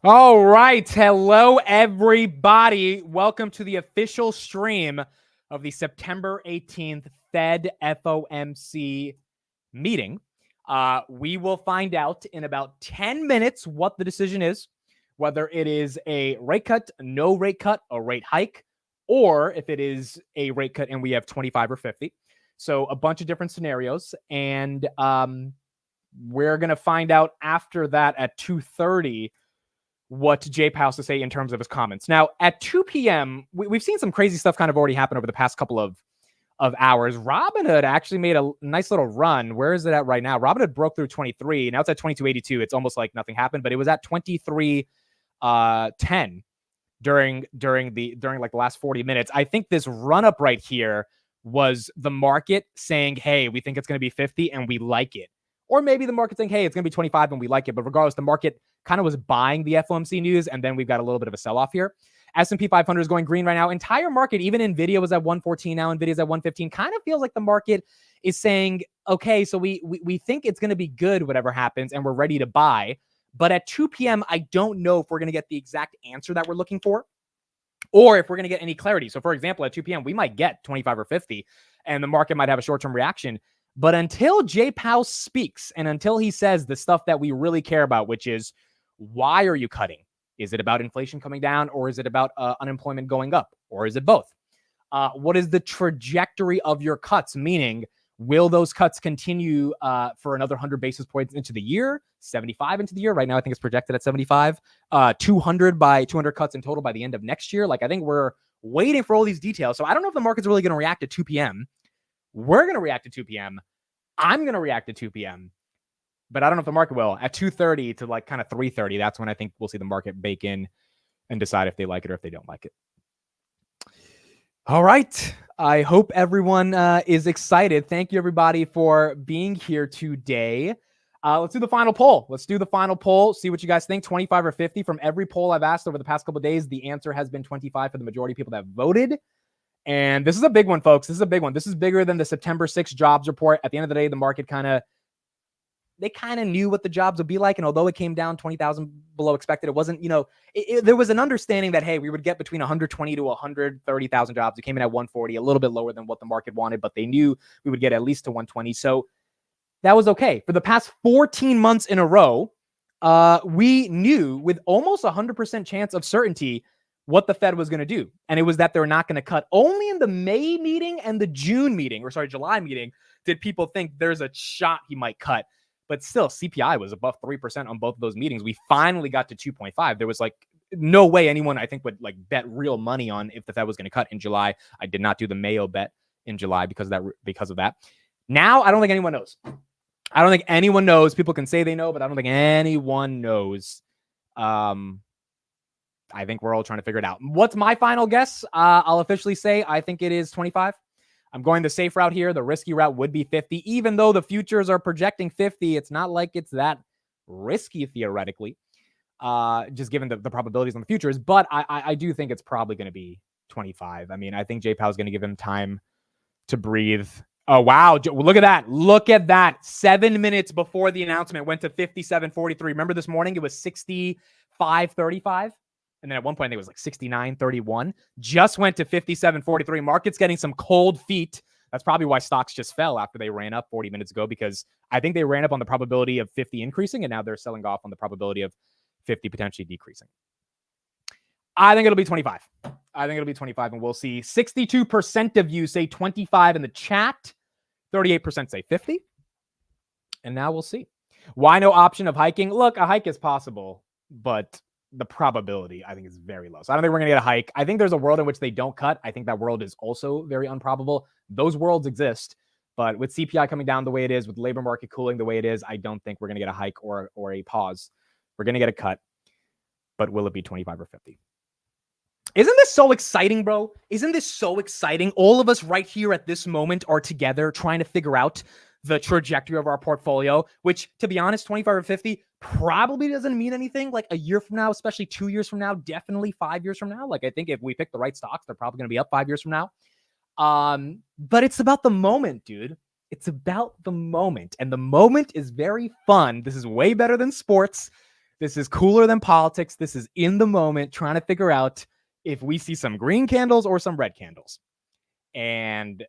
All right. Hello, everybody. Welcome to the official stream of the September 18th Fed FOMC meeting. We will find out in about 10 minutes what the decision is, whether it is a rate cut, no rate cut, a rate hike, or if it is a rate cut and we have 25 or 50. So a bunch of different scenarios. And we're going to find out after that at 2:30 what JPOW has to say in terms of his comments. Now, at 2 p.m., we've seen some crazy stuff kind of already happen over the past couple of hours. Robinhood actually made a nice little run. Where is it at right now? Robinhood broke through 23. Now it's at 22.82. It's almost like nothing happened, but it was at 23.10 during like the last 40 minutes. I think this run up right here was the market saying, hey, we think it's going to be 50 and we like it. Or maybe the market saying, hey, it's going to be 25 and we like it. But regardless, the market kind of was buying the FOMC news, and then we've got a little bit of a sell-off here. S&P 500 is going green right now. Entire market, even NVIDIA was at 114 now. NVIDIA's at 115. Kind of feels like the market is saying, okay, so we think it's going to be good, whatever happens, and we're ready to buy. But at 2 p.m., I don't know if we're going to get the exact answer that we're looking for, or if we're going to get any clarity. So, for example, at 2 p.m., we might get 25 or 50, and the market might have a short-term reaction. But until JPOW speaks, and until he says the stuff that we really care about, which is, why are you cutting? Is it about inflation coming down, or is it about unemployment going up, or is it both? What is the trajectory of your cuts? Meaning, will those cuts continue for another 100 basis points into the year, 75 into the year? Right now, I think it's projected at 75, 200 cuts in total by the end of next year. Like, I think we're waiting for all these details. So I don't know if the market's really going to react at 2 p.m. We're going to react at 2 p.m. I'm going to react at 2 p.m. But I don't know if the market will. At 2:30 to like kind of 3:30, that's when I think we'll see the market bake in and decide if they like it or if they don't like it. All right. I hope everyone is excited. Thank you, everybody, for being here today. Let's do the final poll. See what you guys think. 25 or 50. From every poll I've asked over the past couple of days, the answer has been 25 for the majority of people that voted. And this is a big one, folks. This is a big one. This is bigger than the September 6th jobs report. At the end of the day, the market kind of knew what the jobs would be like. And although it came down 20,000 below expected, it wasn't, there was an understanding that, hey, we would get between 120 to 130,000 jobs. It came in at 140, a little bit lower than what the market wanted, but they knew we would get at least to 120. So that was okay. For the past 14 months in a row, we knew with almost 100% chance of certainty what the Fed was going to do. And it was that they're not going to cut. Only in the May meeting and the July meeting, did people think there's a shot he might cut. But still, CPI was above 3% on both of those meetings. We finally got to 2.5. There was like no way anyone, I think, would like bet real money on if the Fed was going to cut in July. I did not do the Mayo bet in July because of that. Now, I don't think anyone knows. People can say they know, but I don't think anyone knows. I think we're all trying to figure it out. What's my final guess? I'll officially say I think it is 25. I'm going the safe route here. The risky route would be 50. Even though the futures are projecting 50, it's not like it's that risky theoretically, just given the probabilities on the futures. But I do think it's probably going to be 25. I mean, I think JPOW is going to give him time to breathe. Oh, wow. Look at that. Look at that. 7 minutes before the announcement went to 57.43. Remember this morning? It was 65.35. And then at one point, I think it was like 69.31. Just went to 57.43. Market's getting some cold feet. That's probably why stocks just fell after they ran up 40 minutes ago, because I think they ran up on the probability of 50 increasing, and now they're selling off on the probability of 50 potentially decreasing. I think it'll be 25. And we'll see. 62% of you say 25 in the chat. 38% say 50. And now we'll see. Why no option of hiking? Look, a hike is possible, but the probability, I think, is very low. So I don't think we're going to get a hike. I think there's a world in which they don't cut. I think that world is also very improbable. Those worlds exist. But with CPI coming down the way it is, with the labor market cooling the way it is, I don't think we're going to get a hike or a pause. We're going to get a cut. But will it be 25 or 50? Isn't this so exciting, bro? Isn't this so exciting? All of us right here at this moment are together trying to figure out the trajectory of our portfolio, which, to be honest, 25 or 50 probably doesn't mean anything like a year from now, especially 2 years from now, definitely 5 years from now. Like, I think if we pick the right stocks, they're probably going to be up 5 years from now. But it's about the moment, dude. It's about the moment. And the moment is very fun. This is way better than sports. This is cooler than politics. This is in the moment, trying to figure out if we see some green candles or some red candles. And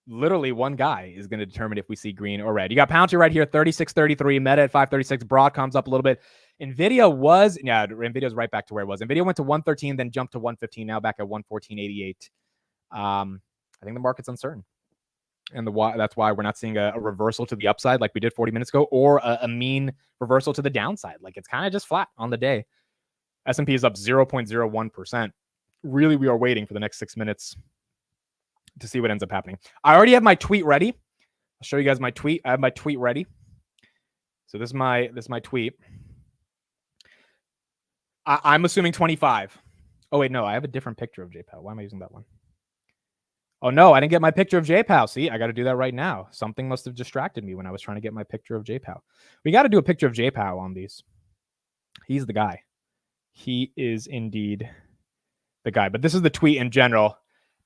literally one guy is going to determine if we see green or red. You got Powell right here, 36.33, Meta at 536, Broadcom's up a little bit. Nvidia's right back to where it was. Nvidia went to 113, then jumped to 115, now back at 114.88. I think the market's uncertain. And that's why we're not seeing a reversal to the upside like we did 40 minutes ago, or a mean reversal to the downside. Like, it's kind of just flat on the day. S&P is up 0.01%. Really, we are waiting for the next 6 minutes to see what ends up happening. I already have my tweet ready. I'll show you guys my tweet. I have my tweet ready. So this is my tweet. I'm assuming 25. Oh, wait, no, I have a different picture of JPOW. Why am I using that one? Oh, no, I didn't get my picture of JPOW. See, I got to do that right now. Something must have distracted me when I was trying to get my picture of JPOW. We got to do a picture of JPOW on these. He's the guy. He is indeed the guy. But this is the tweet in general.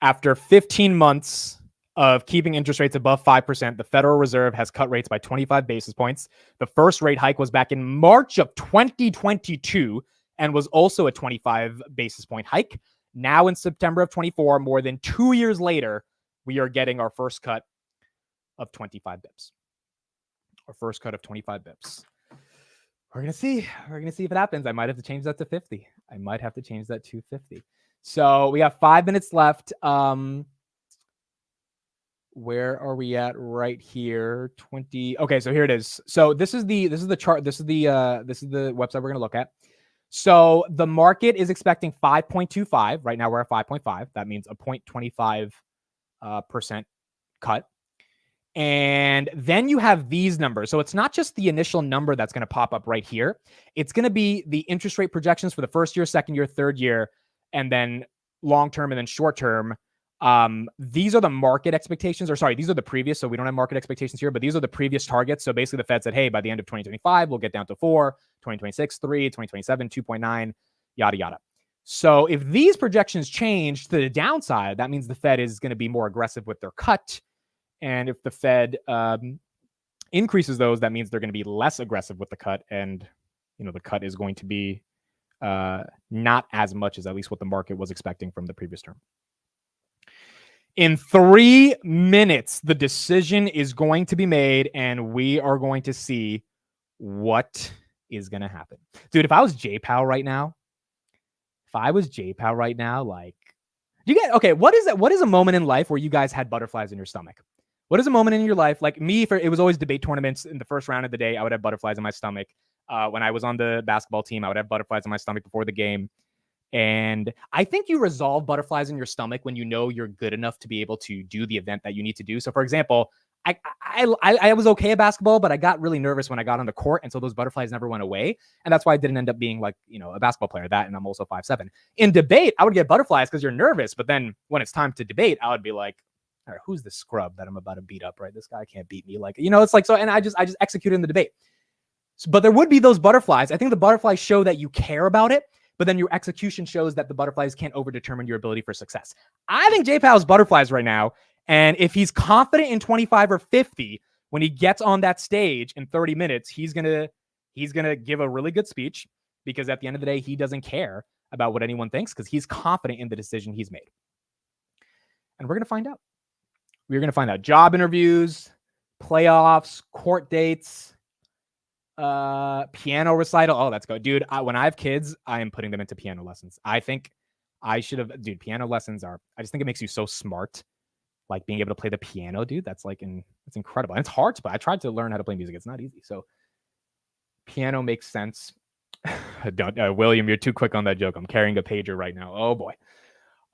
After 15 months of keeping interest rates above 5%, the Federal Reserve has cut rates by 25 basis points. The first rate hike was back in March of 2022 and was also a 25 basis point hike. Now in September of 24, more than 2 years later, we are getting our first cut of 25 bips. Our first cut of 25 bips. We're going to see. We're going to see if it happens. I might have to change that to 50. I might have to change that to 50. So we have 5 minutes left. Where are we at right here? 20. Okay, so here it is. So this is the chart. This is the website we're going to look at. So the market is expecting 5.25. Right now we're at 5.5. That means a 0.25% cut. And then you have these numbers. So it's not just the initial number that's going to pop up right here. It's going to be the interest rate projections for the first year, second year, third year, and then long term and then short term. These are the market expectations, or sorry, these are the previous. So we don't have market expectations here, but these are the previous targets. So basically the Fed said, hey, by the end of 2025, we'll get down to 4, 2026, 3, 2027, 2.9, yada, yada. So if these projections change to the downside, that means the Fed is going to be more aggressive with their cut. And if the Fed increases those, that means they're going to be less aggressive with the cut. And, the cut is going to be not as much as at least what the market was expecting from the previous term. In 3 minutes, the decision is going to be made, and we are going to see what is going to happen. Dude, if I was JPOW right now, like, what is that? What is a moment in life where you guys had butterflies in your stomach? What is a moment in your life? Like me, it was always debate tournaments. In the first round of the day, I would have butterflies in my stomach. When I was on the basketball team, I would have butterflies in my stomach before the game. And I think you resolve butterflies in your stomach when you know you're good enough to be able to do the event that you need to do. So, for example, I was okay at basketball, but I got really nervous when I got on the court, and so those butterflies never went away. And that's why I didn't end up being like, a basketball player. That, and I'm also 5'7". In debate, I would get butterflies because you're nervous, but then when it's time to debate, I would be like, all right, who's the scrub that I'm about to beat up, right? This guy can't beat me. Like, it's like, so, and I just executed in the debate. So, but there would be those butterflies. I think the butterflies show that you care about it, but then your execution shows that the butterflies can't overdetermine your ability for success. I think JPOW's butterflies right now, and if he's confident in 25 or 50, when he gets on that stage in 30 minutes, he's gonna give a really good speech, because at the end of the day, he doesn't care about what anyone thinks because he's confident in the decision he's made. And we're gonna find out. We're gonna find out. Job interviews, playoffs, court dates, piano recital. Oh, that's good, dude. When I have kids, I am putting them into piano lessons. I think I should have, dude. Piano lessons I just think it makes you so smart, like being able to play the piano, dude. That's it's incredible, and it's hard to play. I tried to learn how to play music; it's not easy. So, piano makes sense. Don't, William, you're too quick on that joke. I'm carrying a pager right now. Oh boy.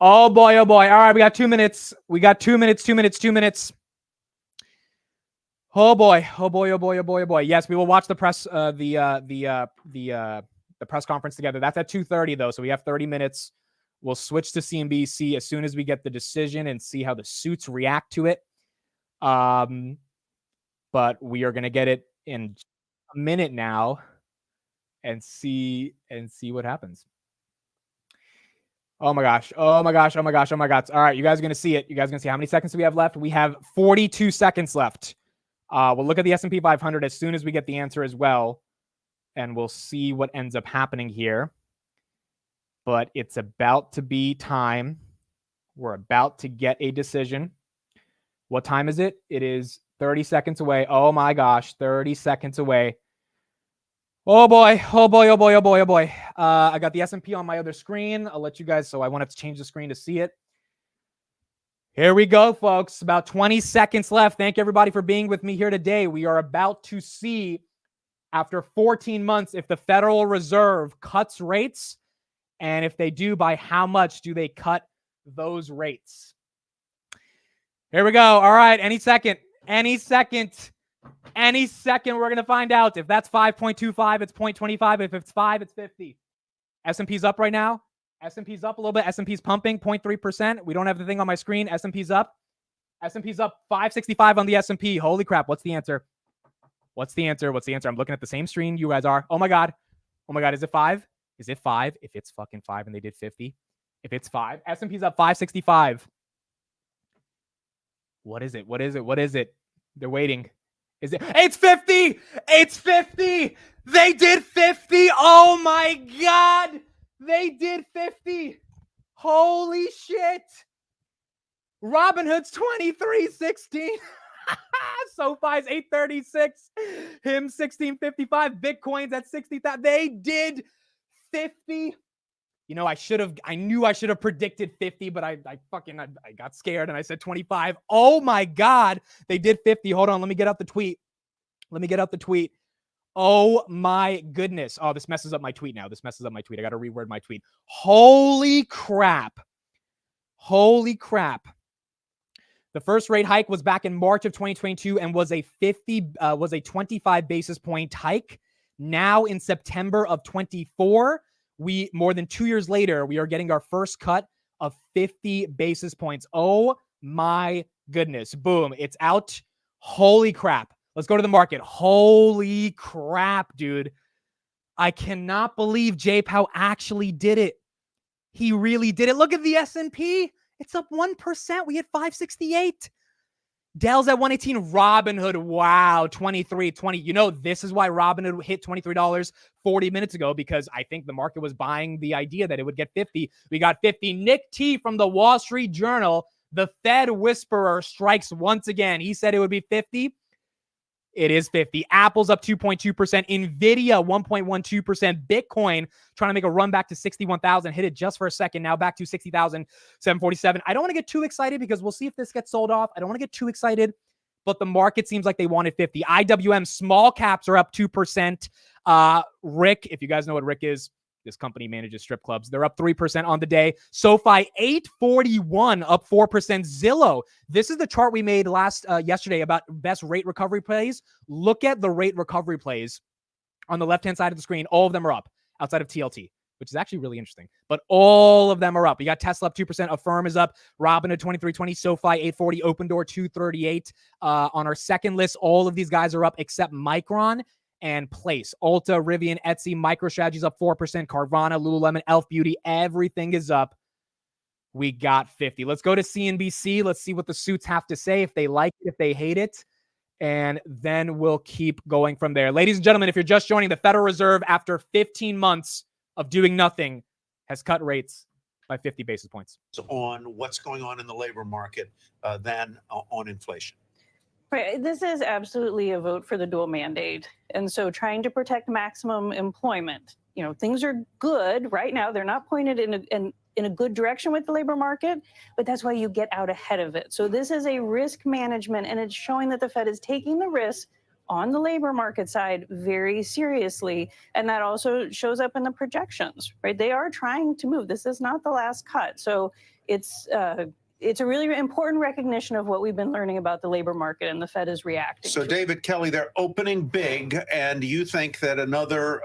All right, we got 2 minutes. 2 minutes. Oh boy. Yes, we will watch the press, the press conference together. That's at 2:30 though, so we have 30 minutes. We'll switch to CNBC as soon as we get the decision and see how the suits react to it. But we are gonna get it in a minute now, and see what happens. Oh my gosh. All right, you guys are gonna see it. You guys are gonna see how many seconds do we have left? We have 42 seconds left. We'll look at the S&P 500 as soon as we get the answer as well. and we'll see what ends up happening here. But it's about to be time. We're about to get a decision. What time is it? It is 30 seconds away. Oh my gosh, 30 seconds away. Oh boy, oh boy, oh boy, oh boy, oh boy. I got the S&P on my other screen. I'll let you guys, so I wanted to change the screen to see it. Here we go, folks. About 20 seconds left. Thank everybody for being with me here today. We are about to see, after 14 months, if the Federal Reserve cuts rates, and if they do, by how much do they cut those rates? Here we go. All right, any second, we're going to find out. If that's 5.25, it's 0.25. If it's 5, it's 50. S&P's up right now. S&P's up a little bit. S&P's pumping 0.3%. We don't have the thing on my screen. S&P's up. S&P's up 565 on the S&P. Holy crap. What's the answer? What's the answer? What's the answer? I'm looking at the same screen you guys are. Oh my God. Oh my God. Is it 5? Is it 5? If it's fucking 5 and they did 50. If it's 5. S&P's up 565. What is it? What is it? What is it? They're waiting. Is it? It's 50! It's 50! They did 50! Oh my God! They did 50! Holy shit! Robinhood's 23.16. SoFi's 836. Him 1655. Bitcoin's at 60,000. They did 50. You know, I knew I should have predicted 50, but I got scared and I said 25. Oh my God. They did 50. Hold on. Let me get out the tweet. Oh my goodness. Oh, this messes up my tweet now. I got to reword my tweet. Holy crap. The first rate hike was back in March of 2022 and was a 25 basis point hike. Now in September of 24, more than 2 years later, we are getting our first cut of 50 basis points. Oh my goodness. Boom. It's out. Holy crap. Let's go to the market. Holy crap, dude. I cannot believe JPOW actually did it. He really did it. Look at the S&P. It's up 1%. We hit 568. Dell's at 118. Robinhood, wow, 23.20. You know, this is why Robinhood hit $23 40 minutes ago, because I think the market was buying the idea that it would get 50. We got 50. Nick T from the Wall Street Journal, the Fed whisperer, strikes once again. He said it would be 50. It is 50. Apple's up 2.2%. Nvidia, 1.12%. Bitcoin trying to make a run back to 61,000. Hit it just for a second. Now back to 60,747. I don't want to get too excited because we'll see if this gets sold off. I don't want to get too excited, but the market seems like they wanted 50. IWM small caps are up 2%. Rick, if you guys know what Rick is, this company manages strip clubs. They're up 3% on the day. SoFi, 841, up 4%. Zillow, this is the chart we made yesterday about best rate recovery plays. Look at the rate recovery plays on the left-hand side of the screen. All of them are up outside of TLT, which is actually really interesting. But all of them are up. You got Tesla up 2%. Affirm is up. Robinhood 23.20. SoFi 840. Open Door 238. On our second list, all of these guys are up except Micron and Place. Ulta, Rivian, Etsy, MicroStrategy's up 4%. Carvana, Lululemon, Elf Beauty, everything is up. We got 50. Let's go to CNBC. Let's see what the suits have to say, if they like it, if they hate it, and then we'll keep going from there. Ladies and gentlemen, if you're just joining, the Federal Reserve, after 15 months of doing nothing, has cut rates by 50 basis points. On what's going on in the labor market than on inflation. Right. This is absolutely a vote for the dual mandate. And so trying to protect maximum employment, you know, things are good right now. They're not pointed in a good direction with the labor market, but that's why you get out ahead of it. So this is a risk management, and it's showing that the Fed is taking the risk on the labor market side very seriously. And that also shows up in the projections, right? They are trying to move. This is not the last cut. So it's a really important recognition of what we've been learning about the labor market, and the Fed is reacting. So, David Kelly, they're opening big, and you think that another,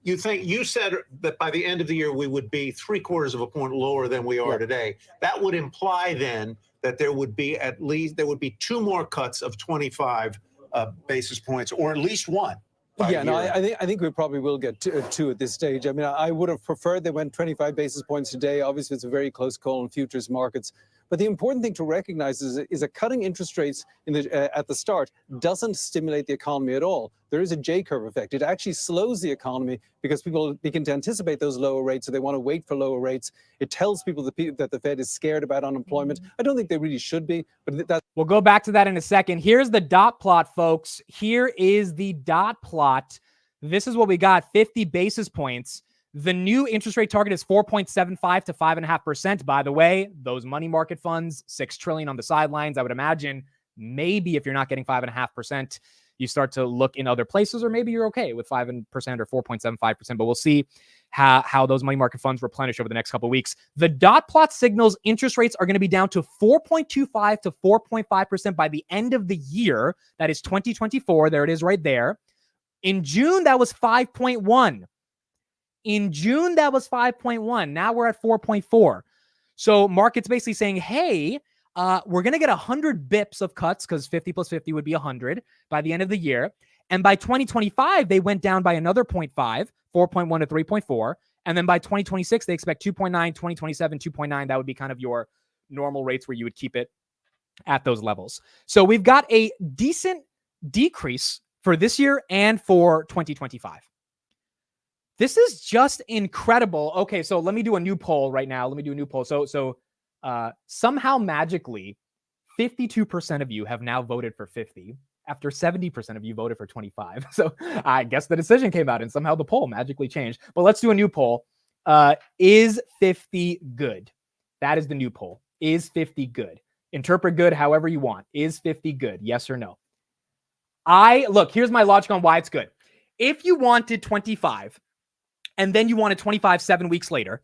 you said that by the end of the year we would be 3/4 of a point lower than we are today. That would imply then that there would be two more cuts of 25 basis points, or at least one. Yeah, no, I think we probably will get two at this stage. I mean, I would have preferred they went 25 basis points today. Obviously, it's a very close call in futures markets. But the important thing to recognize is that cutting interest rates at the start doesn't stimulate the economy at all. There is a J-curve effect. It actually slows the economy because people begin to anticipate those lower rates, so they want to wait for lower rates. It tells people that the Fed is scared about unemployment. I don't think they really should be, but that. We'll go back to that in a second. Here's the dot plot, folks. Here is the dot plot. This is what we got, 50 basis points. The new interest rate target is 4.75 to 5.5%. By the way, those money market funds, $6 trillion on the sidelines. I would imagine maybe if you're not getting 5.5%, you start to look in other places, or maybe you're okay with 5% or 4.75%. But we'll see how those money market funds replenish over the next couple of weeks. The dot plot signals interest rates are going to be down to 4.25 to 4.5% by the end of the year. That is 2024. There it is right there. In June, that was 5.1. In June, that was 5.1. Now we're at 4.4. So market's basically saying, hey, we're going to get 100 bips of cuts because 50 plus 50 would be 100 by the end of the year. And by 2025, they went down by another 0.5, 4.1 to 3.4. And then by 2026, they expect 2.9, 2027, 2.9. That would be kind of your normal rates where you would keep it at those levels. So we've got a decent decrease for this year and for 2025. This is just incredible. Okay, so let me do a new poll right now. Let me do a new poll. So somehow magically, 52% of you have now voted for 50 after 70% of you voted for 25. So I guess the decision came out and somehow the poll magically changed. But let's do a new poll. Is 50 good? That is the new poll. Is 50 good? Interpret good however you want. Is 50 good? Yes or no? Look, here's my logic on why it's good. If you wanted 25, and then you wanted 25 7 weeks later,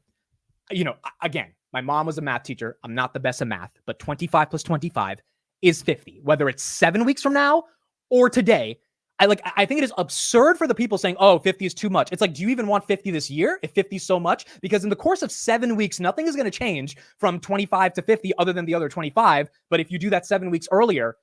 again, my mom was a math teacher. I'm not the best at math, but 25 plus 25 is 50. Whether it's 7 weeks from now or today, I think it is absurd for the people saying, oh, 50 is too much. It's like, do you even want 50 this year if 50 is so much? Because in the course of 7 weeks, nothing is going to change from 25 to 50 other than the other 25. But if you do that 7 weeks earlier,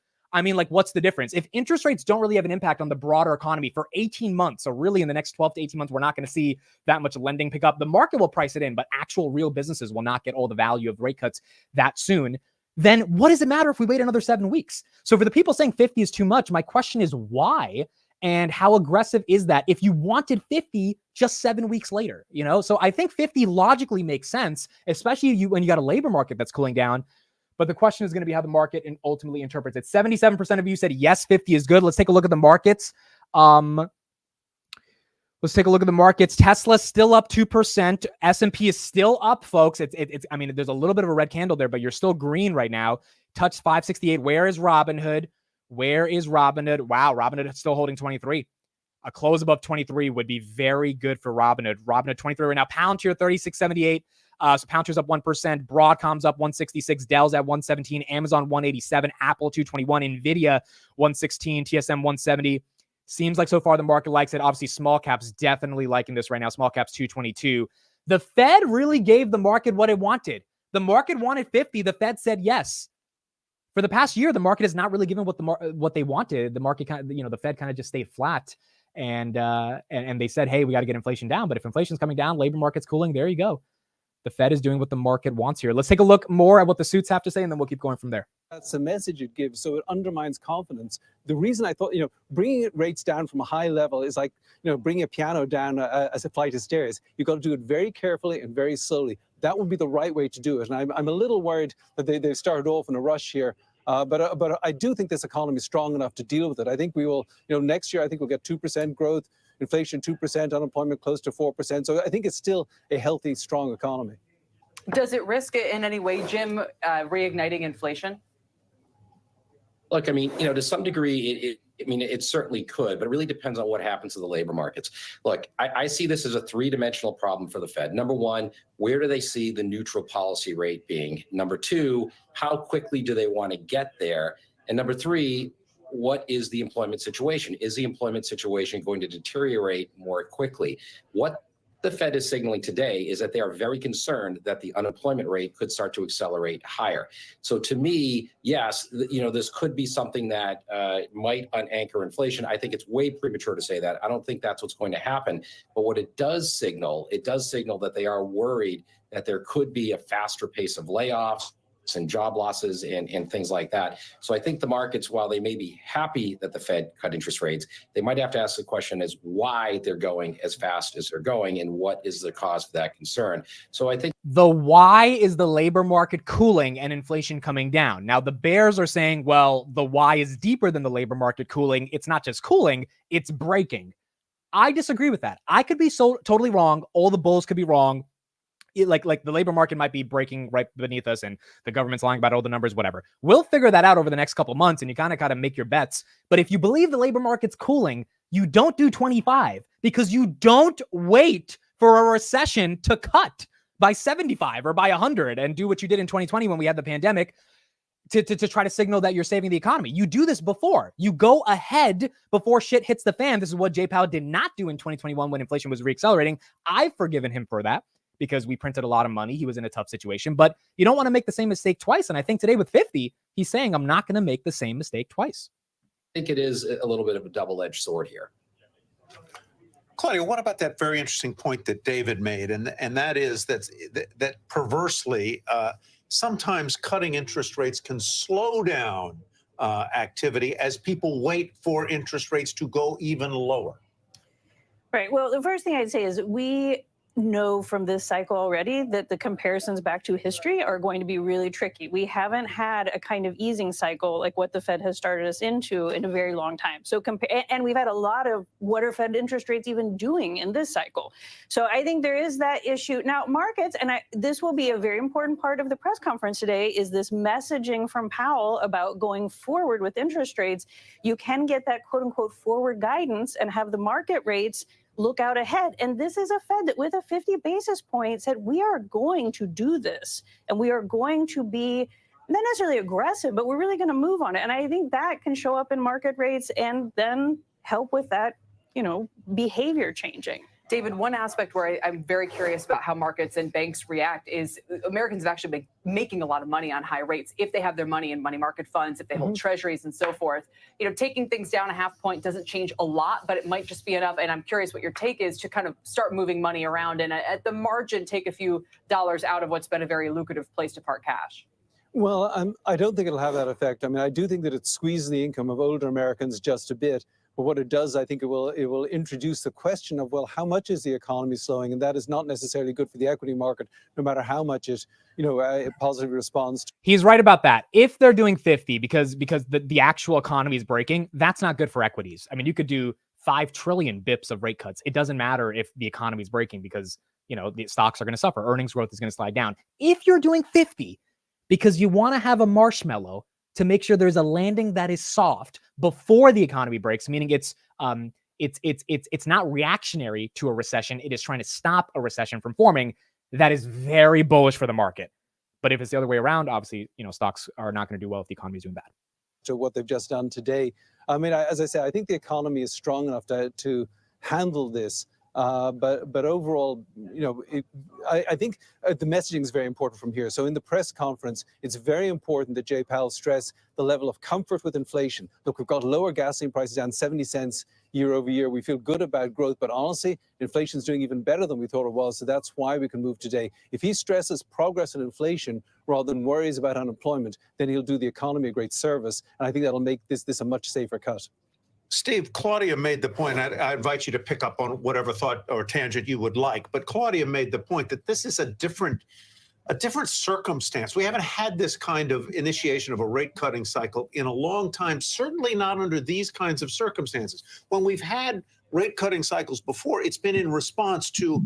what's the difference? If interest rates don't really have an impact on the broader economy for 18 months, so really in the next 12 to 18 months, we're not going to see that much lending pick up. The market will price it in, but actual real businesses will not get all the value of rate cuts that soon. Then what does it matter if we wait another 7 weeks? So for the people saying 50 is too much, my question is why? And how aggressive is that if you wanted 50 just 7 weeks later? So I think 50 logically makes sense, especially when you got a labor market that's cooling down. But the question is going to be how the market ultimately interprets it. 77% of you said, yes, 50 is good. Let's take a look at the markets. Tesla's still up 2%. S&P is still up, folks. There's a little bit of a red candle there, but you're still green right now. Touched 568. Where is Robinhood? Wow, Robinhood is still holding 23. A close above 23 would be very good for Robinhood. Robinhood 23 right now. Palantir 3678. So Palantir's up 1%. Broadcom's up 166. Dell's at 117. Amazon 187. Apple 221. Nvidia 116. TSM 170. Seems like so far the market likes it. Obviously, small caps definitely liking this right now. Small caps 222. The Fed really gave the market what it wanted. The market wanted 50. The Fed said yes. For the past year, the market has not really given what they wanted. The market the Fed kind of just stayed flat. And they said, hey, we got to get inflation down. But if inflation's coming down, labor market's cooling. There you go. The Fed is doing what the market wants here. Let's take a look more at what the suits have to say, and then we'll keep going from there. That's the message it gives, so it undermines confidence. The reason I thought, bringing rates down from a high level is like, bringing a piano down as a flight of stairs. You've got to do it very carefully and very slowly. That would be the right way to do it. And I'm a little worried that they've started off in a rush here. But I do think this economy is strong enough to deal with it. I think we will, next year, I think we'll get 2% growth, inflation 2%, unemployment close to 4%. So I think it's still a healthy, strong economy. Does it risk in any way, Jim, reigniting inflation? Look, to some degree, it certainly could, but it really depends on what happens to the labor markets. Look, I see this as a three-dimensional problem for the Fed. Number one, where do they see the neutral policy rate being? Number two, how quickly do they want to get there? And number three, what is the employment situation? Is the employment situation going to deteriorate more quickly? What the Fed is signaling today is that they are very concerned that the unemployment rate could start to accelerate higher. So to me, yes, this could be something that might unanchor inflation. I think it's way premature to say that. I don't think that's what's going to happen. But what it does signal that they are worried that there could be a faster pace of layoffs, and job losses and things like that. So I think the markets, while they may be happy that the Fed cut interest rates, they might have to ask the question as why they're going as fast as they're going and what is the cause of that concern. So I think the why is the labor market cooling and inflation coming down. Now, the bears are saying, well, the why is deeper than the labor market cooling. It's not just cooling, it's breaking. I disagree with that. I could be so totally wrong. All the bulls could be wrong. Like the labor market might be breaking right beneath us and the government's lying about all the numbers, whatever. We'll figure that out over the next couple months and you kind of got to make your bets. But if you believe the labor market's cooling, you don't do 25 because you don't wait for a recession to cut by 75 or by 100 and do what you did in 2020 when we had the pandemic to try to signal that you're saving the economy. You do this before. You go ahead before shit hits the fan. This is what JPOW did not do in 2021 when inflation was reaccelerating. I've forgiven him for that, because we printed a lot of money. He was in a tough situation, but you don't want to make the same mistake twice. And I think today with 50, he's saying, I'm not going to make the same mistake twice. I think it is a little bit of a double-edged sword here. Claudia, what about that very interesting point that David made? And that is that perversely, sometimes cutting interest rates can slow down activity as people wait for interest rates to go even lower. Right. Well, the first thing I'd say is we know from this cycle already that the comparisons back to history are going to be really tricky. We haven't had a kind of easing cycle like what the Fed has started us into in a very long time. So and we've had a lot of what are Fed interest rates even doing in this cycle. So I think there is that issue. Now markets, and this will be a very important part of the press conference today, is this messaging from Powell about going forward with interest rates. You can get that quote unquote forward guidance and have the market rates look out ahead. And this is a Fed that with a 50 basis point said, we are going to do this and we are going to be not necessarily aggressive, but we're really going to move on it. And I think that can show up in market rates and then help with that, behavior changing. David, one aspect where I'm very curious about how markets and banks react is Americans have actually been making a lot of money on high rates if they have their money in money market funds, if they hold treasuries and so forth. Taking things down a half point doesn't change a lot, but it might just be enough. And I'm curious what your take is to kind of start moving money around and at the margin, take a few dollars out of what's been a very lucrative place to park cash. Well, I don't think it'll have that effect. I mean, I do think that it squeezes the income of older Americans just a bit. But what it does, I think it will introduce the question of, well, how much is the economy slowing? And that is not necessarily good for the equity market, no matter how much it, it positively responds to. He's right about that. If they're doing 50 because the actual economy is breaking, that's not good for equities. I mean, you could do 5 trillion bips of rate cuts. It doesn't matter if the economy is breaking because, the stocks are going to suffer. Earnings growth is going to slide down. If you're doing 50 because you want to have a marshmallow to make sure there's a landing that is soft before the economy breaks, meaning it's not reactionary to a recession. It is trying to stop a recession from forming. That is very bullish for the market. But if it's the other way around, obviously, stocks are not going to do well if the economy is doing bad. To what they've just done today. I mean, as I say, I think the economy is strong enough to handle this. But overall, I think the messaging is very important from here. So in the press conference, it's very important that Jay Powell stress the level of comfort with inflation. Look, we've got lower gasoline prices down 70 cents year over year. We feel good about growth, but honestly, inflation's doing even better than we thought it was. So that's why we can move today. If he stresses progress in inflation rather than worries about unemployment, then he'll do the economy a great service. And I think that'll make this a much safer cut. Steve, Claudia made the point. I invite you to pick up on whatever thought or tangent you would like. But Claudia made the point that this is a different circumstance. We haven't had this kind of initiation of a rate cutting cycle in a long time, certainly not under these kinds of circumstances. When we've had rate cutting cycles before, it's been in response to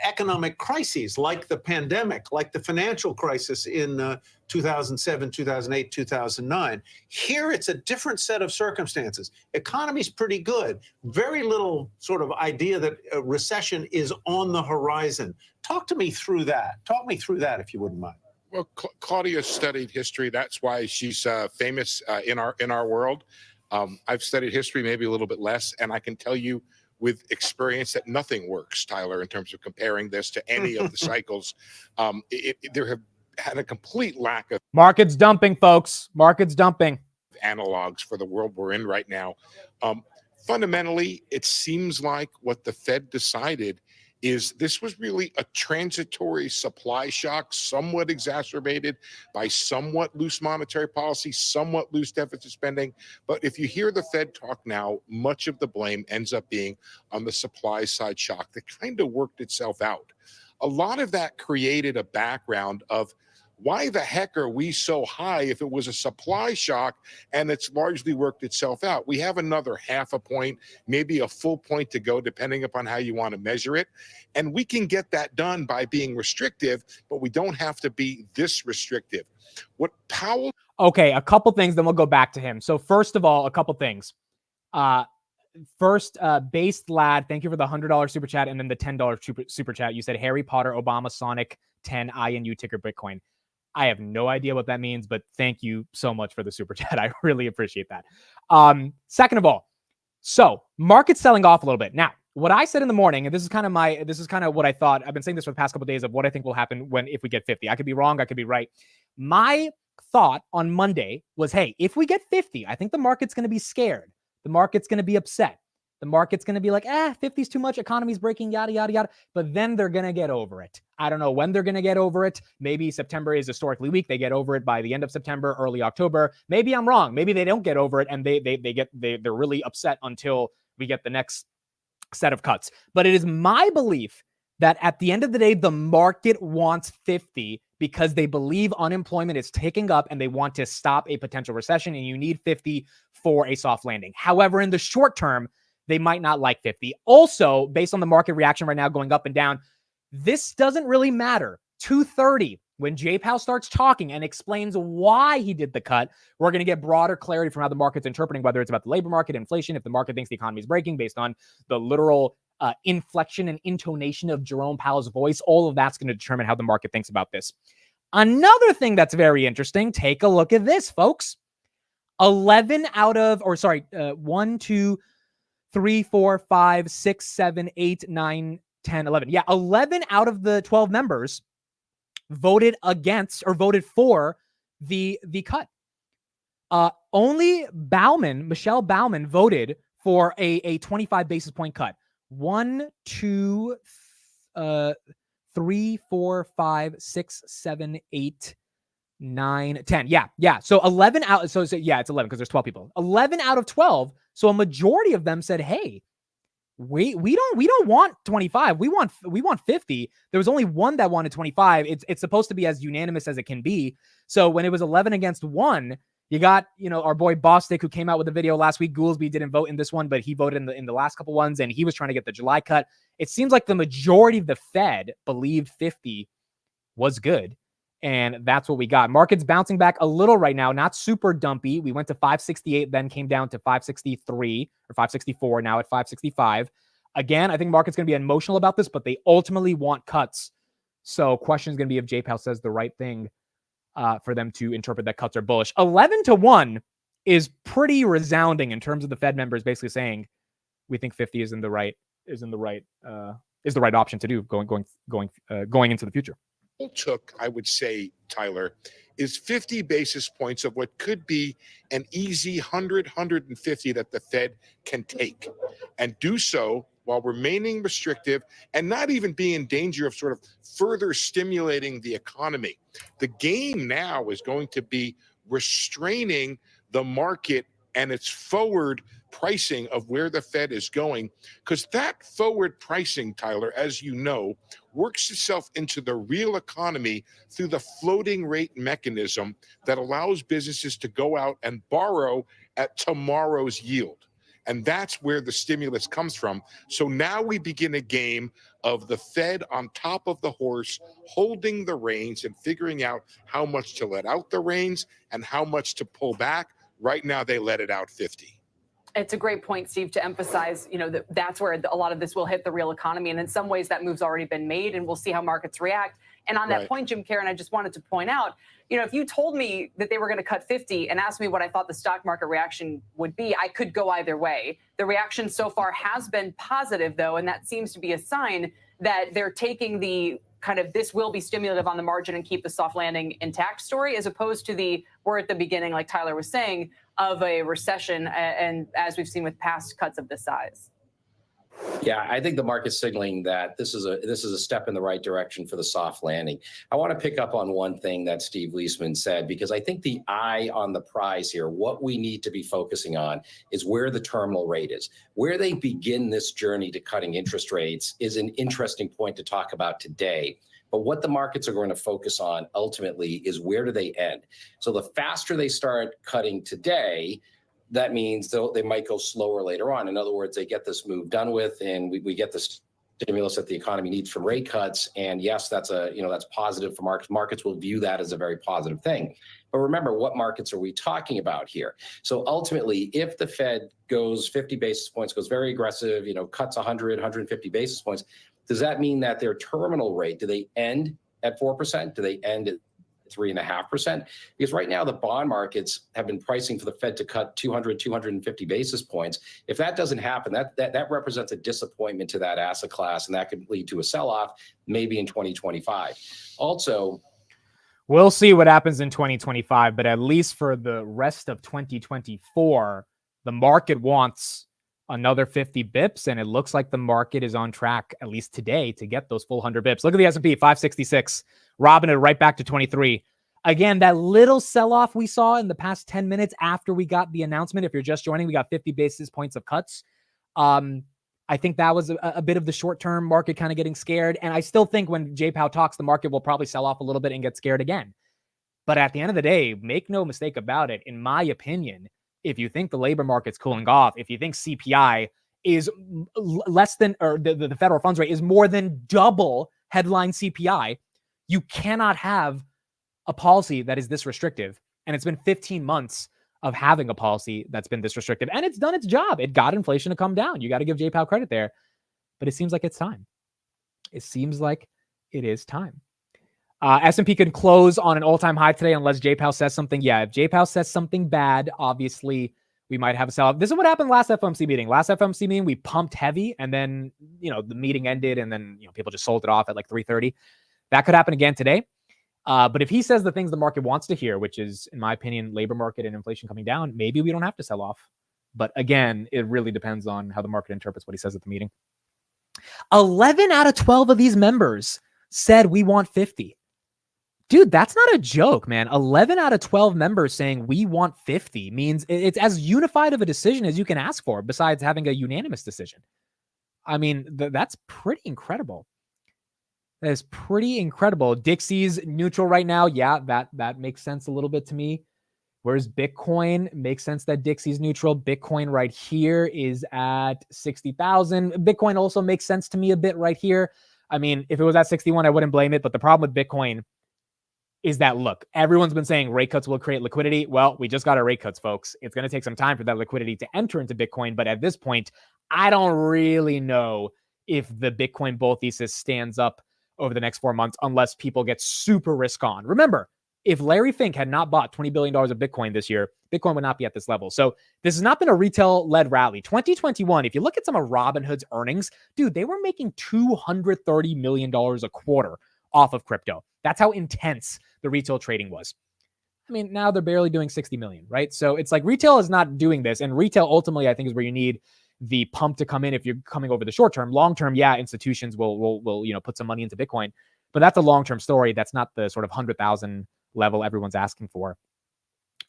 economic crises like the pandemic, like the financial crisis in 2007, 2008, 2009. Here, it's a different set of circumstances. Economy's pretty good. Very little sort of idea that a recession is on the horizon. Talk me through that, if you wouldn't mind. Well, Claudia studied history. That's why she's famous in our world. I've studied history, maybe a little bit less, and I can tell you with experience that nothing works, Tyler, in terms of comparing this to any of the cycles. There have had a complete lack of markets dumping, folks. Markets dumping. Analogs for the world we're in right now. Fundamentally, it seems like what the Fed decided is this was really a transitory supply shock, somewhat exacerbated by somewhat loose monetary policy, somewhat loose deficit spending. But if you hear the Fed talk now, much of the blame ends up being on the supply side shock that kind of worked itself out. A lot of that created a background of why the heck are we so high if it was a supply shock and it's largely worked itself out? We have another half a point, maybe a full point to go, depending upon how you want to measure it. And we can get that done by being restrictive, but we don't have to be this restrictive. What Powell... Okay, a couple things, then we'll go back to him. So first of all, a couple things. First, Based Lad, thank you for the $100 super chat and then the $10 super chat. You said Harry Potter, Obama, Sonic, 10, INU, ticker, Bitcoin. I have no idea what that means, but thank you so much for the super chat. I really appreciate that. Second of all, so market's selling off a little bit. Now, what I said in the morning, and this is kind of what I thought. I've been saying this for the past couple of days of what I think will happen if we get 50. I could be wrong. I could be right. My thought on Monday was, hey, if we get 50, I think the market's going to be scared. The market's going to be upset. The market's going to be like, 50's too much. Economy's breaking, yada, yada, yada. But then they're going to get over it. I don't know when they're going to get over it. Maybe September is historically weak. They get over it by the end of September, early October. Maybe I'm wrong. Maybe they don't get over it and they're really upset until we get the next set of cuts. But it is my belief that at the end of the day, the market wants 50 because they believe unemployment is ticking up and they want to stop a potential recession, and you need 50 for a soft landing. However, in the short term, they might not like 50. Also, based on the market reaction right now going up and down, this doesn't really matter. 2:30, when JPOW starts talking and explains why he did the cut, we're going to get broader clarity from how the market's interpreting, whether it's about the labor market, inflation, if the market thinks the economy is breaking based on the literal inflection and intonation of Jerome Powell's voice. All of that's going to determine how the market thinks about this. Another thing that's very interesting, take a look at this, folks. 11 out of, 1, 2, 3, 4, 5, 6, 7, 8, 9, 10, 11. Yeah, 11 out of the 12 members voted against or voted for the cut. Only Michelle Baumann voted for a 25 basis point cut. 1, 2, 3, 4, 5, 6, 7, 8, 9, 10. Yeah. So 11 out. So yeah, it's 11 because there's 12 people. 11 out of 12. So a majority of them said, hey, we don't want 25. We want 50. There was only one that wanted 25. It's supposed to be as unanimous as it can be. So when it was 11 against 1, you got, our boy Bostic, who came out with a video last week. Goolsby didn't vote in this one, but he voted in the last couple ones, and he was trying to get the July cut. It seems like the majority of the Fed believed 50 was good. And that's what we got. Market's bouncing back a little right now, not super dumpy. We went to 568, then came down to 563 or 564, now at 565. Again, I think market's going to be emotional about this, but they ultimately want cuts. So question is going to be if JPOW says the right thing for them to interpret that cuts are bullish. 11-1 is pretty resounding in terms of the Fed members basically saying we think 50 is the right option to do going into the future. Took, I would say, Tyler, is 50 basis points of what could be an easy 100, 150 that the Fed can take and do so while remaining restrictive and not even being in danger of sort of further stimulating the economy. The game now is going to be restraining the market and its forward pricing of where the Fed is going, because that forward pricing, Tyler, as you know, works itself into the real economy through the floating rate mechanism that allows businesses to go out and borrow at tomorrow's yield. And that's where the stimulus comes from. So now we begin a game of the Fed on top of the horse, holding the reins and figuring out how much to let out the reins and how much to pull back. Right now, they let it out 50. It's a great point, Steve, to emphasize, that's where a lot of this will hit the real economy. And in some ways that move's already been made, and we'll see how markets react. And on that point, Jim Karen, I just wanted to point out, if you told me that they were going to cut 50 and asked me what I thought the stock market reaction would be, I could go either way. The reaction so far has been positive, though, and that seems to be a sign that they're taking the kind of this will be stimulative on the margin and keep the soft landing intact story, as opposed to we're at the beginning, like Tyler was saying, of a recession, and as we've seen with past cuts of this size. Yeah, I think the market's signaling that this is a step in the right direction for the soft landing. I want to pick up on one thing that Steve Leisman said, because I think the eye on the prize here, what we need to be focusing on is where the terminal rate is. Where they begin this journey to cutting interest rates is an interesting point to talk about today. But what the markets are going to focus on ultimately is where do they end? So the faster they start cutting today, that means they might go slower later on. In other words, they get this move done with, and we get the stimulus that the economy needs from rate cuts. And yes, that's positive for markets. Markets will view that as a very positive thing. But remember, what markets are we talking about here? So ultimately, if the Fed goes 50 basis points, goes very aggressive, cuts 100, 150 basis points, does that mean that their terminal rate, do they end at 4%? Do they end at 3.5%? Because right now the bond markets have been pricing for the Fed to cut 200, 250 basis points. If that doesn't happen, that represents a disappointment to that asset class, and that could lead to a sell-off maybe in 2025. Also, we'll see what happens in 2025, but at least for the rest of 2024, the market wants another 50 bips, and it looks like the market is on track, at least today, to get those full 100 bips. Look at the S&P, 566. Robinhood right back to 23. Again, that little sell-off we saw in the past 10 minutes after we got the announcement, if you're just joining, we got 50 basis points of cuts. I think that was a bit of the short-term market kind of getting scared. And I still think when JPOW talks, the market will probably sell off a little bit and get scared again. But at the end of the day, make no mistake about it, in my opinion, if you think the labor market's cooling off, if you think CPI is less than, or the federal funds rate is more than double headline CPI, you cannot have a policy that is this restrictive. And it's been 15 months of having a policy that's been this restrictive, and it's done its job. It got inflation to come down. You got to give JPOW credit there, but it seems like it's time. It seems like it is time. S&P could close on an all-time high today unless JPOW says something. Yeah, if JPOW says something bad, obviously we might have a sell-off. This is what happened last FOMC meeting. Last FOMC meeting, we pumped heavy, and then, the meeting ended, and then, people just sold it off at like 3:30. That could happen again today. But if he says the things the market wants to hear, which is, in my opinion, labor market and inflation coming down, maybe we don't have to sell off. But again, it really depends on how the market interprets what he says at the meeting. 11 out of 12 of these members said we want 50. Dude, that's not a joke, man. 11 out of 12 members saying we want 50 means it's as unified of a decision as you can ask for, besides having a unanimous decision. I mean, that's pretty incredible. That is pretty incredible. Dixie's neutral right now. Yeah, that makes sense a little bit to me. Whereas Bitcoin, makes sense that Dixie's neutral. Bitcoin right here is at 60,000. Bitcoin also makes sense to me a bit right here. I mean, if it was at 61, I wouldn't blame it. But the problem with Bitcoin is that, look, everyone's been saying rate cuts will create liquidity. Well, we just got our rate cuts, folks. It's going to take some time for that liquidity to enter into Bitcoin. But at this point, I don't really know if the Bitcoin bull thesis stands up over the next 4 months unless people get super risk on. Remember, if Larry Fink had not bought $20 billion of Bitcoin this year, Bitcoin would not be at this level. So this has not been a retail-led rally. 2021, if you look at some of Robinhood's earnings, dude, they were making $230 million a quarter off of crypto. That's how intense the retail trading was. I mean, now they're barely doing 60 million, right? So it's like retail is not doing this. And retail ultimately, I think, is where you need the pump to come in if you're coming over the short term. Long term, yeah, institutions will put some money into Bitcoin, but that's a long-term story. That's not the sort of 100,000 level everyone's asking for.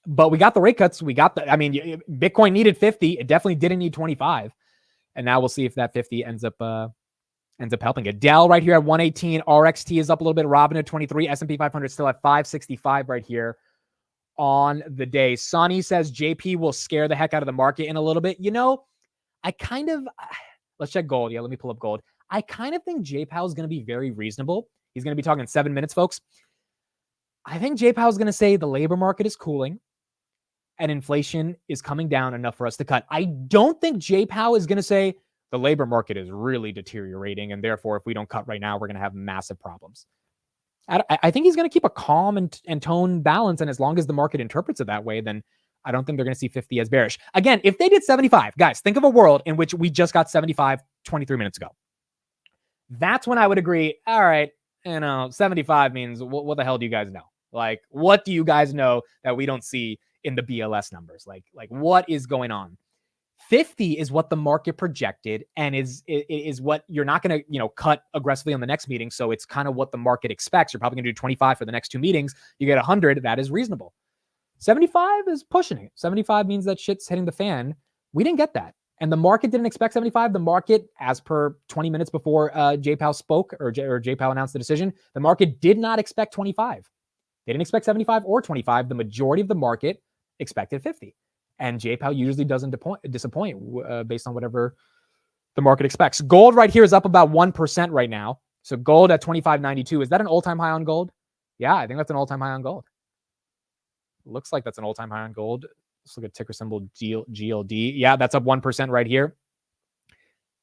But we got the rate cuts. Bitcoin needed 50. It definitely didn't need 25. And now we'll see if that 50 ends up helping it. Dell right here at 118. RXT is up a little bit. Robinhood 23. S&P 500 still at 565 right here on the day. Sonny says JP will scare the heck out of the market in a little bit. Let's check gold. Yeah, let me pull up gold. I kind of think JPOW is going to be very reasonable. He's going to be talking 7 minutes, folks. I think JPOW is going to say the labor market is cooling and inflation is coming down enough for us to cut. I don't think JPOW is going to say the labor market is really deteriorating, and therefore, if we don't cut right now, we're going to have massive problems. I think he's going to keep a calm and tone balance, and as long as the market interprets it that way, then I don't think they're going to see 50 as bearish. Again, if they did 75, guys, think of a world in which we just got 75 23 minutes ago. That's when I would agree, all right, 75 means what the hell do you guys know? Like, what do you guys know that we don't see in the BLS numbers? Like what is going on? 50 is what the market projected and is what you're not going to, cut aggressively on the next meeting. So it's kind of what the market expects. You're probably going to do 25 for the next 2 meetings. You get 100. That is reasonable. 75 is pushing it. 75 means that shit's hitting the fan. We didn't get that. And the market didn't expect 75. The market, as per 20 minutes before JPOW spoke or JPOW announced the decision, the market did not expect 25. They didn't expect 75 or 25. The majority of the market expected 50. And JPOW usually doesn't disappoint based on whatever the market expects. Gold right here is up about 1% right now. So gold at 25.92. Is that an all-time high on gold? Yeah, I think that's an all-time high on gold. Looks like that's an all-time high on gold. Let's look at ticker symbol GLD. Yeah, that's up 1% right here.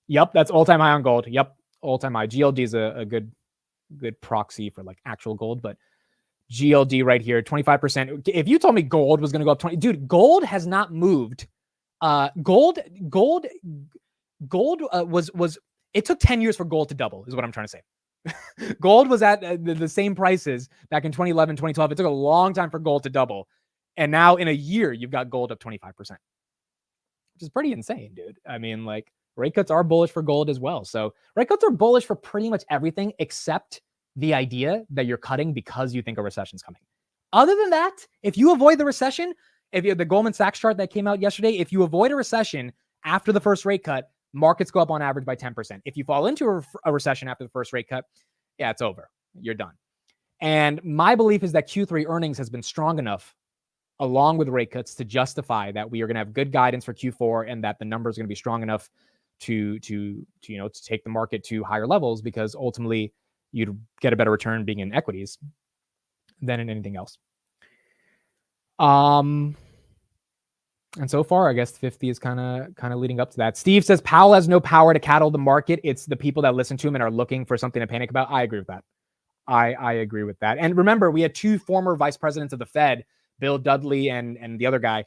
Yep, that's all-time high on gold. Yep, all-time high. GLD is a good proxy for like actual gold, but GLD right here, 25%. If you told me gold was going to go up 20, dude, gold has not moved. Gold was it took 10 years for gold to double is what I'm trying to say. Gold was at the same prices back in 2011, 2012. It took a long time for gold to double. And now in a year, you've got gold up 25%, which is pretty insane, dude. I mean, like rate cuts are bullish for gold as well. So rate cuts are bullish for pretty much everything except the idea that you're cutting because you think a recession's coming. Other than that, if you avoid the recession, if you have the Goldman Sachs chart that came out yesterday, if you avoid a recession after the first rate cut, markets go up on average by 10%. If you fall into a recession after the first rate cut, yeah, it's over. You're done. And my belief is that Q3 earnings has been strong enough along with rate cuts to justify that we are going to have good guidance for Q4 and that the numbers are going to be strong enough to take the market to higher levels, because ultimately you'd get a better return being in equities than in anything else. And so far, I guess 50 is kind of leading up to that. Steve says Powell has no power to cattle the market. It's the people that listen to him and are looking for something to panic about. I agree with that. I agree with that. And remember, we had 2 former vice presidents of the Fed, Bill Dudley and the other guy.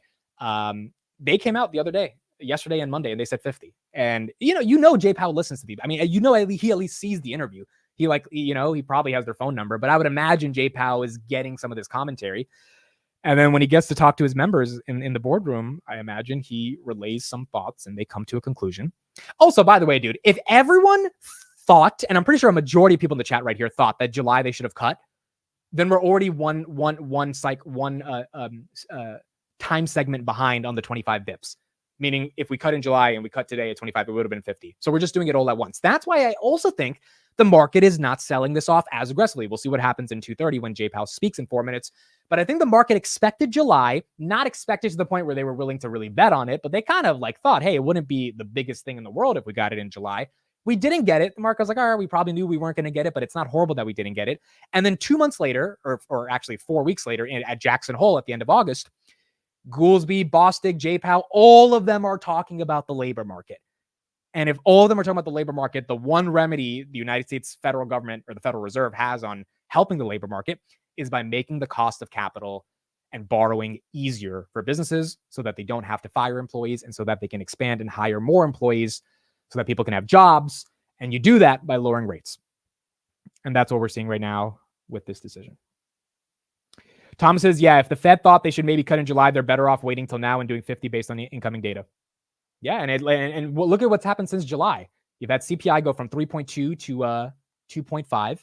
They came out the other day, yesterday and Monday, and they said 50. And Jay Powell listens to people. I mean, he at least sees the interview. He he probably has their phone number, but I would imagine Jay Powell is getting some of this commentary. And then when he gets to talk to his members in the boardroom, I imagine he relays some thoughts and they come to a conclusion. Also, by the way, dude, if everyone thought, and I'm pretty sure a majority of people in the chat right here thought that July they should have cut, then we're already one time segment behind on the 25 bips. Meaning if we cut in July and we cut today at 25, it would have been 50. So we're just doing it all at once. That's why I also think the market is not selling this off as aggressively. We'll see what happens in 2:30 when JPOW speaks in 4 minutes. But I think the market expected July, not expected to the point where they were willing to really bet on it, but they kind of like thought, hey, it wouldn't be the biggest thing in the world if we got it in July. We didn't get it. The market was like, all right, we probably knew we weren't going to get it, but it's not horrible that we didn't get it. And then 2 months later, or actually 4 weeks later at Jackson Hole at the end of August, Goolsbee, Bostic, JPOW, all of them are talking about the labor market. And if all of them are talking about the labor market, the one remedy the United States federal government or the Federal Reserve has on helping the labor market is by making the cost of capital and borrowing easier for businesses so that they don't have to fire employees and so that they can expand and hire more employees so that people can have jobs. And you do that by lowering rates. And that's what we're seeing right now with this decision. Thomas says, yeah, if the Fed thought they should maybe cut in July, they're better off waiting till now and doing 50 based on the incoming data. Yeah, and look at what's happened since July. You've had CPI go from 3.2 to 2.5,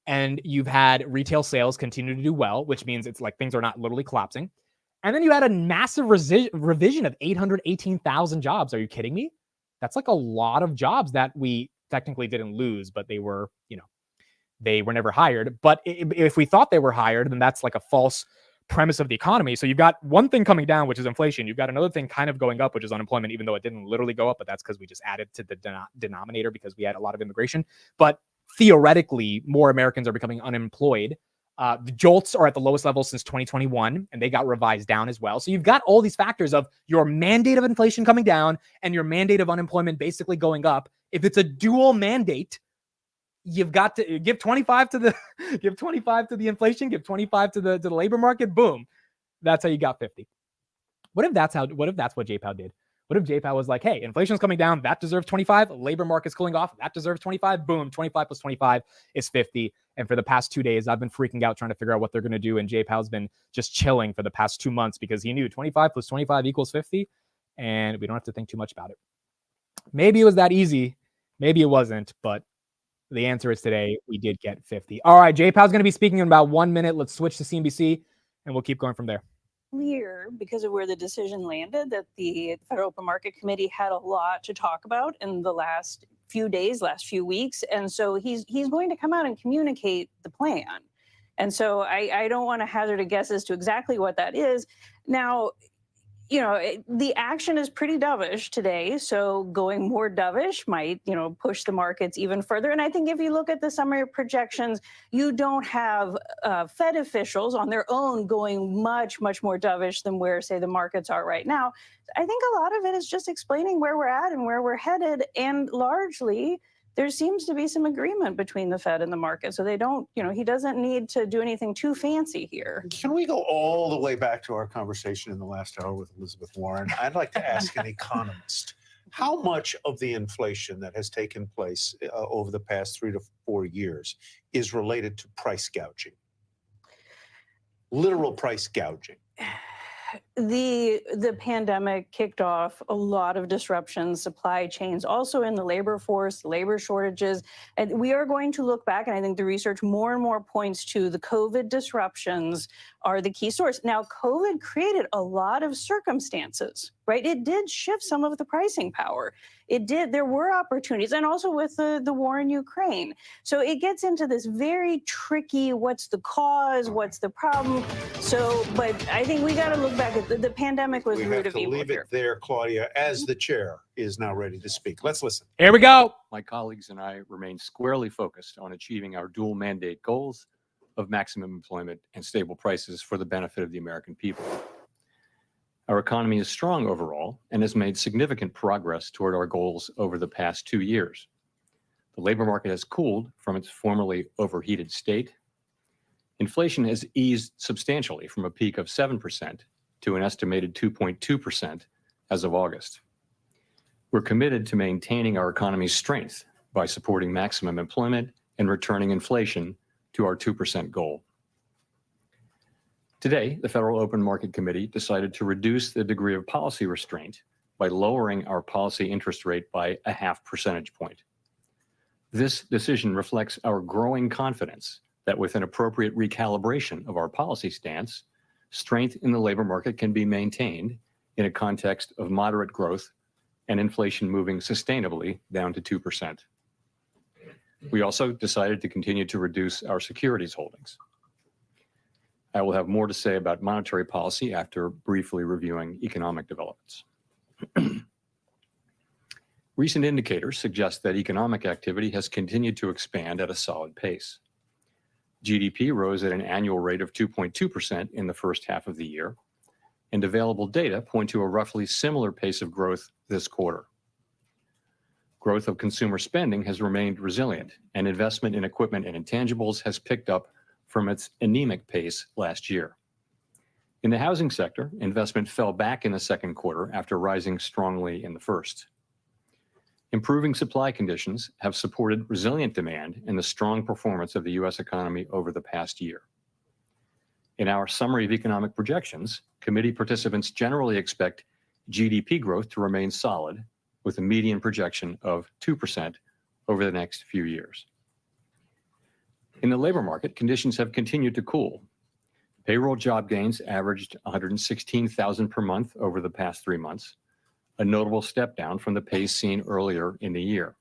and you've had retail sales continue to do well, which means it's like things are not literally collapsing. And then you had a massive revision of 818,000 jobs. Are you kidding me? That's like a lot of jobs that we technically didn't lose, but they were, they were never hired. But if we thought they were hired, then that's like a false premise of the economy. So you've got one thing coming down, which is inflation. You've got another thing kind of going up, which is unemployment, even though it didn't literally go up, but that's because we just added to the denominator because we had a lot of immigration. But theoretically, more Americans are becoming unemployed. The JOLTS are at the lowest level since 2021, and they got revised down as well. So you've got all these factors of your mandate of inflation coming down and your mandate of unemployment basically going up. If it's a dual mandate, you've got to give 25 to the give 25 to the inflation, give 25 to the labor market. Boom, that's how you got 50. What if that's what JPOW did? What if JPOW was like, hey, inflation's coming down, that deserves 25. Labor market's cooling off, that deserves 25. Boom, 25 plus 25 is 50. And for the past 2 days, I've been freaking out trying to figure out what they're going to do. And JPOW's been just chilling for the past 2 months because he knew 25 plus 25 equals 50. and we don't have to think too much about it. Maybe it was that easy. Maybe it wasn't, but the answer is today we did get 50. All right, JPOW is going to be speaking in about 1 minute. Let's switch to CNBC, and we'll keep going from there. Clear, because of where the decision landed, that the Federal Open Market Committee had a lot to talk about in the last few days, last few weeks, and so he's going to come out and communicate the plan. And so I don't want to hazard a guess as to exactly what that is. Now, the action is pretty dovish today, so going more dovish might, push the markets even further. And I think if you look at the summary projections, you don't have Fed officials on their own going much, much more dovish than where, say, the markets are right now. I think a lot of it is just explaining where we're at and where we're headed, and largely there seems to be some agreement between the Fed and the market. So they don't, he doesn't need to do anything too fancy here. Can we go all the way back to our conversation in the last hour with Elizabeth Warren? I'd like to ask an economist, how much of the inflation that has taken place over the past 3 to 4 years is related to price gouging? Literal price gouging. The pandemic kicked off a lot of disruptions, supply chains, also in the labor force, labor shortages. And we are going to look back, and I think the research more and more points to the COVID disruptions are the key source. Now, COVID created a lot of circumstances, right? It did shift some of the pricing power. It did. There were opportunities, and also with the war in Ukraine. So it gets into this very tricky, what's the cause, what's the problem? So, but I think we got to look back at the pandemic was We root have of to evil leave here. it there, Claudia, as the chair is now ready to speak. Let's listen. Here we go. My colleagues and I remain squarely focused on achieving our dual mandate goals of maximum employment and stable prices for the benefit of the American people. Our economy is strong overall and has made significant progress toward our goals over the past 2 years. The labor market has cooled from its formerly overheated state. Inflation has eased substantially from a peak of 7% to an estimated 2.2% as of August. We're committed to maintaining our economy's strength by supporting maximum employment and returning inflation to our 2% goal. Today, the Federal Open Market Committee decided to reduce the degree of policy restraint by lowering our policy interest rate by a 0.5 percentage point. This decision reflects our growing confidence that with an appropriate recalibration of our policy stance, strength in the labor market can be maintained in a context of moderate growth and inflation moving sustainably down to 2%. We also decided to continue to reduce our securities holdings. I will have more to say about monetary policy after briefly reviewing economic developments. Recent indicators suggest that economic activity has continued to expand at a solid pace. GDP rose at an annual rate of 2.2% in the first half of the year, and available data point to a roughly similar pace of growth this quarter. Growth of consumer spending has remained resilient, and investment in equipment and intangibles has picked up from its anemic pace last year. In the housing sector, investment fell back in the second quarter after rising strongly in the first. Improving supply conditions have supported resilient demand and the strong performance of the U.S. economy over the past year. In our summary of economic projections, committee participants generally expect GDP growth to remain solid, with a median projection of 2% over the next few years. In the labor market, conditions have continued to cool. Payroll job gains averaged 116,000 per month over the past 3 months, a notable step down from the pace seen earlier in the year.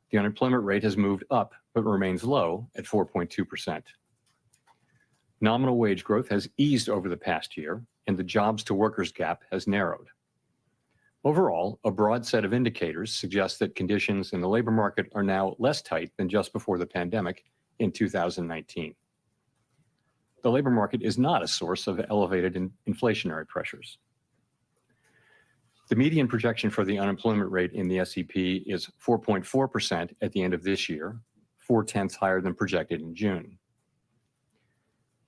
The unemployment rate has moved up, but remains low at 4.2%. Nominal wage growth has eased over the past year, and the jobs to workers gap has narrowed. Overall, a broad set of indicators suggest that conditions in the labor market are now less tight than just before the pandemic in 2019. The labor market is not a source of elevated inflationary pressures. The median projection for the unemployment rate in the SEP is 4.4% at the end of this year, 0.4 higher than projected in June.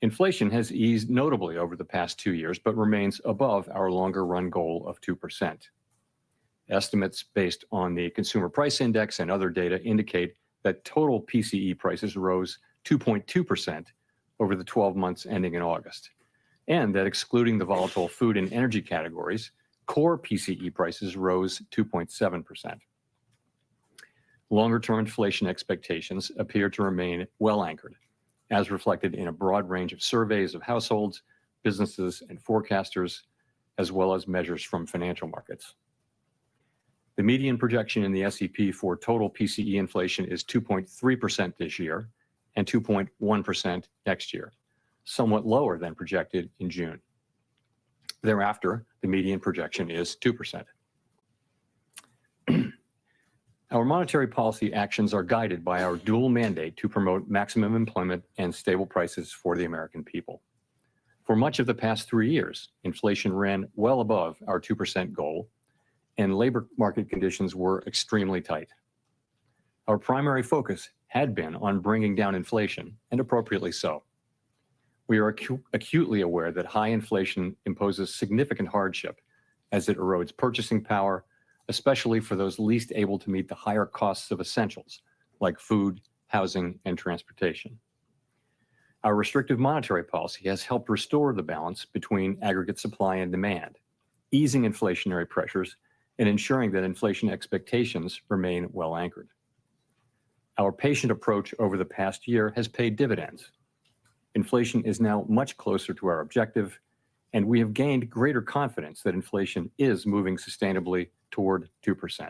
Inflation has eased notably over the past 2 years, but remains above our longer run goal of 2%. Estimates based on the Consumer Price Index and other data indicate that total PCE prices rose 2.2% over the 12 months ending in August, and that excluding the volatile food and energy categories, Core PCE prices rose 2.7%. Longer-term inflation expectations appear to remain well anchored, as reflected in a broad range of surveys of households, businesses, and forecasters, as well as measures from financial markets. The median projection in the SEP for total PCE inflation is 2.3% this year and 2.1% next year, somewhat lower than projected in June. Thereafter, the median projection is 2%. Our monetary policy actions are guided by our dual mandate to promote maximum employment and stable prices for the American people. For much of the past 3 years, inflation ran well above our 2% goal, and labor market conditions were extremely tight. Our primary focus had been on bringing down inflation, and appropriately so. We are acutely aware that high inflation imposes significant hardship as it erodes purchasing power, especially for those least able to meet the higher costs of essentials like food, housing, and transportation. Our restrictive monetary policy has helped restore the balance between aggregate supply and demand, easing inflationary pressures and ensuring that inflation expectations remain well anchored. Our patient approach over the past year has paid dividends. Inflation is now much closer to our objective, and we have gained greater confidence that inflation is moving sustainably toward 2%.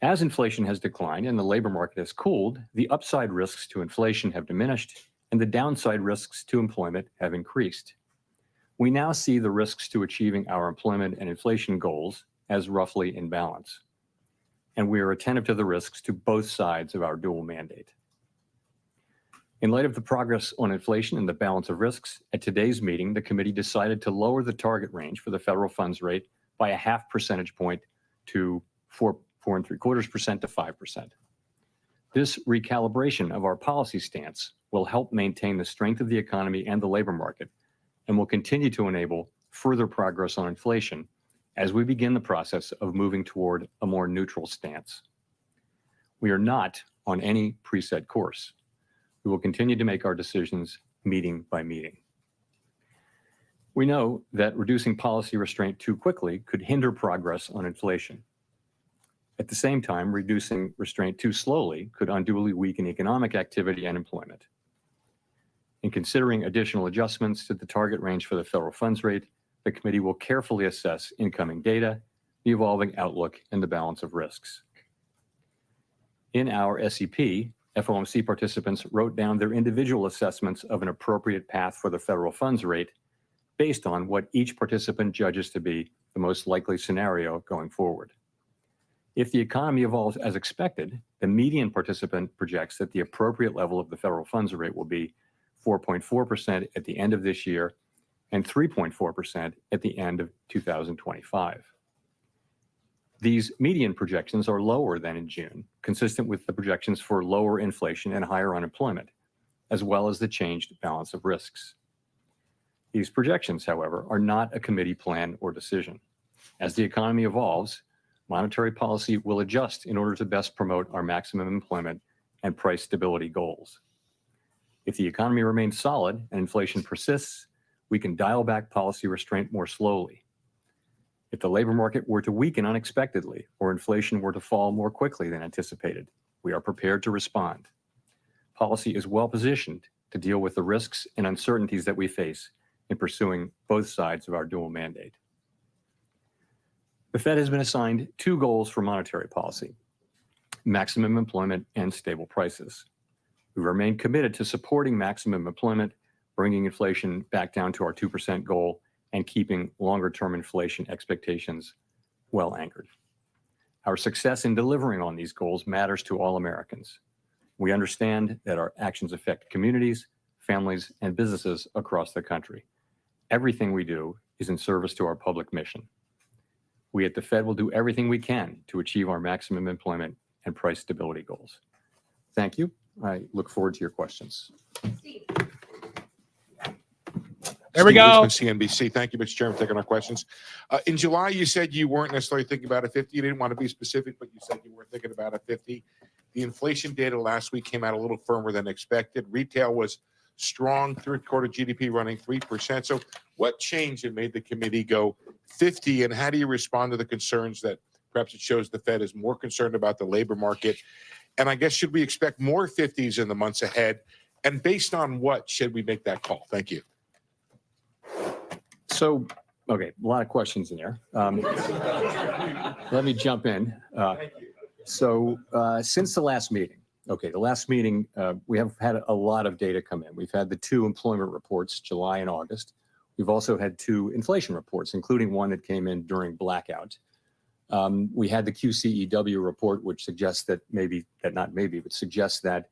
As inflation has declined and the labor market has cooled, the upside risks to inflation have diminished and the downside risks to employment have increased. We now see the risks to achieving our employment and inflation goals as roughly in balance, and we are attentive to the risks to both sides of our dual mandate. In light of the progress on inflation and the balance of risks, at today's meeting, the committee decided to lower the target range for the federal funds rate by a 0.5 percentage point to 4.75% to 5%. This recalibration of our policy stance will help maintain the strength of the economy and the labor market, and will continue to enable further progress on inflation as we begin the process of moving toward a more neutral stance. We are not on any preset course. We will continue to make our decisions meeting by meeting. We know that reducing policy restraint too quickly could hinder progress on inflation. At the same time, reducing restraint too slowly could unduly weaken economic activity and employment. In considering additional adjustments to the target range for the federal funds rate, the committee will carefully assess incoming data, the evolving outlook, and the balance of risks. In our SEP, FOMC participants wrote down their individual assessments of an appropriate path for the federal funds rate based on what each participant judges to be the most likely scenario going forward. If the economy evolves as expected, the median participant projects that the appropriate level of the federal funds rate will be 4.4% at the end of this year and 3.4% at the end of 2025. These median projections are lower than in June, consistent with the projections for lower inflation and higher unemployment, as well as the changed balance of risks. These projections, however, are not a committee plan or decision. As the economy evolves, monetary policy will adjust in order to best promote our maximum employment and price stability goals. If the economy remains solid and inflation persists, we can dial back policy restraint more slowly. If the labor market were to weaken unexpectedly or inflation were to fall more quickly than anticipated, we are prepared to respond. Policy is well positioned to deal with the risks and uncertainties that we face in pursuing both sides of our dual mandate. The Fed has been assigned 2 goals for monetary policy: maximum employment and stable prices. We remain committed to supporting maximum employment, bringing inflation back down to our 2% goal, and keeping longer-term inflation expectations well anchored. Our success in delivering on these goals matters to all Americans. We understand that our actions affect communities, families, and businesses across the country. Everything we do is in service to our public mission. We at the Fed will do everything we can to achieve our maximum employment and price stability goals. Thank you. I look forward to your questions. There we go. CNBC. Thank you, Mr. Chairman, for taking our questions. In July, you said you weren't necessarily thinking about a 50. You didn't want to be specific, but you said you were thinking about a 50. The inflation data last week came out a little firmer than expected. Retail was strong, third quarter GDP running 3%. So What changed and made the committee go 50? And how do you respond to the concerns that perhaps it shows the Fed is more concerned about the labor market? And I guess, should we expect more 50s in the months ahead? And based on what should we make that call? Thank you. So, okay, a lot of questions in there. Let me jump in. Since the last meeting, we have had a lot of data come in. We've had the 2 employment reports, July and August. We've also had 2 inflation reports, including one that came in during blackout. We had the QCEW report, which suggests that suggests that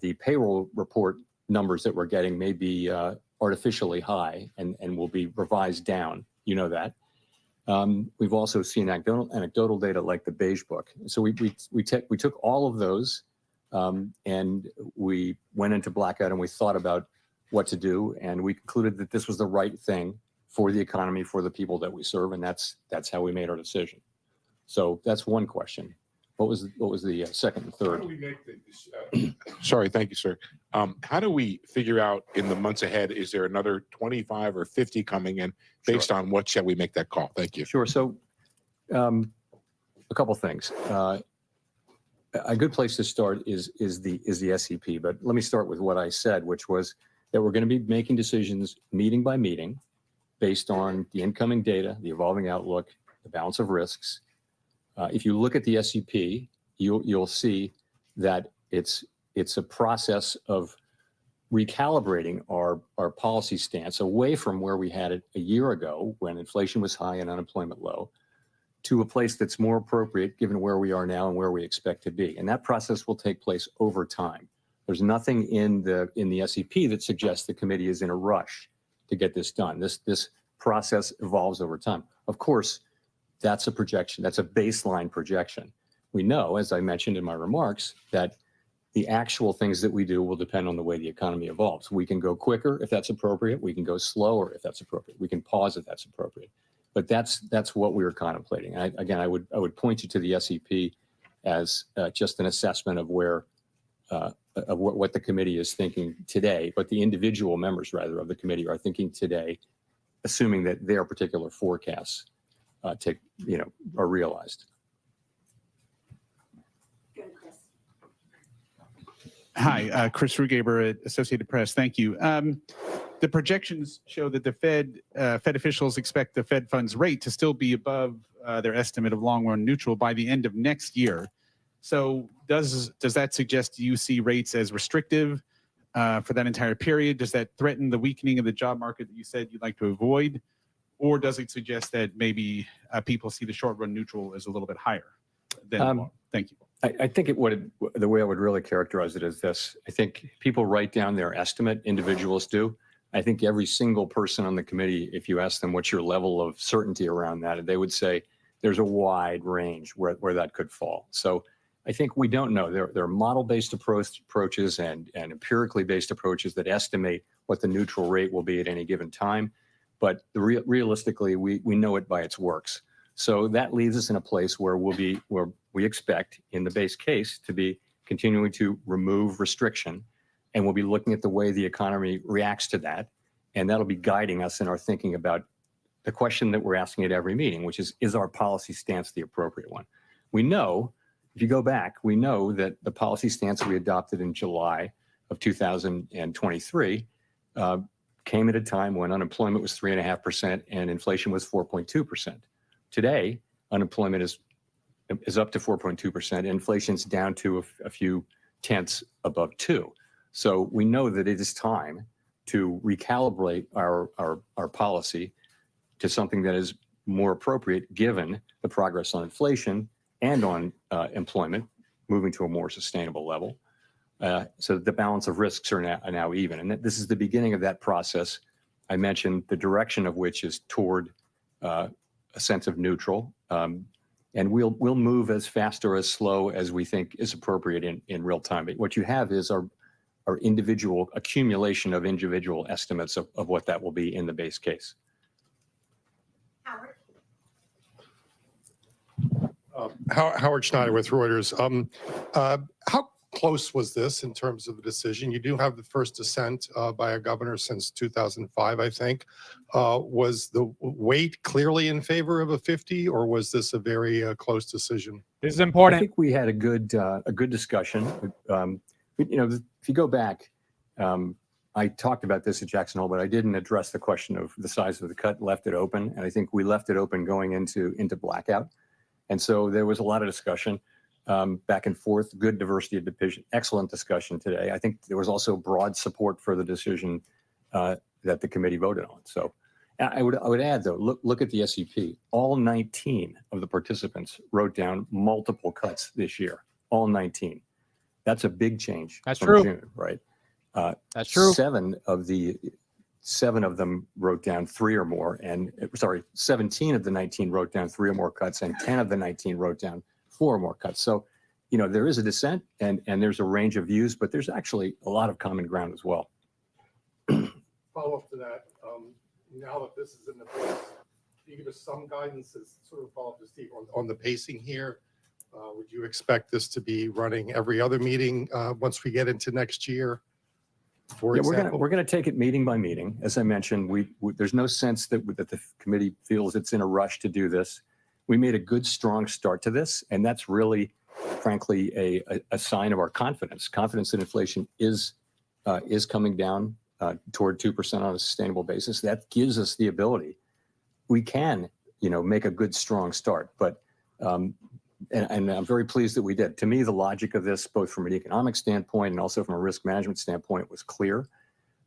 the payroll report numbers that we're getting may be artificially high and will be revised down. You know that. We've also seen anecdotal data like the Beige Book. So we took all of those and we went into blackout and we thought about what to do, and we concluded that this was the right thing for the economy, for the people that we serve, and that's how we made our decision. So that's one question. What was the second and third? How do we make the, sorry, thank you, sir. How do we figure out in the months ahead, is there another 25 or 50 coming in? Based on what shall we make that call? Thank you. Sure. So a couple things. A good place to start is the SEP, but let me start with what I said, which was that we're going to be making decisions meeting by meeting based on the incoming data, the evolving outlook, the balance of risks. If you look at the SEP, you'll see that it's a process of recalibrating our policy stance away from where we had it a year ago when inflation was high and unemployment low, to a place that's more appropriate given where we are now and where we expect to be. And that process will take place over time. There's nothing in the SEP that suggests the committee is in a rush to get this done. This process evolves over time. Of course, that's a projection. That's a baseline projection. We know, as I mentioned in my remarks, that the actual things that we do will depend on the way the economy evolves. We can go quicker if that's appropriate. We can go slower if that's appropriate. We can pause if that's appropriate. But that's what we were contemplating. I would point you to the SEP as just an assessment of where of what the committee is thinking today, but the individual members rather of the committee are thinking today, assuming that their particular forecasts are realized. Hi, Chris Rugaber at Associated Press. Thank you. The projections show that the Fed officials expect the Fed funds rate to still be above their estimate of long-run neutral by the end of next year. So does that suggest you see rates as restrictive for that entire period? Does that threaten the weakening of the job market that you said you'd like to avoid? Or does it suggest that maybe people see the short-run neutral as a little bit higher than thank you. I think the way I would really characterize it is this. I think people write down their estimate, individuals do. I think every single person on the committee, if you ask them what's your level of certainty around that, they would say there's a wide range where that could fall. So I think we don't know. There are model-based approaches and empirically based approaches that estimate what the neutral rate will be at any given time. But realistically, we know it by its works. So that leaves us in a place where we expect in the base case to be continuing to remove restriction, and we'll be looking at the way the economy reacts to that. And that'll be guiding us in our thinking about the question that we're asking at every meeting, which is our policy stance the appropriate one? We know, if you go back, we know that the policy stance we adopted in July of 2023 came at a time when unemployment was 3.5% and inflation was 4.2%. Today, unemployment is up to 4.2%. Inflation's down to a few tenths above 2. So we know that it is time to recalibrate our policy to something that is more appropriate given the progress on inflation and on employment moving to a more sustainable level. So the balance of risks are now even. And this is the beginning of that process. I mentioned the direction of which is toward a sense of neutral. And we'll move as fast or as slow as we think is appropriate in real time. But what you have is our individual accumulation of individual estimates of what that will be in the base case. Howard Schneider with Reuters. How close was this in terms of the decision? You do have the first dissent by a governor since 2005, I think. Was the weight clearly in favor of a 50, or was this a very close decision? This is I important. think we had a good discussion. If you go back, I talked about this at Jackson Hole, but I didn't address the question of the size of the cut, left it open. And I think we left it open going into blackout. And so there was a lot of discussion back and forth, good diversity of division, excellent discussion today. I think there was also broad support for the decision that the committee voted on. So I would add, though, look at the SEP. All 19 of the participants wrote down multiple cuts this year, all 19. That's a big change. That's from true. June, right? That's true. 7 of them wrote down 3 or more, and 17 of the 19 wrote down 3 or more cuts, and 10 of the 19 wrote down 4 or more cuts. So, there is a dissent and there's a range of views, but there's actually a lot of common ground as well. Follow up to that, now that this is in the base, can you give us some guidance as sort of follow up to Steve on the pacing here? Would you expect this to be running every other meeting once we get into next year? For example, we're gonna take it meeting by meeting. As I mentioned, there's no sense that the committee feels it's in a rush to do this. We made a good, strong start to this, and that's really, frankly, a sign of our confidence. Confidence that inflation is coming down toward 2% on a sustainable basis. That gives us the ability. We can, make a good, strong start, but. And I'm very pleased that we did. To me, the logic of this, both from an economic standpoint and also from a risk management standpoint, was clear.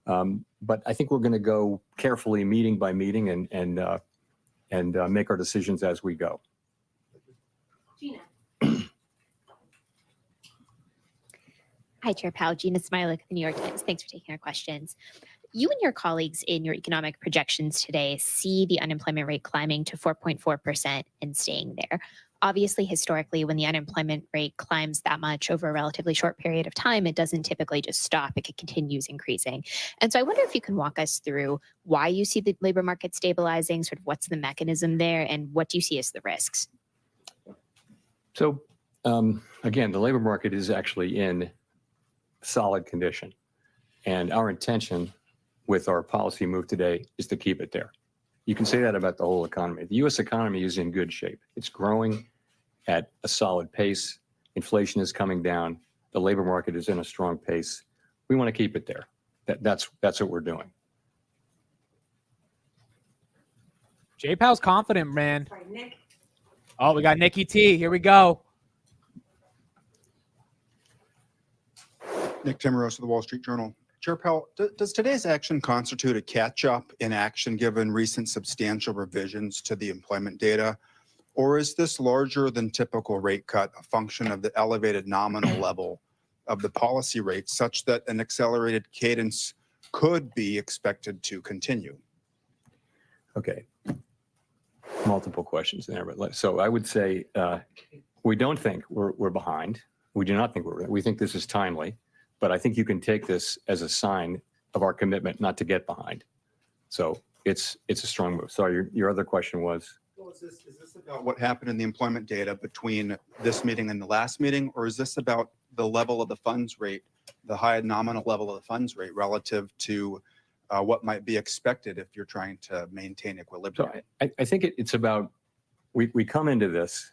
But I think we're going to go carefully, meeting by meeting, and make our decisions as we go. Gina. Hi, Chair Powell. Gina Smilik, the New York Times. Thanks for taking our questions. You and your colleagues in your economic projections today see the unemployment rate climbing to 4.4% and staying there. Obviously, historically, when the unemployment rate climbs that much over a relatively short period of time, it doesn't typically just stop. It continues increasing. And so I wonder if you can walk us through why you see the labor market stabilizing, sort of what's the mechanism there, and what do you see as the risks? So, again, the labor market is actually in solid condition. And our intention with our policy move today is to keep it there. You can say that about the whole economy. The U.S. economy is in good shape. It's growing at a solid pace. Inflation is coming down. The labor market is in a strong pace. We want to keep it there. That's what we're doing. JPOW's confident, man. Sorry, Nick. Oh, we got Nikki T. Here we go. Nick Timmeros of the Wall Street Journal. Chair Powell, does today's action constitute a catch-up in action given recent substantial revisions to the employment data? Or is this larger than typical rate cut a function of the elevated nominal level of the policy rate such that an accelerated cadence could be expected to continue? Okay. Multiple questions there. But so I would say we don't think we're behind. We do not think we think this is timely. But I think you can take this as a sign of our commitment not to get behind. So it's a strong move. Sorry, your other question was? Well, is this about what happened in the employment data between this meeting and the last meeting, or is this about the level of the funds rate, the high nominal level of the funds rate relative to what might be expected if you're trying to maintain equilibrium? So I think it's about, we come into this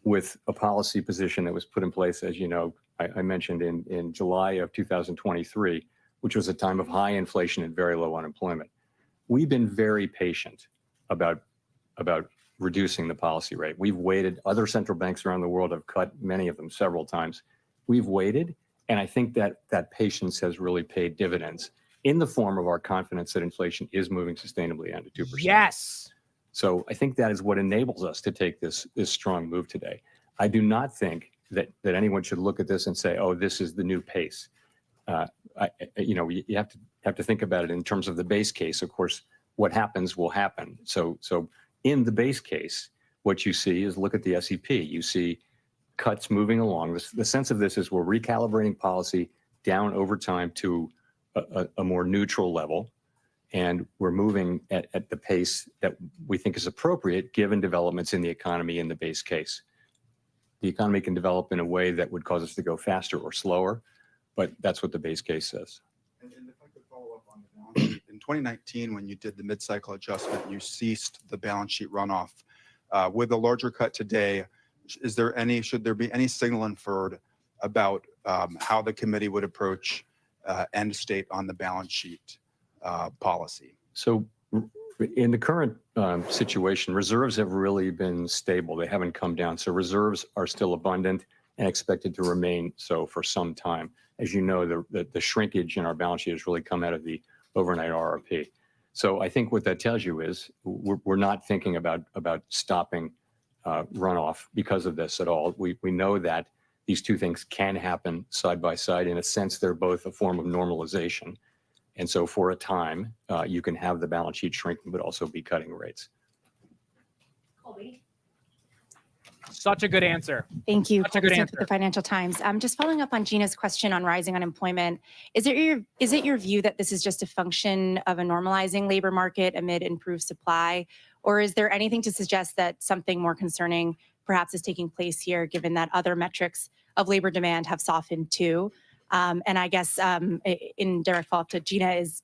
with a policy position that was put in place, as you know, I mentioned in July of 2023, which was a time of high inflation and very low unemployment. We've been very patient about reducing the policy rate. We've waited. Other central banks around the world have cut, many of them several times. We've waited, and I think that patience has really paid dividends in the form of our confidence that inflation is moving sustainably down to 2%. Yes. So I think that is what enables us to take this strong move today. I do not think that anyone should look at this and say, "Oh, this is the new pace." You have to think about it in terms of the base case. Of course, what happens will happen. So in the base case, what you see is, look at the SEP. You see cuts moving along. The sense of this is we're recalibrating policy down over time to a more neutral level, and we're moving at the pace that we think is appropriate given developments in the economy in the base case. The economy can develop in a way that would cause us to go faster or slower, but that's what the base case says. And if I could follow up on the balance sheet, in 2019, when you did the mid-cycle adjustment, you ceased the balance sheet runoff. With a larger cut today, should there be any signal inferred about how the committee would approach end state on the balance sheet policy? So in the current situation, reserves have really been stable. They haven't come down. So reserves are still abundant and expected to remain so for some time. As you know, the shrinkage in our balance sheet has really come out of the overnight RRP. So I think what that tells you is we're not thinking about stopping runoff because of this at all. We know that these two things can happen side by side. In a sense, they're both a form of normalization. And so for a time, you can have the balance sheet shrinking, but also be cutting rates. Such a good answer. Thank you. Such a good Colby Smith answer. with the Financial Times. Just following up on Gina's question on rising unemployment, is it your view that this is just a function of a normalizing labor market amid improved supply, or is there anything to suggest that something more concerning perhaps is taking place here, given that other metrics of labor demand have softened too? And I guess in direct follow-up to Gina is,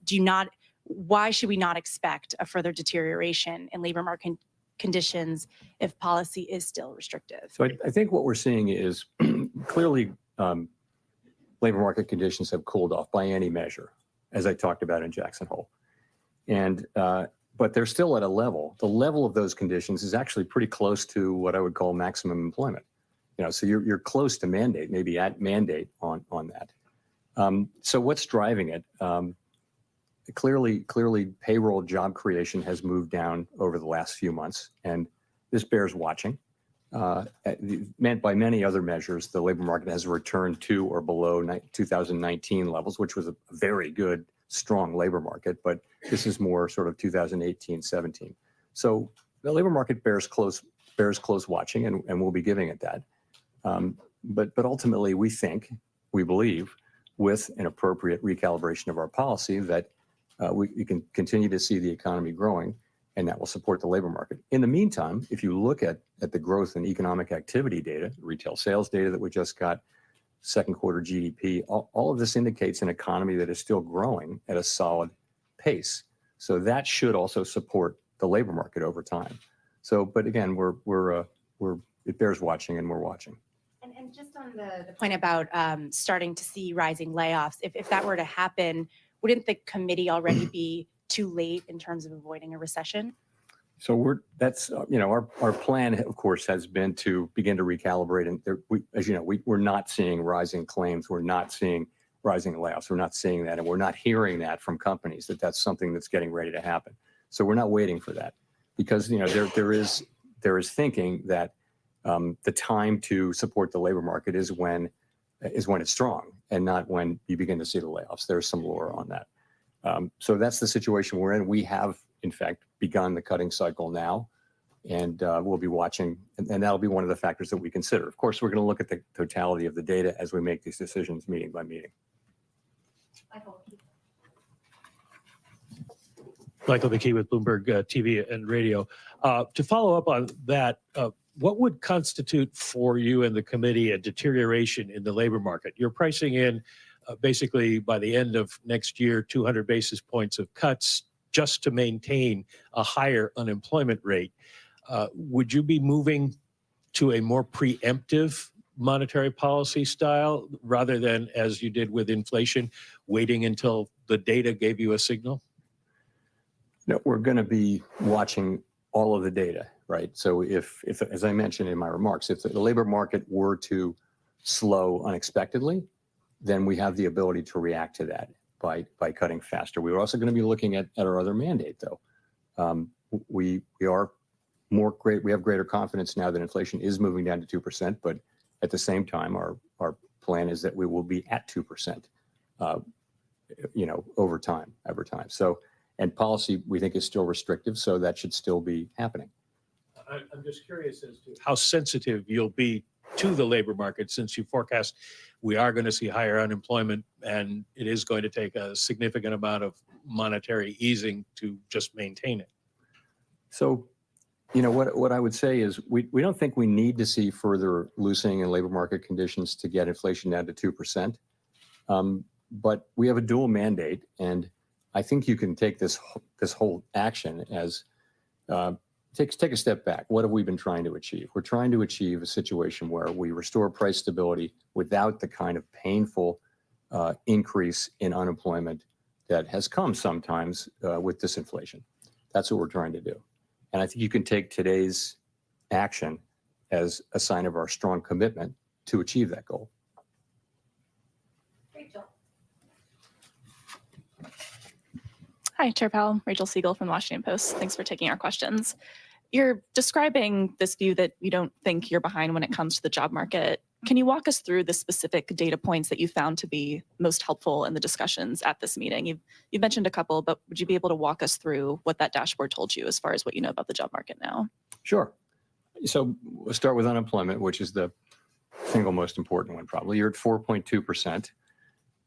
why should we not expect a further deterioration in labor market conditions if policy is still restrictive? So I think what we're seeing is clearly labor market conditions have cooled off by any measure, as I talked about in Jackson Hole. And but they're still at a level. The level of those conditions is actually pretty close to what I would call maximum employment. So you're close to mandate, maybe at mandate on that. So what's driving it? Clearly, payroll job creation has moved down over the last few months, and this bears watching. Meant by many other measures, the labor market has returned to or below 2019 levels, which was a very good, strong labor market, but this is more sort of 2018, 17. So the labor market bears close watching, and we'll be giving it that. But ultimately, we believe, with an appropriate recalibration of our policy, that we can continue to see the economy growing, and that will support the labor market. In the meantime, if you look at the growth in economic activity data, retail sales data that we just got, second quarter GDP, all of this indicates an economy that is still growing at a solid pace. So that should also support the labor market over time. So, but again, it bears watching, and we're watching. And just on the point about starting to see rising layoffs, if that were to happen, wouldn't the committee already be too late in terms of avoiding a recession? So that's our plan, of course, has been to begin to recalibrate. And as you know, we're not seeing rising claims. We're not seeing rising layoffs. We're not seeing that. And we're not hearing that from companies that that's something that's getting ready to happen. So we're not waiting for that, because there is thinking that the time to support the labor market is when it's strong, and not when you begin to see the layoffs. There's some lore on that. So that's the situation we're in. We have, in fact, begun the cutting cycle now, and we'll be watching, and that'll be one of the factors that we consider. Of course, we're going to look at the totality of the data as we make these decisions meeting by meeting. Michael McKee with Bloomberg TV and Radio. To follow up on that, what would constitute for you and the committee a deterioration in the labor market? You're pricing in basically by the end of next year 200 basis points of cuts just to maintain a higher unemployment rate. Would you be moving to a more preemptive monetary policy style rather than, as you did with inflation, waiting until the data gave you a signal? No, we're going to be watching all of the data, right? So if as I mentioned in my remarks, if the labor market were to slow unexpectedly, then we have the ability to react to that by cutting faster. We're also going to be looking at our other mandate, though. We have greater confidence now that inflation is moving down to 2%, but at the same time, our plan is that we will be at 2%, over time. So, and policy we think is still restrictive, so that should still be happening. I'm just curious as to how sensitive you'll be to the labor market, since you forecast we are going to see higher unemployment, and it is going to take a significant amount of monetary easing to just maintain it. So You know, what I would say is we don't think we need to see further loosening in labor market conditions to get inflation down to 2%. But we have a dual mandate, and I think you can take this whole action as take a step back. What have we been trying to achieve? We're trying to achieve a situation where we restore price stability without the kind of painful increase in unemployment that has come sometimes with disinflation. That's what we're trying to do. And I think you can take today's action as a sign of our strong commitment to achieve that goal. Hi, Chair Powell. Rachel Siegel from the Washington Post. Thanks for taking our questions. You're describing this view that you don't think you're behind when it comes to the job market. Can you walk us through the specific data points that you found to be most helpful in the discussions at this meeting? You've mentioned a couple, but would you be able to walk us through what that dashboard told you as far as what you know about the job market now? Sure. So we'll start with unemployment, which is the single most important one probably. You're at 4.2%.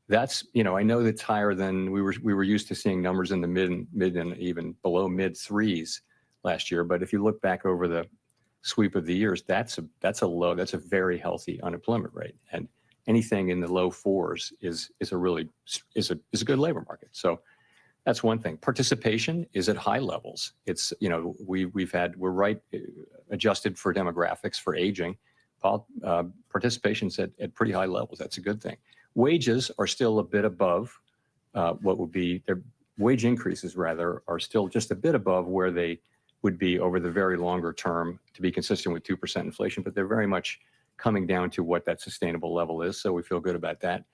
That's, you know, I know that's higher than we were used to seeing numbers in the mid and even below mid threes last year. But if you look back over the sweep of the years, that's a very healthy unemployment rate. And anything in the low fours is a good labor market. So that's one thing. Participation is at high levels. It's, you know, we're right adjusted for demographics, for aging. Participation's at pretty high levels. That's a good thing. Wages are still a bit above what would be their wage increases, rather, are still just a bit above where they would be over the very longer term to be consistent with 2% inflation, but they're very much coming down to what that sustainable level is. So we feel good about that.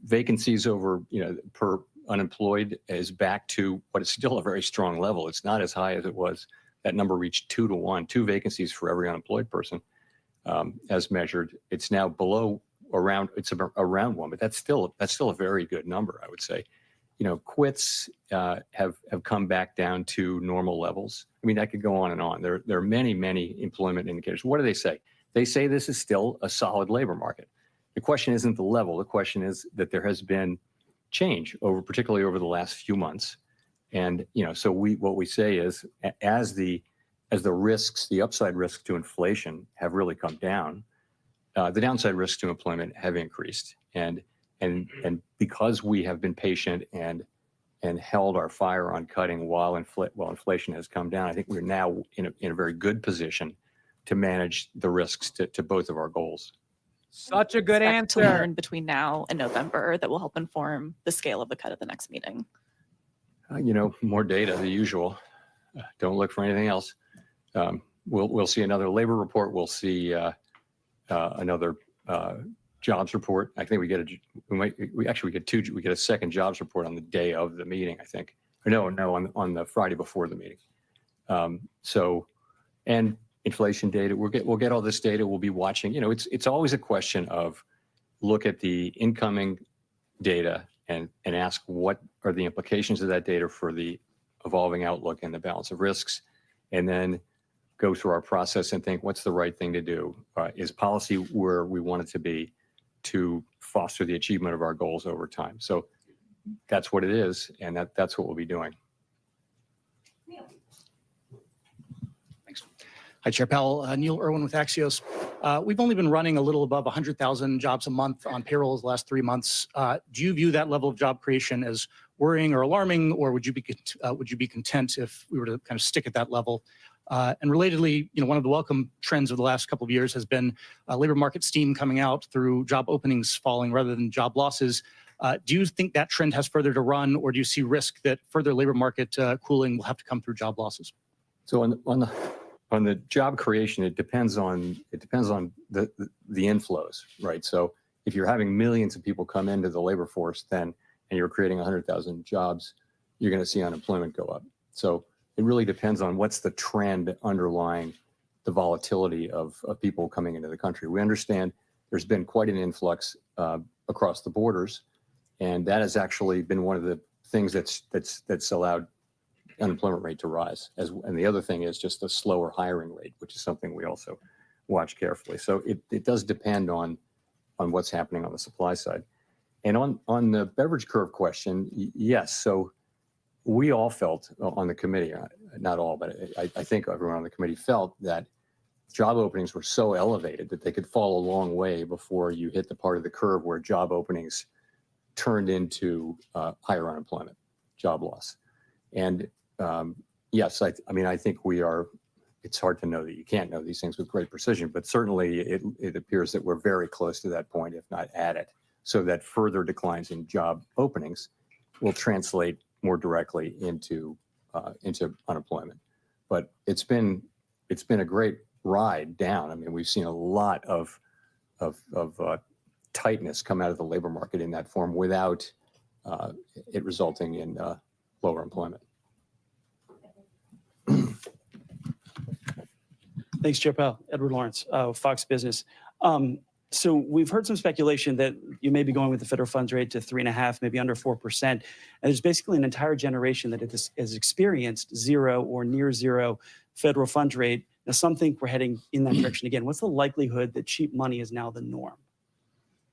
Vacancies over, you know, per unemployed is back to what is still a very strong level. It's not as high as it was. That number reached 2 to 1, 2 vacancies for every unemployed person as measured. It's now below around 1, but that's still a very good number, I would say. You know, quits have come back down to normal levels. I mean, I could go on and on. There are many employment indicators. What do they say? They say this is still a solid labor market. The question isn't the level. The question is that there has been change particularly over the last few months. And, you know, so what we say is as the risks, the upside risks to inflation have really come down, the downside risks to employment have increased. And because we have been patient and held our fire on cutting while inflation has come down, I think we're now in a very good position to manage the risks to both of our goals. Such a good answer. To learn between now and November that will help inform the scale of the cut at the next meeting. You know, more data, the usual. Don't look for anything else. We'll see another labor report. We'll see another jobs report. I think we get a second jobs report on the day of the meeting, I think. Or no, on the Friday before the meeting. And inflation data, we'll get all this data. We'll be watching. You know, it's always a question of look at the incoming data and ask what are the implications of that data for the evolving outlook and the balance of risks, and then go through our process and think what's the right thing to do. Is policy where we want it to be to foster the achievement of our goals over time? So that's what it is, and that's what we'll be doing. Hi, Chair Powell. Neil Irwin with Axios. We've only been running a little above 100,000 jobs a month on payrolls the last 3 months. Do you view that level of job creation as worrying or alarming, or would you be content if we were to kind of stick at that level? And relatedly, you know, one of the welcome trends of the last couple of years has been labor market steam coming out through job openings falling rather than job losses. Do you think that trend has further to run, or do you see risk that further labor market cooling will have to come through job losses? So on the job creation, it depends on the inflows, right? So if you're having millions of people come into the labor force, and you're creating 100,000 jobs, you're going to see unemployment go up. So it really depends on what's the trend underlying the volatility of people coming into the country. We understand there's been quite an influx across the borders, and that has actually been one of the things that's allowed unemployment rate to rise. And the other thing is just the slower hiring rate, which is something we also watch carefully. So it does depend on what's happening on the supply side. And on the beverage curve question, yes. So we all felt on the committee, not all, but I think everyone on the committee felt that job openings were so elevated that they could fall a long way before you hit the part of the curve where job openings turned into higher unemployment, job loss. And yes, I mean, I think we are, it's hard to know that you can't know these things with great precision, but certainly it appears that we're very close to that point, if not at it, so that further declines in job openings will translate more directly into unemployment. But it's been a great ride down. I mean, we've seen a lot of tightness come out of the labor market in that form without it resulting in lower employment. Thanks, Chair Powell. Edward Lawrence, Fox Business. So we've heard some speculation that you may be going with the federal funds rate to 3.5%, maybe under 4%. And there's basically an entire generation that has experienced zero or near zero federal funds rate. Now, some think we're heading in that direction again. What's the likelihood that cheap money is now the norm?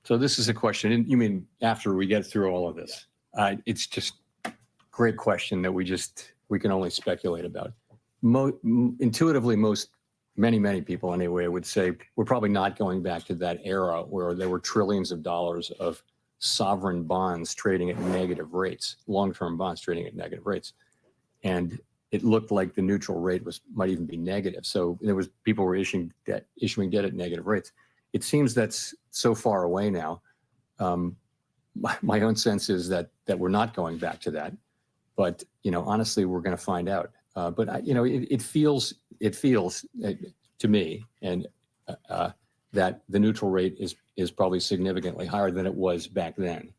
So this is a question, and you mean after we get through all of this? It's just a great question that we can only speculate about. Intuitively, many people anyway would say we're probably not going back to that era where there were trillions of dollars of sovereign bonds trading at negative rates, long-term bonds trading at negative rates. And it looked like the neutral rate might even be negative. So people were issuing debt at negative rates. It seems that's so far away now. My own sense is that we're not going back to that. But, honestly, we're going to find out. But it feels to me and that the neutral rate is probably significantly higher than it was back then.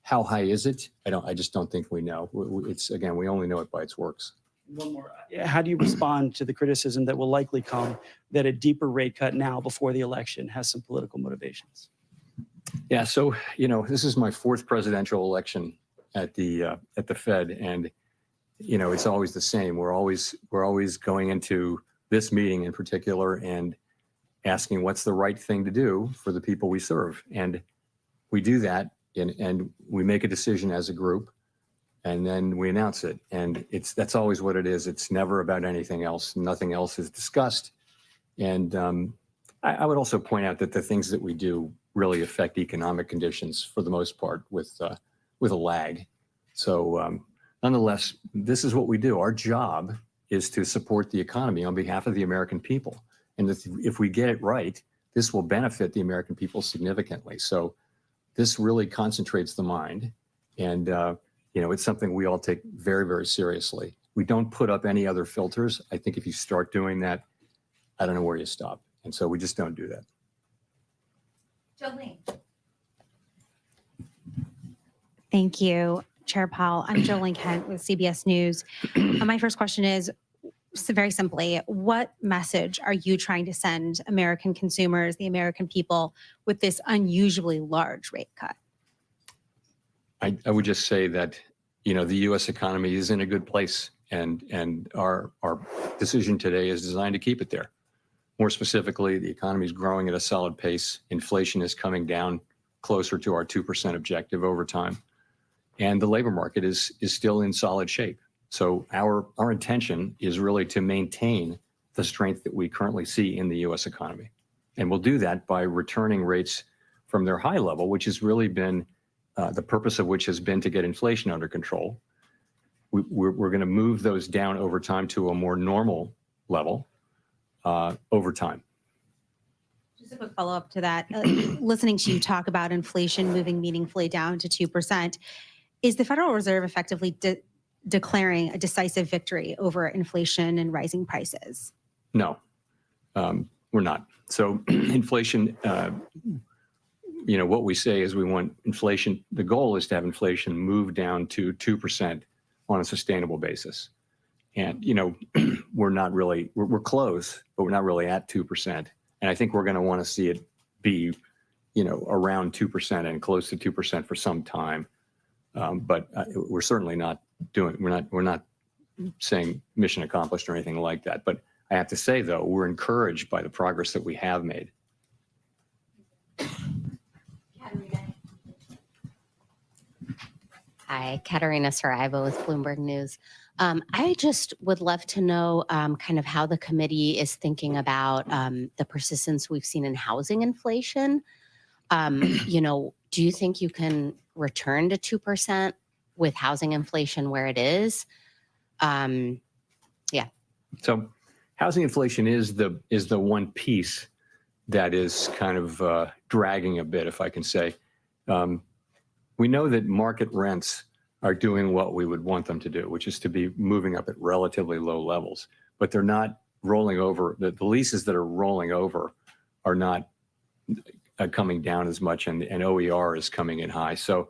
How high is it? I just don't think we know. We only know it by its works. One more. How do you respond to the criticism that will likely come that a deeper rate cut now before the election has some political motivations? Yeah. So this is my fourth presidential election at the Fed, and it's always the same. We're always going into this meeting in particular and asking what's the right thing to do for the people we serve. And we do that and we make a decision as a group and then we announce it. And that's always what it is. It's never about anything else. Nothing else is discussed. And I would also point out that the things that we do really affect economic conditions for the most part with a lag. So nonetheless, this is what we do. Our job is to support the economy on behalf of the American people. And if we get it right, this will benefit the American people significantly. So this really concentrates the mind. And, it's something we all take very, very seriously. We don't put up any other filters. I think if you start doing that, I don't know where you stop. And so we just don't do that. Jolene. Thank you, Chair Powell. I'm Jolene Kent with CBS News. My first question is, very simply, what message are you trying to send American consumers, the American people, with this unusually large rate cut? I would just say that, the U.S. economy is in a good place, and our decision today is designed to keep it there. More specifically, the economy is growing at a solid pace. Inflation is coming down closer to our 2% objective over time. And the labor market is still in solid shape. So our intention is really to maintain the strength that we currently see in the U.S. economy. And we'll do that by returning rates from their high level, which has really been the purpose of which has been to get inflation under control. We're going to move those down over time to a more normal level over time. Just a quick follow-up to that. Listening to you talk about inflation moving meaningfully down to 2%, is the Federal Reserve effectively declaring a decisive victory over inflation and rising prices? No, we're not. So inflation, what we say is we want inflation, the goal is to have inflation move down to 2% on a sustainable basis. And, we're not really, we're close, but we're not really at 2%. And I think we're going to want to see it be, around 2% and close to 2% for some time. But we're certainly not we're not saying mission accomplished or anything like that. But I have to say, though, we're encouraged by the progress that we have made. Hi, Katerina Saraiva with Bloomberg News. I just would love to know kind of how the committee is thinking about the persistence we've seen in housing inflation. You know, do you think you can return to 2% with housing inflation where it is? Yeah. So housing inflation is the one piece that is kind of dragging a bit, if I can say. We know that market rents are doing what we would want them to do, which is to be moving up at relatively low levels, but they're not rolling over. The leases that are rolling over are not coming down as much, and OER is coming in high. So,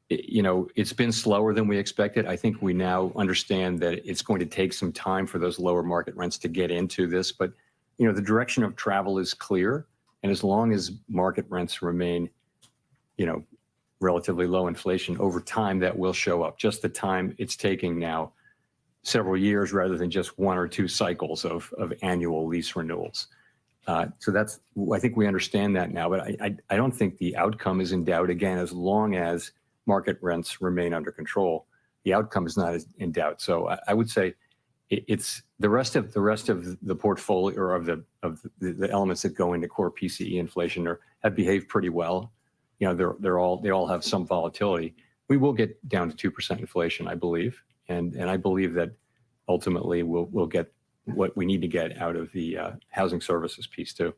you know, it's been slower than we expected. I think we now understand that it's going to take some time for those lower market rents to get into this, but, you know, the direction of travel is clear. And as long as market rents remain, you know, relatively low inflation over time, that will show up. Just the time it's taking now, several years rather than just 1 or 2 cycles of annual lease renewals. So that's, I think we understand that now, but I don't think the outcome is in doubt. Again, as long as market rents remain under control, the outcome is not in doubt. So I would say it's the rest of the portfolio, or of the elements that go into core PCE inflation have behaved pretty well. You know, they all have some volatility. We will get down to 2% inflation, I believe, and I believe that ultimately we'll get what we need to get out of the housing services piece too.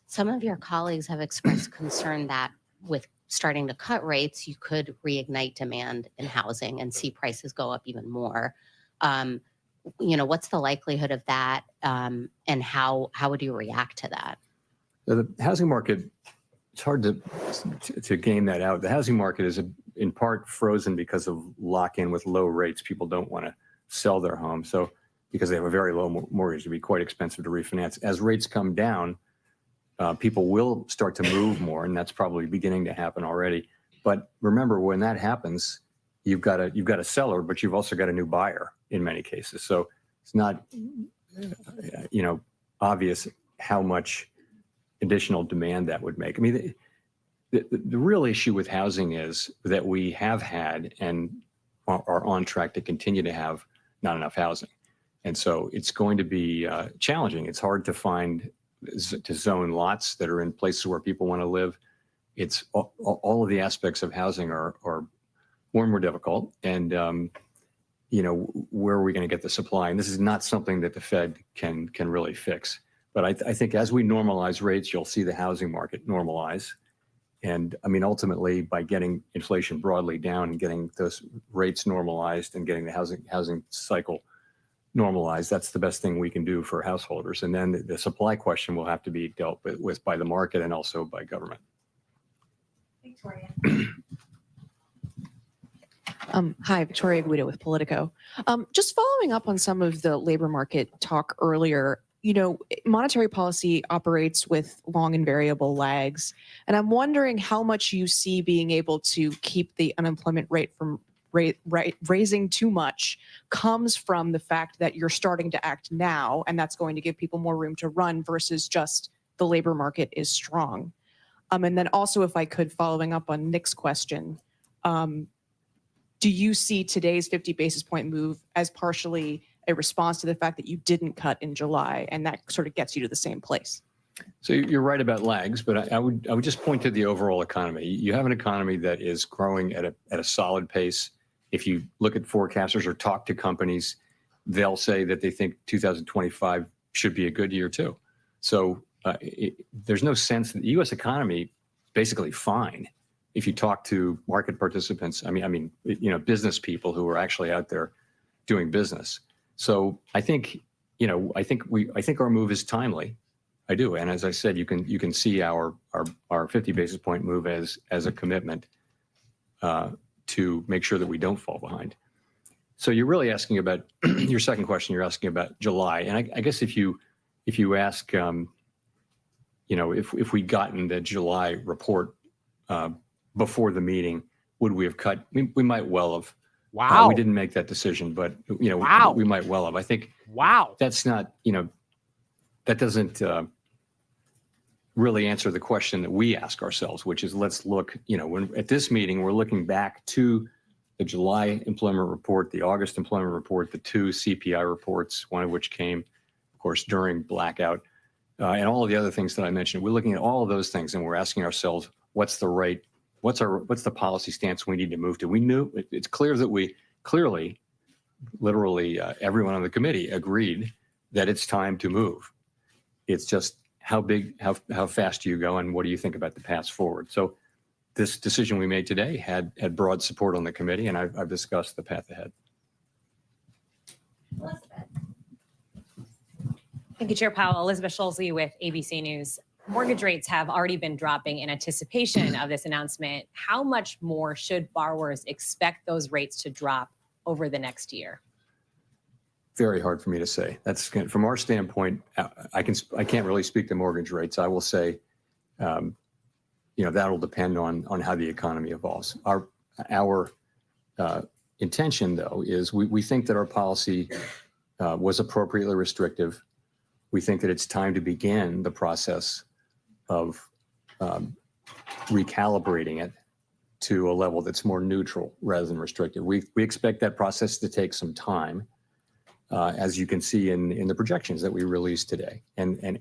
Some of your colleagues have expressed concern that with starting to cut rates, you could reignite demand in housing and see prices go up even more. You know, what's the likelihood of that, and how would you react to that? The housing market, it's hard to game that out. The housing market is in part frozen because of lock-in with low rates. People don't want to sell their home, so because they have a very low mortgage, it'd be quite expensive to refinance. As rates come down, people will start to move more, and that's probably beginning to happen already. But remember, when that happens, you've got a seller, but you've also got a new buyer in many cases. So it's not, you know, obvious how much additional demand that would make. I mean, the real issue with housing is that we have had and are on track to continue to have not enough housing. And so it's going to be challenging. It's hard to zone lots that are in places where people want to live. It's all of the aspects of housing are more and more difficult. And, you know, where are we going to get the supply? And this is not something that the Fed can really fix. But I think as we normalize rates, you'll see the housing market normalize. And I mean, ultimately, by getting inflation broadly down and getting those rates normalized and getting the housing cycle normalized, that's the best thing we can do for householders. And then the supply question will have to be dealt with by the market and also by government. Victoria. Hi, Victoria Guido with Politico. Just following up on some of the labor market talk earlier, you know, monetary policy operates with long and variable lags. And I'm wondering how much you see being able to keep the unemployment rate from raising too much comes from the fact that you're starting to act now, and that's going to give people more room to run versus just the labor market is strong. And then also, if I could, following up on Nick's question, do you see today's 50 basis point move as partially a response to the fact that you didn't cut in July, and that sort of gets you to the same place? So you're right about lags, but I would just point to the overall economy. You have an economy that is growing at a solid pace. If you look at forecasters or talk to companies, they'll say that they think 2025 should be a good year too. So there's no sense that the U.S. economy is basically fine. If you talk to market participants, I mean, you know, business people who are actually out there doing business. So I think, you know, I think our move is timely. I do, and as I said, you can see our 50 basis point move as a commitment to make sure that we don't fall behind. So you're really asking about your second question. You're asking about July, and I guess if you ask, you know, if we'd gotten the July report before the meeting, would we have cut? We might well have. Wow. We didn't make that decision, but you know, wow. we might well have. I think. Wow. That's not, you know, that doesn't really answer the question that we ask ourselves, which is let's look, when at this meeting, we're looking back to the July employment report, the August employment report, the 2 CPI reports, one of which came, of course, during blackout, and all of the other things that I mentioned. We're looking at all of those things and we're asking ourselves, what's the policy stance we need to move to? We knew it's clear that we clearly, literally everyone on the committee agreed that it's time to move. It's just how fast do you go and what do you think about the paths forward? So this decision we made today had broad support on the committee, and I've discussed the path ahead. Thank you, Chair Powell. Elizabeth Schulze with ABC News. Mortgage rates have already been dropping in anticipation of this announcement. How much more should borrowers expect those rates to drop over the next year? Very hard for me to say. That's from our standpoint. I can't really speak to mortgage rates. I will say, that'll depend on how the economy evolves. Our intention, though, is we think that our policy was appropriately restrictive. We think that it's time to begin the process of recalibrating it to a level that's more neutral rather than restrictive. We expect that process to take some time. As you can see in the projections that we released today. And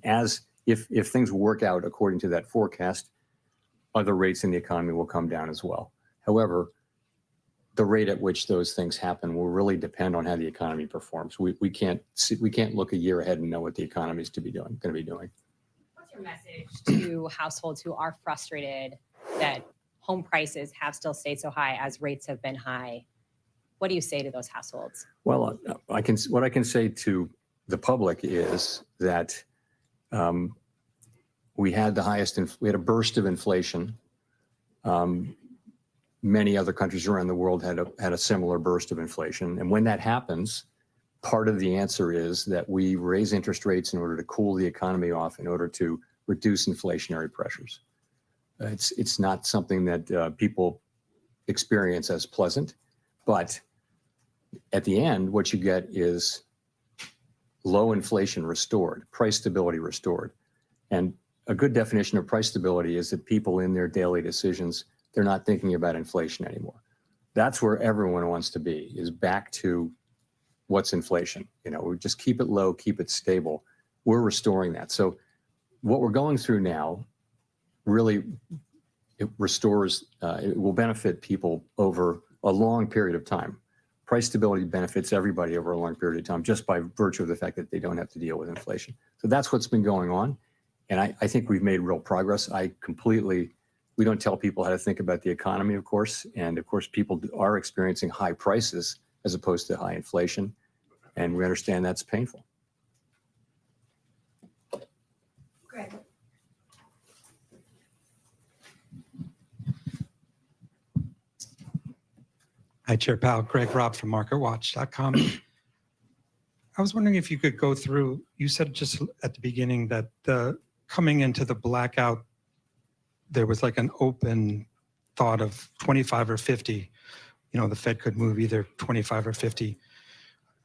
if things work out according to that forecast, other rates in the economy will come down as well. However, the rate at which those things happen will really depend on how the economy performs. We can't look a year ahead and know what the economy is going to be doing. What's your message to households who are frustrated that home prices have still stayed so high as rates have been high? What do you say to those households? Well, what I can say to the public is that we had a burst of inflation. Many other countries around the world had a similar burst of inflation. And when that happens, part of the answer is that we raise interest rates in order to cool the economy off, in order to reduce inflationary pressures. It's not something that people experience as pleasant, but at the end, what you get is low inflation restored, price stability restored. And a good definition of price stability is that people in their daily decisions, they're not thinking about inflation anymore. That's where everyone wants to be, is back to what's inflation. We just keep it low, keep it stable. We're restoring that. So what we're going through now really, it will benefit people over a long period of time. Price stability benefits everybody over a long period of time just by virtue of the fact that they don't have to deal with inflation. So that's what's been going on. And I think we've made real progress. We don't tell people how to think about the economy, of course. And of course, people are experiencing high prices as opposed to high inflation. And we understand that's painful. Greg. Hi, Chair Powell. Greg Robb from MarketWatch.com. I was wondering if you could go through, you said just at the beginning that coming into the blackout, there was like an open thought of 25 or 50. The Fed could move either 25 or 50.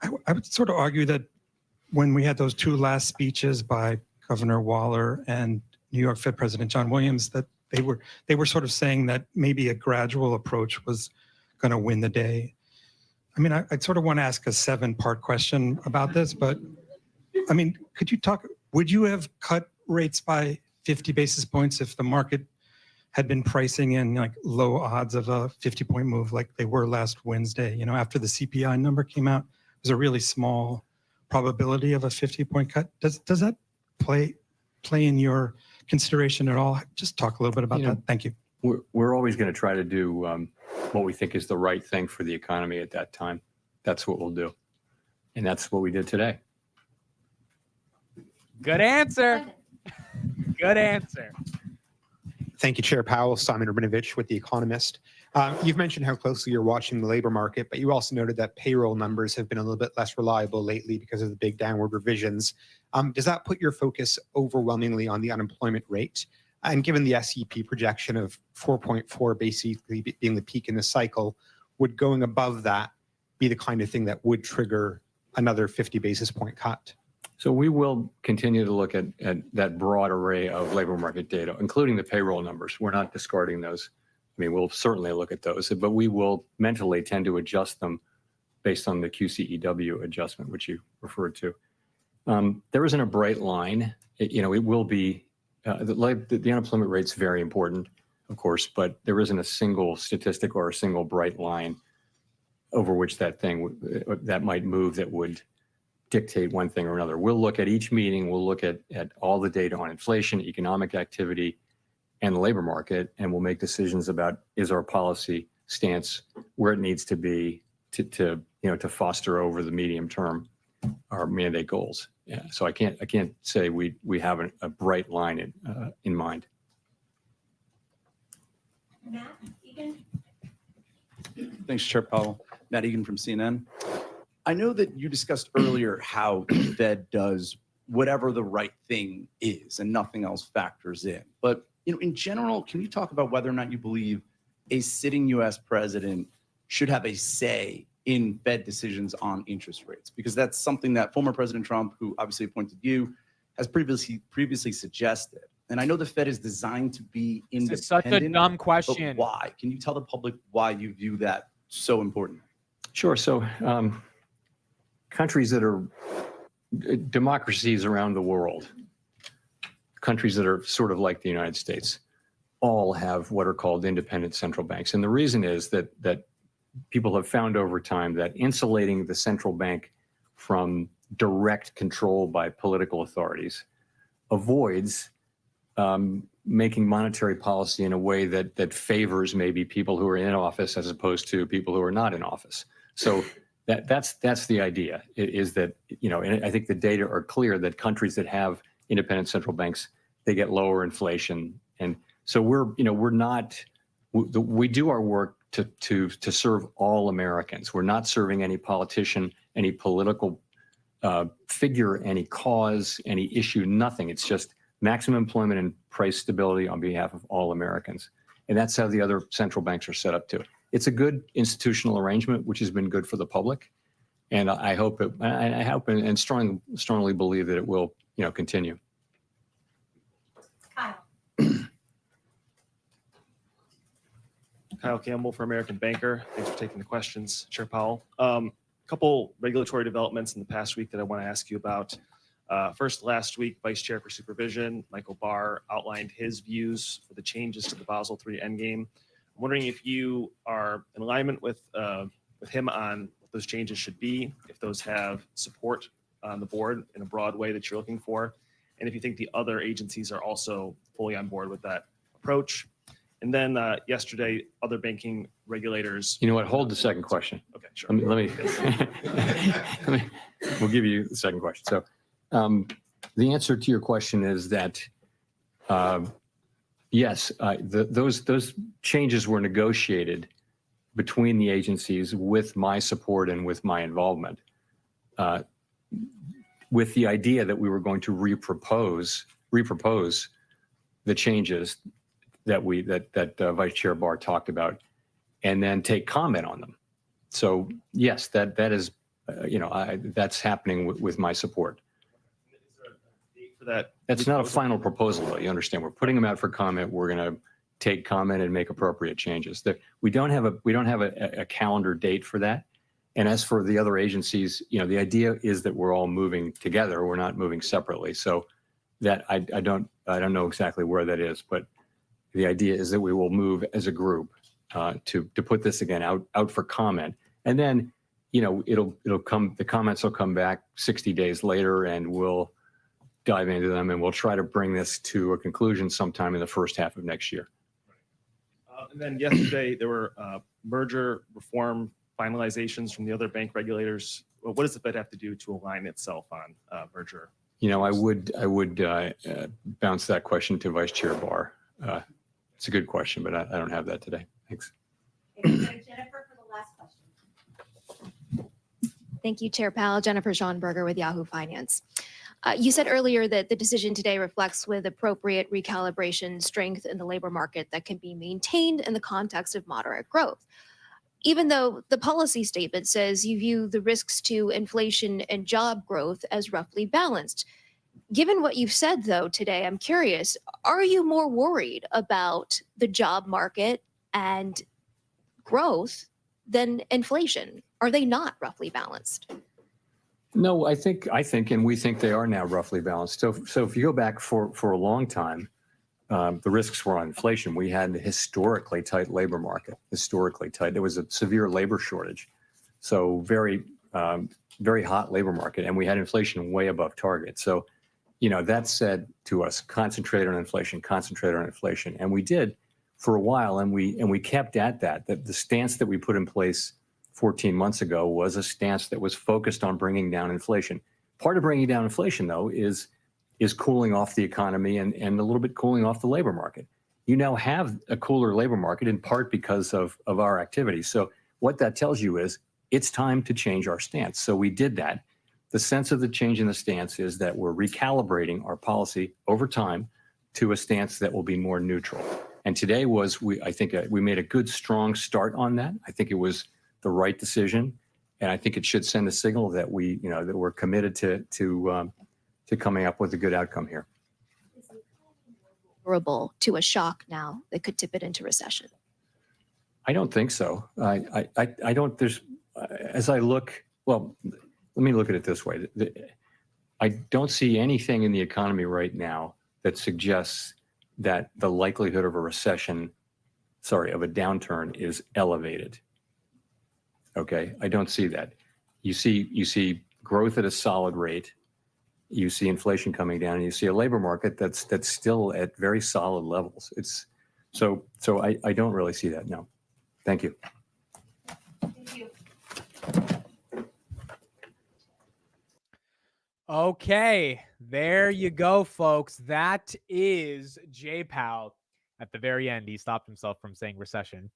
I would sort of argue that when we had those 2 last speeches by Governor Waller and New York Fed President John Williams, that they were sort of saying that maybe a gradual approach was going to win the day. I mean, I sort of want to ask a 7-part question about this, but I mean, would you have cut rates by 50 basis points if the market had been pricing in like low odds of a 50-point move like they were last Wednesday? After the CPI number came out, it was a really small probability of a 50-point cut. Does that play in your consideration at all? Just talk a little bit about that. Thank you. We're always going to try to do what we think is the right thing for the economy at that time. That's what we'll do. And that's what we did today. Good answer. Good answer. Thank you, Chair Powell. Simon Rabinovich with The Economist. You've mentioned how closely you're watching the labor market, but you also noted that payroll numbers have been a little bit less reliable lately because of the big downward revisions. Does that put your focus overwhelmingly on the unemployment rate? And given the SEP projection of 4.4 basically being the peak in the cycle, would going above that be the kind of thing that would trigger another 50 basis point cut? So we will continue to look at that broad array of labor market data, including the payroll numbers. We're not discarding those. I mean, we'll certainly look at those, but we will mentally tend to adjust them based on the QCEW adjustment, which you referred to. There isn't a bright line. It will be, the unemployment rate's very important, of course, but there isn't a single statistic or a single bright line over which that might move that would dictate one thing or another. We'll look at each meeting, we'll look at all the data on inflation, economic activity, and the labor market, and we'll make decisions about is our policy stance where it needs to be to foster over the medium term our mandate goals. Yeah, so I can't say we have a bright line in mind. Matt Egan. Thanks, Chair Powell. Matt Egan from CNN. I know that you discussed earlier how the Fed does whatever the right thing is and nothing else factors in. But in general, can you talk about whether or not you believe a sitting U.S. president should have a say in Fed decisions on interest rates? Because that's something that former President Trump, who obviously appointed you, has previously suggested. And I know the Fed is designed to be independent. This is such a dumb question. But why? Can you tell the public why you view that so important? Sure. So countries that are democracies around the world, countries that are sort of like the United States, all have what are called independent central banks. And the reason is that people have found over time that insulating the central bank from direct control by political authorities avoids making monetary policy in a way that favors maybe people who are in office as opposed to people who are not in office. So that's the idea, is that, and I think the data are clear that countries that have independent central banks, they get lower inflation. And so we do our work to serve all Americans. We're not serving any politician, any political figure, any cause, any issue, nothing. It's just maximum employment and price stability on behalf of all Americans. And that's how the other central banks are set up too. It's a good institutional arrangement, which has been good for the public. And I hope and strongly believe that it will, continue. Kyle Campbell for American Banker. Thanks for taking the questions, Chair Powell. A couple regulatory developments in the past week that I want to ask you about. First, last week, Vice Chair for Supervision, Michael Barr, outlined his views for the changes to the Basel III Endgame. I'm wondering if you are in alignment with him on what those changes should be, if those have support on the board in a broad way that you're looking for, and if you think the other agencies are also fully on board with that approach. And then yesterday, other banking regulators. You know what? Hold the second question. Okay, sure. Let me we'll give you the second question. So the answer to your question is that yes, those changes were negotiated between the agencies with my support and with my involvement, with the idea that we were going to repropose the changes that Vice Chair Barr talked about, and then take comment on them. So yes, that is, that's happening with my support. That's not a final proposal, though. You understand? We're putting them out for comment. We're going to take comment and make appropriate changes. We don't have a calendar date for that. And as for the other agencies, the idea is that we're all moving together. We're not moving separately. So that I don't know exactly where that is, but the idea is that we will move as a group to put this again out for comment, and then it'll come. The comments will come back 60 days later, and we'll dive into them, and we'll try to bring this to a conclusion sometime in the first half of next year. And then yesterday there were merger reform finalizations from the other bank regulators. What does the Fed have to do to align itself on merger? I would bounce that question to Vice Chair Barr. It's a good question, but I don't have that today. Thanks. Jennifer for the last question. Thank you, Chair Powell. Jennifer Schonberger with Yahoo Finance. You said earlier that the decision today reflects with appropriate recalibration strength in the labor market that can be maintained in the context of moderate growth. even though the policy statement says you view the risks to inflation and job growth as roughly balanced. Given what you've said, though, today, I'm curious, are you more worried about the job market and growth than inflation? Are they not roughly balanced? No, I think, and we think they are now roughly balanced. So if you go back for a long time, the risks were on inflation. We had a historically tight labor market, historically tight. There was a severe labor shortage. So very hot labor market. And we had inflation way above target. So, that said to us, concentrate on inflation. And we did for a while. And we kept at that the stance that we put in place 14 months ago was a stance that was focused on bringing down inflation. Part of bringing down inflation, though, is cooling off the economy and a little bit cooling off the labor market. You now have a cooler labor market in part because of our activities. So what that tells you is it's time to change our stance. So we did that. The sense of the change in the stance is that we're recalibrating our policy over time to a stance that will be more neutral. And today I think we made a good, strong start on that. I think it was the right decision. And I think it should send a signal that that we're committed to coming up with a good outcome here. Vulnerable to a shock now that could tip it into recession? I don't think so. I don't, as I look, well, let me look at it this way. I don't see anything in the economy right now that suggests that the likelihood of a downturn is elevated. Okay, I don't see that. You see growth at a solid rate. You see inflation coming down, and you see a labor market that's still at very solid levels. So I don't really see that. No, thank you. Thank you. Okay, there you go, folks. That is JPOW. At the very end, he stopped himself from saying recession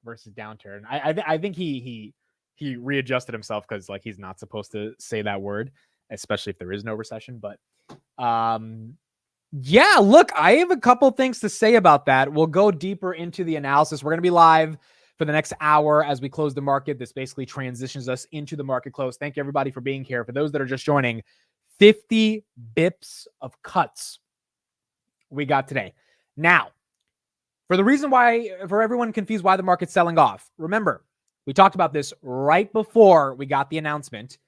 versus downturn. I think he readjusted himself because he's not supposed to say that word, especially if there is no recession. But yeah, look, I have a couple things to say about that. We'll go deeper into the analysis. We're going to be live for the next hour as we close the market. This basically transitions us into the market close. Thank you, everybody, for being here. For those that are just joining, 50 bips of cuts we got today. Now, for the reason why, for everyone confused why the market's selling off, remember, we talked about this right before we got the announcement.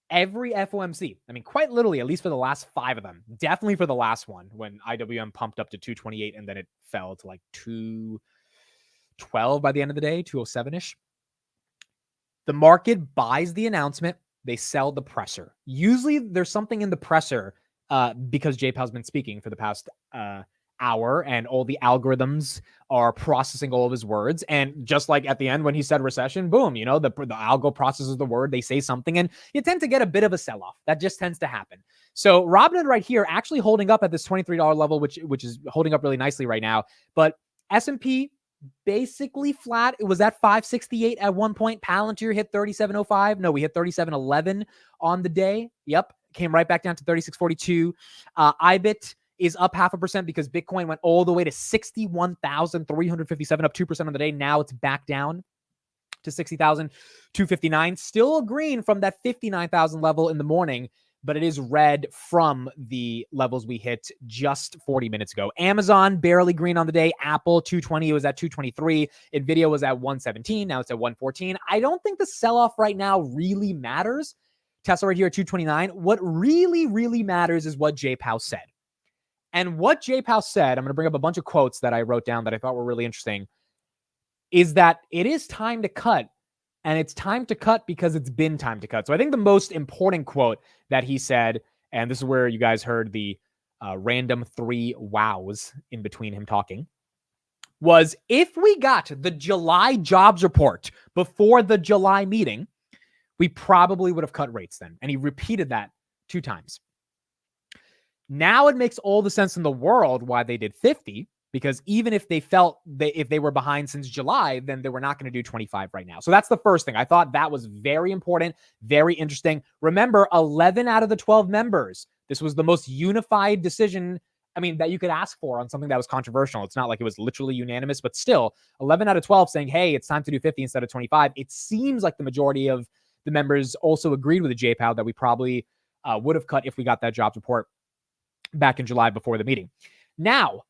Every FOMC, quite literally, at least for the last 5 of them, definitely for the last one when IWM pumped up to 228 and then it fell to 212 by the end of the day, 207-ish. The market buys the announcement. They sell the presser. Usually there's something in the presser because JPOW's been speaking for the past hour and all the algorithms are processing all of his words. And just like at the end when he said recession, boom, the algo processes the word, they say something, and you tend to get a bit of a sell-off. That just tends to happen. So Robinhood right here actually holding up at this $23 level, which is holding up really nicely right now. But S&P basically flat. It was at 568 at one point. Palantir hit 37.05. No, we hit 37.11 on the day. Yep. Came right back down to 36.42. IBIT is up 0.5% because Bitcoin went all the way to 61,357, up 2% on the day. Now it's back down to 60,259. Still green from that 59,000 level in the morning, but it is red from the levels we hit just 40 minutes ago. Amazon barely green on the day. Apple 220, it was at 223. Nvidia was at 117. Now it's at 114. I don't think the sell-off right now really matters. Tesla right here at 229. What really, really matters is what JPOW said. And what JPOW said, I'm going to bring up a bunch of quotes that I wrote down that I thought were really interesting, is that it is time to cut. And it's time to cut because it's been time to cut. So I think the most important quote that he said, and this is where you guys heard the random 3 wows in between him talking, was if we got the July jobs report before the July meeting, we probably would have cut rates then. And he repeated that 2 times. Now it makes all the sense in the world why they did 50, because even if they felt if they were behind since July, then they were not going to do 25 right now. So that's the first thing. I thought that was very important, very interesting. Remember, 11 out of the 12 members, this was the most unified decision I mean, that you could ask for on something that was controversial. It's not like it was literally unanimous, but still 11 out of 12 saying, hey, it's time to do 50 instead of 25. It seems like the majority of the members also agreed with the JPOW that we probably would have cut if we got that jobs report back in July before the meeting. Now,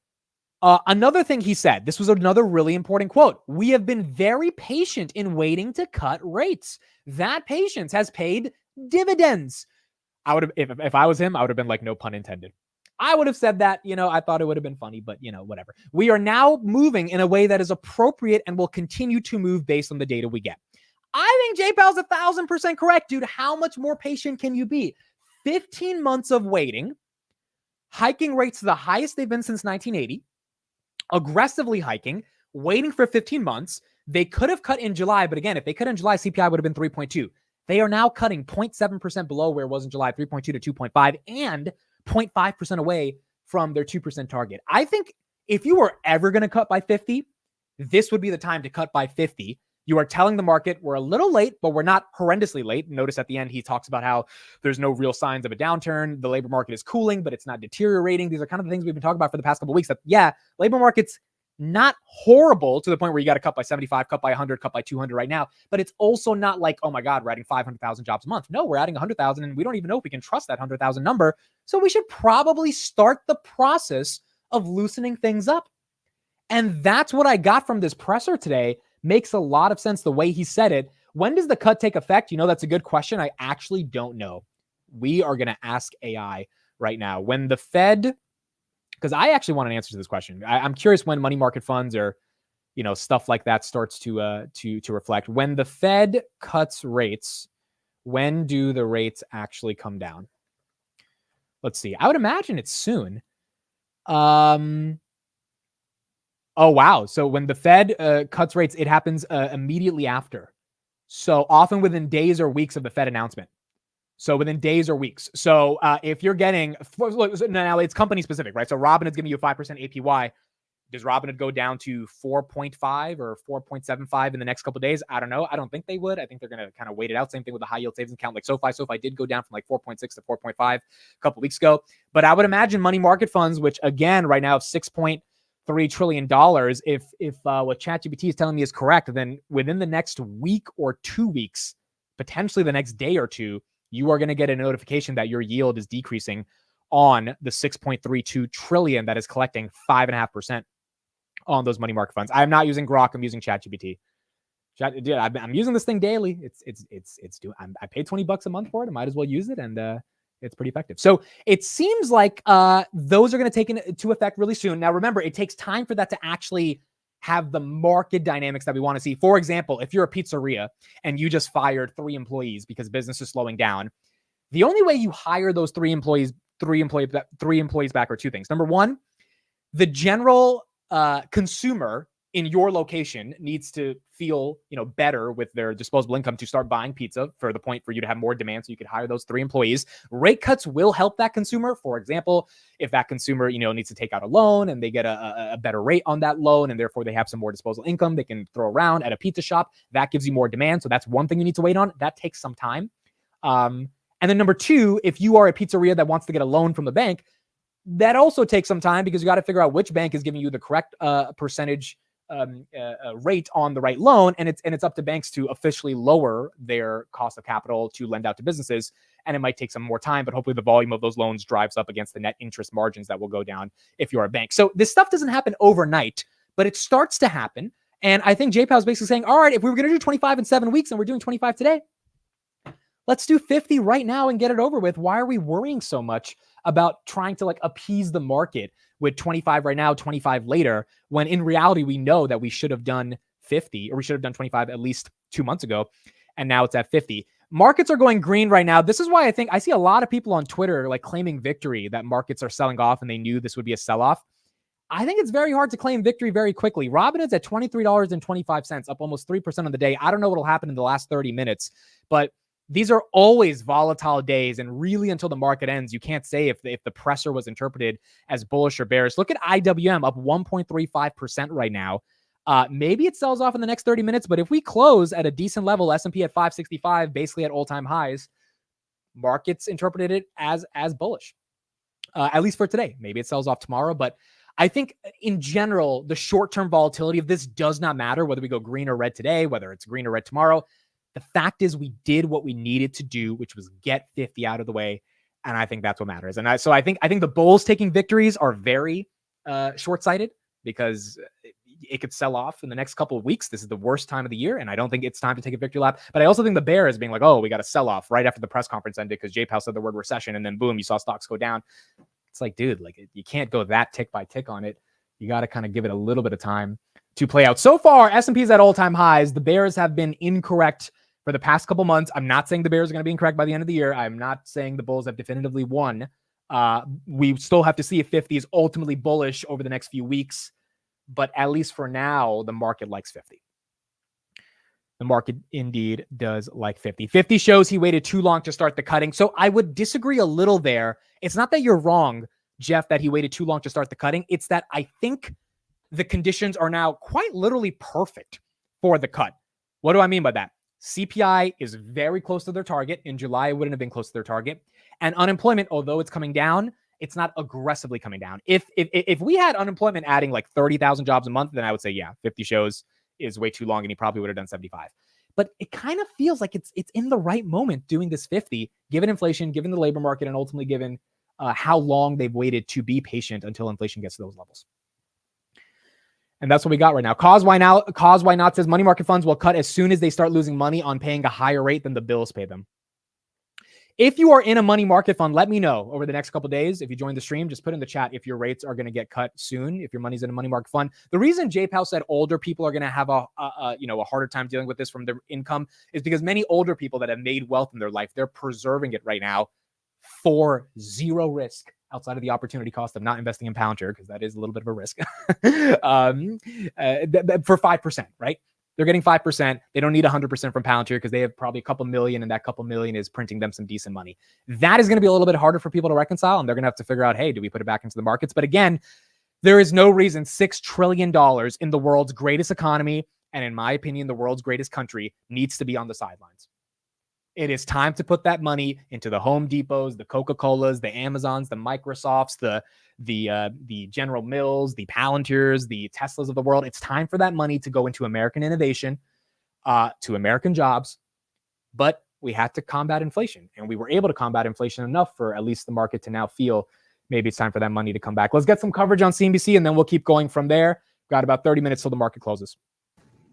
another thing he said, this was another really important quote. We have been very patient in waiting to cut rates. That patience has paid dividends. I would have, if I was him, I would have been like, no pun intended. I would have said that, I thought it would have been funny, but whatever. We are now moving in a way that is appropriate and will continue to move based on the data we get. I think JPOW's 1,000% correct, dude. How much more patient can you be? 15 months of waiting, hiking rates to the highest they've been since 1980, aggressively hiking, waiting for 15 months. They could have cut in July, but again, if they cut in July, CPI would have been 3.2. They are now cutting 0.7% below where it was in July, 3.2 to 2.5, and 0.5% away from their 2% target. I think if you were ever going to cut by 50, this would be the time to cut by 50. You are telling the market we're a little late, but we're not horrendously late. Notice at the end, he talks about how there's no real signs of a downturn. The labor market is cooling, but it's not deteriorating. These are kind of the things we've been talking about for the past couple of weeks, that, yeah, labor market's not horrible to the point where you got to cut by 75, cut by 100, cut by 200 right now. But it's also not like, oh my God, we're adding 500,000 jobs a month. No, we're adding 100,000 and we don't even know if we can trust that 100,000 number. So we should probably start the process of loosening things up. And that's what I got from this presser today. Makes a lot of sense the way he said it. When does the cut take effect? That's a good question. I actually don't know. We are going to ask AI right now. When the Fed, because I actually want an answer to this question. I'm curious when money market funds or, stuff like that starts to reflect. When the Fed cuts rates, when do the rates actually come down? Let's see. I would imagine it's soon. Oh, wow. So when the Fed cuts rates, it happens immediately after. So often within days or weeks of the Fed announcement. So within days or weeks. So if you're getting, now it's company specific, right? So Robinhood's giving you a 5% APY. Does Robinhood go down to 4.5 or 4.75 in the next couple of days? I don't know. I don't think they would. I think they're going to kind of wait it out. Same thing with the high yield savings account like SoFi. SoFi did go down from like 4.6 to 4.5 a couple of weeks ago. But I would imagine money market funds, which again, right now, $6.3 trillion. If what ChatGPT is telling me is correct, then within the next week or 2 weeks, potentially the next day or two, you are going to get a notification that your yield is decreasing on the 6.32 trillion that is collecting 5.5% on those money market funds. I'm not using Grok. I'm using ChatGPT. Dude, I'm using this thing daily. I paid $20 a month for it. I might as well use it, and it's pretty effective. So it seems like those are going to take into effect really soon. Now, remember, it takes time for that to actually have the market dynamics that we want to see. For example, if you're a pizzeria and you just fired 3 employees because business is slowing down, the only way you hire those 3 employees back are 2 things. Number one, the general consumer in your location needs to feel, better with their disposable income to start buying pizza, for the point for you to have more demand so you could hire those 3 employees. Rate cuts will help that consumer. For example, if that consumer, needs to take out a loan and they get a better rate on that loan and therefore they have some more disposable income they can throw around at a pizza shop, that gives you more demand. So that's one thing you need to wait on. That takes some time. And then number 2, if you are a pizzeria that wants to get a loan from the bank, that also takes some time because you got to figure out which bank is giving you the correct percentage rate on the right loan, and it's up to banks to officially lower their cost of capital to lend out to businesses. And it might take some more time, but hopefully the volume of those loans drives up against the net interest margins that will go down if you're a bank. So this stuff doesn't happen overnight, but it starts to happen. And I think JPOW is basically saying, all right, if we were going to do 25 in 7 weeks and we're doing 25 today, let's do 50 right now and get it over with. Why are we worrying so much about trying to appease the market with 25 right now, 25 later, when in reality, we know that we should have done 50, or we should have done 25 at least 2 months ago. And now it's at 50. Markets are going green right now. This is why I think I see a lot of people on Twitter claiming victory that markets are selling off and they knew this would be a sell-off. I think it's very hard to claim victory very quickly. Robinhood's at $23.25, up almost 3% on the day. I don't know what will happen in the last 30 minutes, but these are always volatile days, and really until the market ends, you can't say if the presser was interpreted as bullish or bearish. Look at IWM up 1.35% right now. Maybe it sells off in the next 30 minutes, but if we close at a decent level, S&P at 565, basically at all-time highs, markets interpreted it as bullish. at least for today. Maybe it sells off tomorrow, but I think in general, the short-term volatility of this does not matter whether we go green or red today, whether it's green or red tomorrow. The fact is we did what we needed to do, which was get 50 out of the way. And I think that's what matters. And so I think the bulls taking victories are very short-sighted because it could sell off in the next couple of weeks. This is the worst time of the year, and I don't think it's time to take a victory lap. But I also think the bears being like, oh, we got to sell off right after the press conference ended because JPOW said the word recession, and then boom, you saw stocks go down. It's like, dude, like you can't go that tick by tick on it. You got to kind of give it a little bit of time to play out. So far, S&P is at all-time highs. The bears have been incorrect for the past couple months. I'm not saying the bears are going to be incorrect by the end of the year. I'm not saying the bulls have definitively won. We still have to see if 50 is ultimately bullish over the next few weeks. But at least for now, the market likes 50. The market indeed does like 50. 50 shows he waited too long to start the cutting. So I would disagree a little there. It's not that you're wrong, Jeff, that he waited too long to start the cutting. It's that I think the conditions are now quite literally perfect for the cut. What do I mean by that? CPI is very close to their target. In July, it wouldn't have been close to their target. And unemployment, although it's coming down, it's not aggressively coming down. If we had unemployment adding like 30,000 jobs a month, then I would say, yeah, 50 shows is way too long and he probably would have done 75. But it kind of feels like it's in the right moment doing this 50, given inflation, given the labor market, and ultimately given how long they've waited to be patient until inflation gets to those levels. And that's what we got right now. Cause Why Not says money market funds will cut as soon as they start losing money on paying a higher rate than the bills pay them. If you are in a money market fund, let me know over the next couple of days. If you join the stream, just put in the chat if your rates are going to get cut soon, if your money's in a money market fund. The reason JPOW said older people are going to have a harder time dealing with this from their income is because many older people that have made wealth in their life, they're preserving it right now for zero risk outside of the opportunity cost of not investing in Palantir, because that is a little bit of a risk, for 5%, right? They're getting 5%. They don't need 100% from Palantir because they have probably a couple million, and that couple million is printing them some decent money. That is going to be a little bit harder for people to reconcile, and they're going to have to figure out, hey, do we put it back into the markets? But again, there is no reason $6 trillion in the world's greatest economy, and in my opinion, the world's greatest country, needs to be on the sidelines. It is time to put that money into the Home Depots, the Coca-Colas, the Amazons, the Microsofts, the General Mills, the Palantirs, the Teslas of the world. It's time for that money to go into American innovation, to American jobs. But we had to combat inflation, and we were able to combat inflation enough for at least the market to now feel maybe it's time for that money to come back. Let's get some coverage on CNBC, and then we'll keep going from there. Got about 30 minutes till the market closes.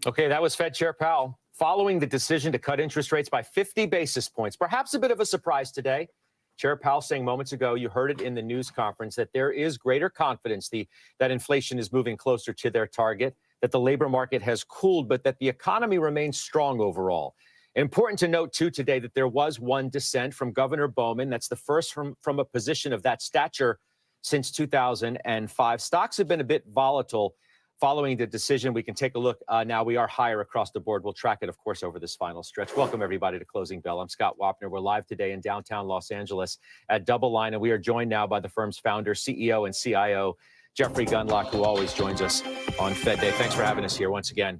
Okay, that was Fed Chair Powell following the decision to cut interest rates by 50 basis points. Perhaps a bit of a surprise today. Chair Powell saying moments ago, you heard it in the news conference, that there is greater confidence that inflation is moving closer to their target, that the labor market has cooled, but that the economy remains strong overall. Important to note, too, today that there was one dissent from Governor Bowman. That's the first from a position of that stature since 2005. Stocks have been a bit volatile following the decision. We can take a look now. We are higher across the board. We'll track it, of course, over this final stretch. Welcome, everybody, to Closing Bell. I'm Scott Wapner. We're live today in downtown Los Angeles at Double Line, and we are joined now by the firm's founder, CEO, and CIO, Jeffrey Gundlach, who always joins us on Fed Day. Thanks for having us here once again.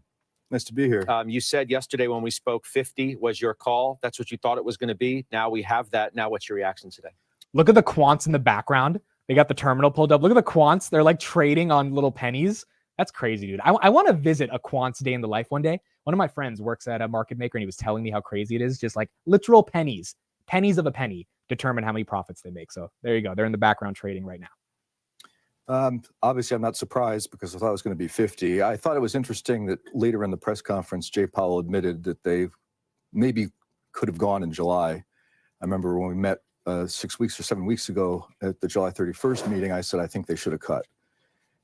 Nice to be here. You said yesterday when we spoke 50 was your call. That's what you thought it was going to be. Now we have that. Now what's your reaction today? Look at the quants in the background. They got the terminal pulled up. Look at the quants. They're like trading on little pennies. That's crazy, dude. I want to visit a quants day in the life one day. One of my friends works at a market maker, and he was telling me how crazy it is. Just like literal pennies of a penny determine how many profits they make. So there you go. They're in the background trading right now. Obviously, I'm not surprised because I thought it was going to be 50. I thought it was interesting that later in the press conference, Jay Powell admitted that they maybe could have gone in July. I remember when we met 6 weeks or 7 weeks ago at the July 31st meeting, I said, I think they should have cut.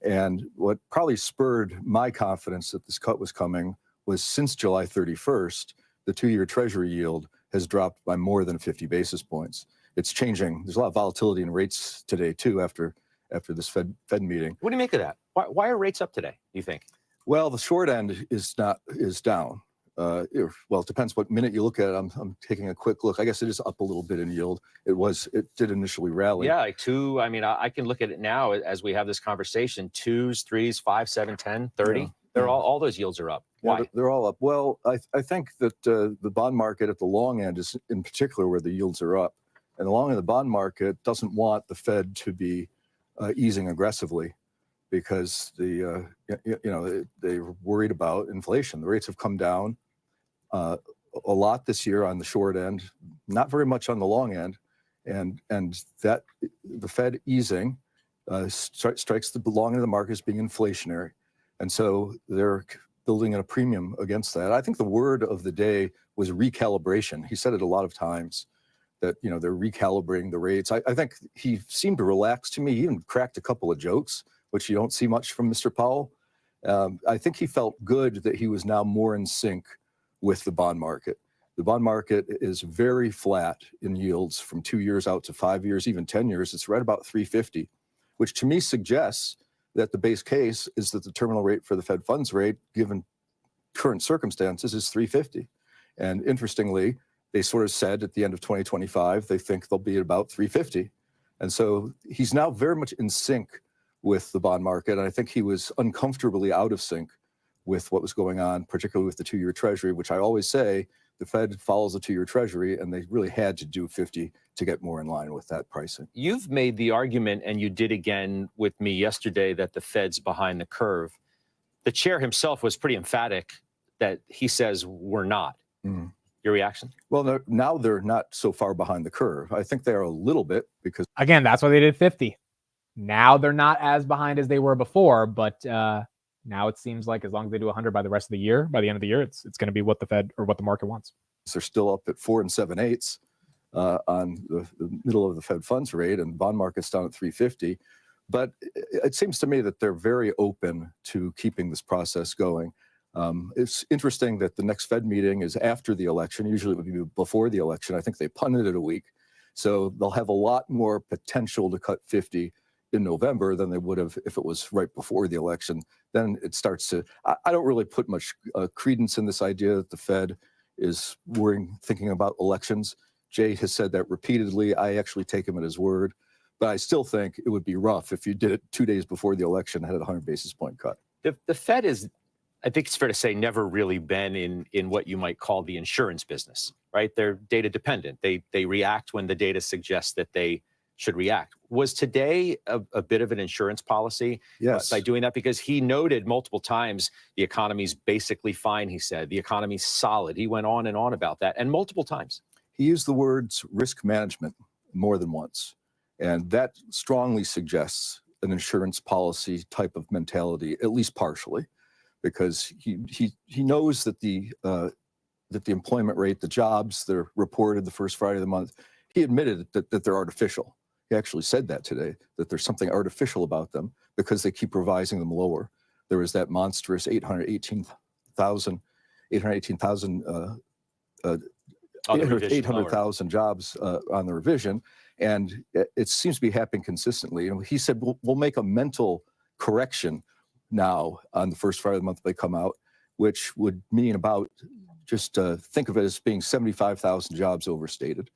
And what probably spurred my confidence that this cut was coming was since July 31st, the 2-year Treasury yield has dropped by more than 50 basis points. It's changing. There's a lot of volatility in rates today, too, after this Fed meeting. What do you make of that? Why are rates up today, do you think? Well, the short end is down. Well, it depends what minute you look at it. I'm taking a quick look. I guess it is up a little bit in yield. It did initially rally. Yeah, like two. I mean, I can look at it now as we have this conversation. 2s, 3s, 5, 7, 10, 30. Yeah. They're all those yields are up. Why? Yeah, they're all up. Well, I think that the bond market at the long end is in particular where the yields are up. And the long end of the bond market doesn't want the Fed to be easing aggressively because they're worried about inflation. The rates have come down a lot this year on the short end, not very much on the long end, and that the Fed easing strikes the long end of the market as being inflationary, and so they're building in a premium against that. I think the word of the day was recalibration. He said it a lot of times that they're recalibrating the rates. I think he seemed to relax to me. He even cracked a couple of jokes, which you don't see much from Mr. Powell. I think he felt good that he was now more in sync with the bond market. The bond market is very flat in yields from 2 years out to 5 years, even 10 years. It's right about 350, which to me suggests that the base case is that the terminal rate for the Fed funds rate, given current circumstances, is 350. And interestingly, they sort of said at the end of 2025, they think they'll be at about 350. And so he's now very much in sync with the bond market. And I think he was uncomfortably out of sync with what was going on, particularly with the 2-year Treasury, which I always say the Fed follows the 2-year Treasury, and they really had to do 50 to get more in line with that pricing. You've made the argument, and you did again with me yesterday, that the Fed's behind the curve. The chair himself was pretty emphatic that he says we're not. Mm. Your reaction? Well, now they're not so far behind the curve. I think they are a little bit because... Again, that's why they did 50. Now they're not as behind as they were before, but now it seems like as long as they do 100 by the rest of the year, by the end of the year, it's going to be what the Fed or what the market wants. They're still up at 4 7/8 on the middle of the Fed funds rate, and bond market's down at 350. But it seems to me that they're very open to keeping this process going. It's interesting that the next Fed meeting is after the election. Usually it would be before the election. I think they punted it a week. So they'll have a lot more potential to cut 50 in November than they would have if it was right before the election. Then it starts to, I don't really put much credence in this idea that the Fed is thinking about elections. Jay has said that repeatedly. I actually take him at his word. But I still think it would be rough if you did it 2 days before the election and had a 100 basis point cut. The Fed is, I think it's fair to say, never really been in what you might call the insurance business, right? They're data dependent. They react when the data suggests that they should react. Was today a bit of an insurance policy? Yes. By doing that? Because he noted multiple times the economy's basically fine, he said. The economy's solid. He went on and on about that, and multiple times. He used the words risk management more than once. And that strongly suggests an insurance policy type of mentality, at least partially, because he knows that the employment rate, the jobs that are reported the first Friday of the month, he admitted that they're artificial. He actually said that today, that there's something artificial about them because they keep revising them lower. There was that monstrous 818,000 jobs on the revision. And it seems to be happening consistently. And he said, we'll make a mental correction now on the first Friday of the month they come out, which would mean about, just think of it as being 75,000 jobs overstated.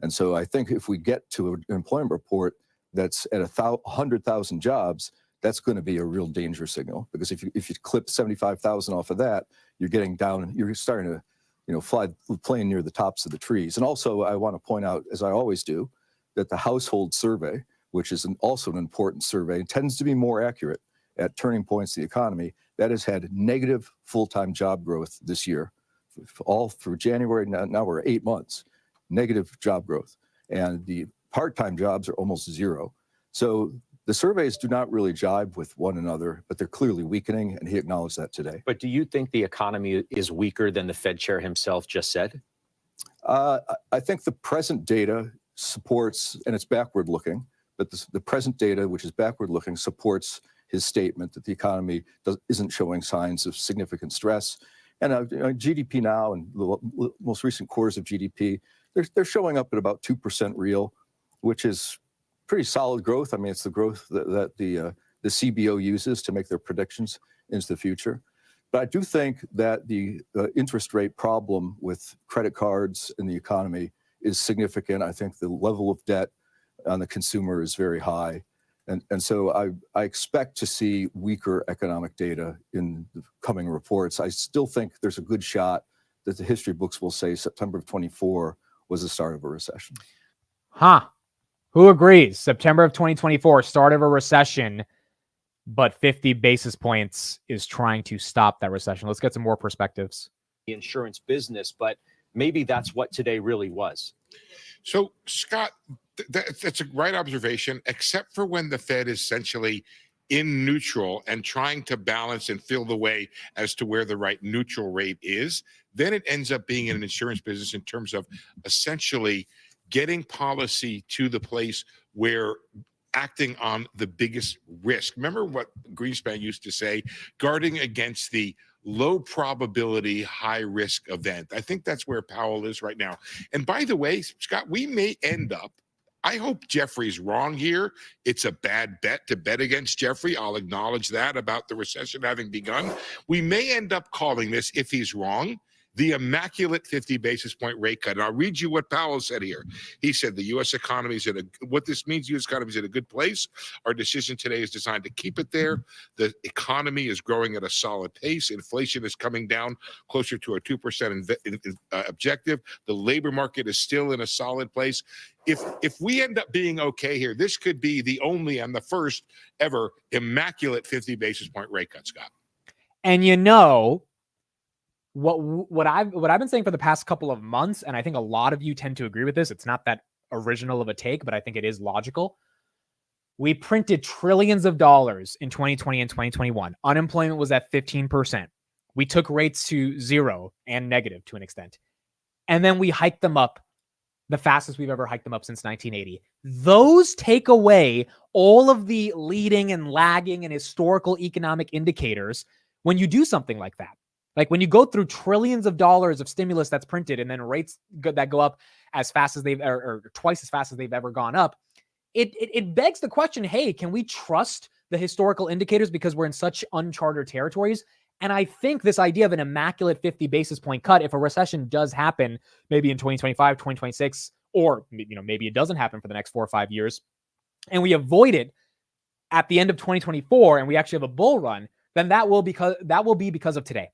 And so I think if we get to an employment report that's at 100,000 jobs, that's going to be a real danger signal. Because if you clip 75,000 off of that, you're getting down, you're starting to fly the plane near the tops of the trees. And also I want to point out, as I always do, that the household survey, which is also an important survey, tends to be more accurate at turning points in the economy, that has had negative full-time job growth this year. All through January, now we're 8 months, negative job growth. And the part-time jobs are almost zero. So the surveys do not really jibe with one another, but they're clearly weakening, and he acknowledged that today. But do you think the economy is weaker than the Fed chair himself just said? I think the present data supports, and it's backward looking, but the present data, which is backward looking, supports his statement that the economy isn't showing signs of significant stress. And GDP now and the most recent quarters of GDP, they're showing up at about 2% real, which is pretty solid growth. I mean, it's the growth that the CBO uses to make their predictions into the future. But I do think that the interest rate problem with credit cards in the economy is significant. I think the level of debt on the consumer is very high. And so I expect to see weaker economic data in the coming reports. I still think there's a good shot that the history books will say September of 24 was the start of a recession. Who agrees? September of 2024, start of a recession, but 50 basis points is trying to stop that recession. Let's get some more perspectives. The insurance business, but maybe that's what today really was. So, Scott, that's a right observation, except for when the Fed is essentially in neutral and trying to balance and feel the way as to where the right neutral rate is. Then it ends up being an insurance business in terms of essentially getting policy to the place where acting on the biggest risk. Remember what Greenspan used to say, guarding against the low probability, high risk event. I think that's where Powell is right now. And by the way, Scott, we may end up, I hope Jeffrey's wrong here. It's a bad bet to bet against Jeffrey. I'll acknowledge that about the recession having begun. We may end up calling this, if he's wrong, the immaculate 50 basis point rate cut. And I'll read you what Powell said here. He said the U.S. economy is what this means, U.S. economy is in a good place. Our decision today is designed to keep it there. The economy is growing at a solid pace. Inflation is coming down closer to a 2% objective. The labor market is still in a solid place. If we end up being okay here, this could be the only and the first ever immaculate 50 basis point rate cut, Scott. And you know, what I've been saying for the past couple of months, and I think a lot of you tend to agree with this. It's not that original of a take, but I think it is logical. We printed trillions of dollars in 2020 and 2021. Unemployment was at 15%. We took rates to zero and negative to an extent. And then we hiked them up the fastest we've ever hiked them up since 1980. Those take away all of the leading and lagging and historical economic indicators when you do something like that. Like when you go through trillions of dollars of stimulus that's printed and then rates that go up as fast as they've or twice as fast as they've ever gone up, it begs the question, hey, can we trust the historical indicators because we're in such uncharted territories? And I think this idea of an immaculate 50 basis point cut, if a recession does happen, maybe in 2025, 2026, or maybe it doesn't happen for the next 4 or 5 years, and we avoid it at the end of 2024 and we actually have a bull run, then that will be because of today.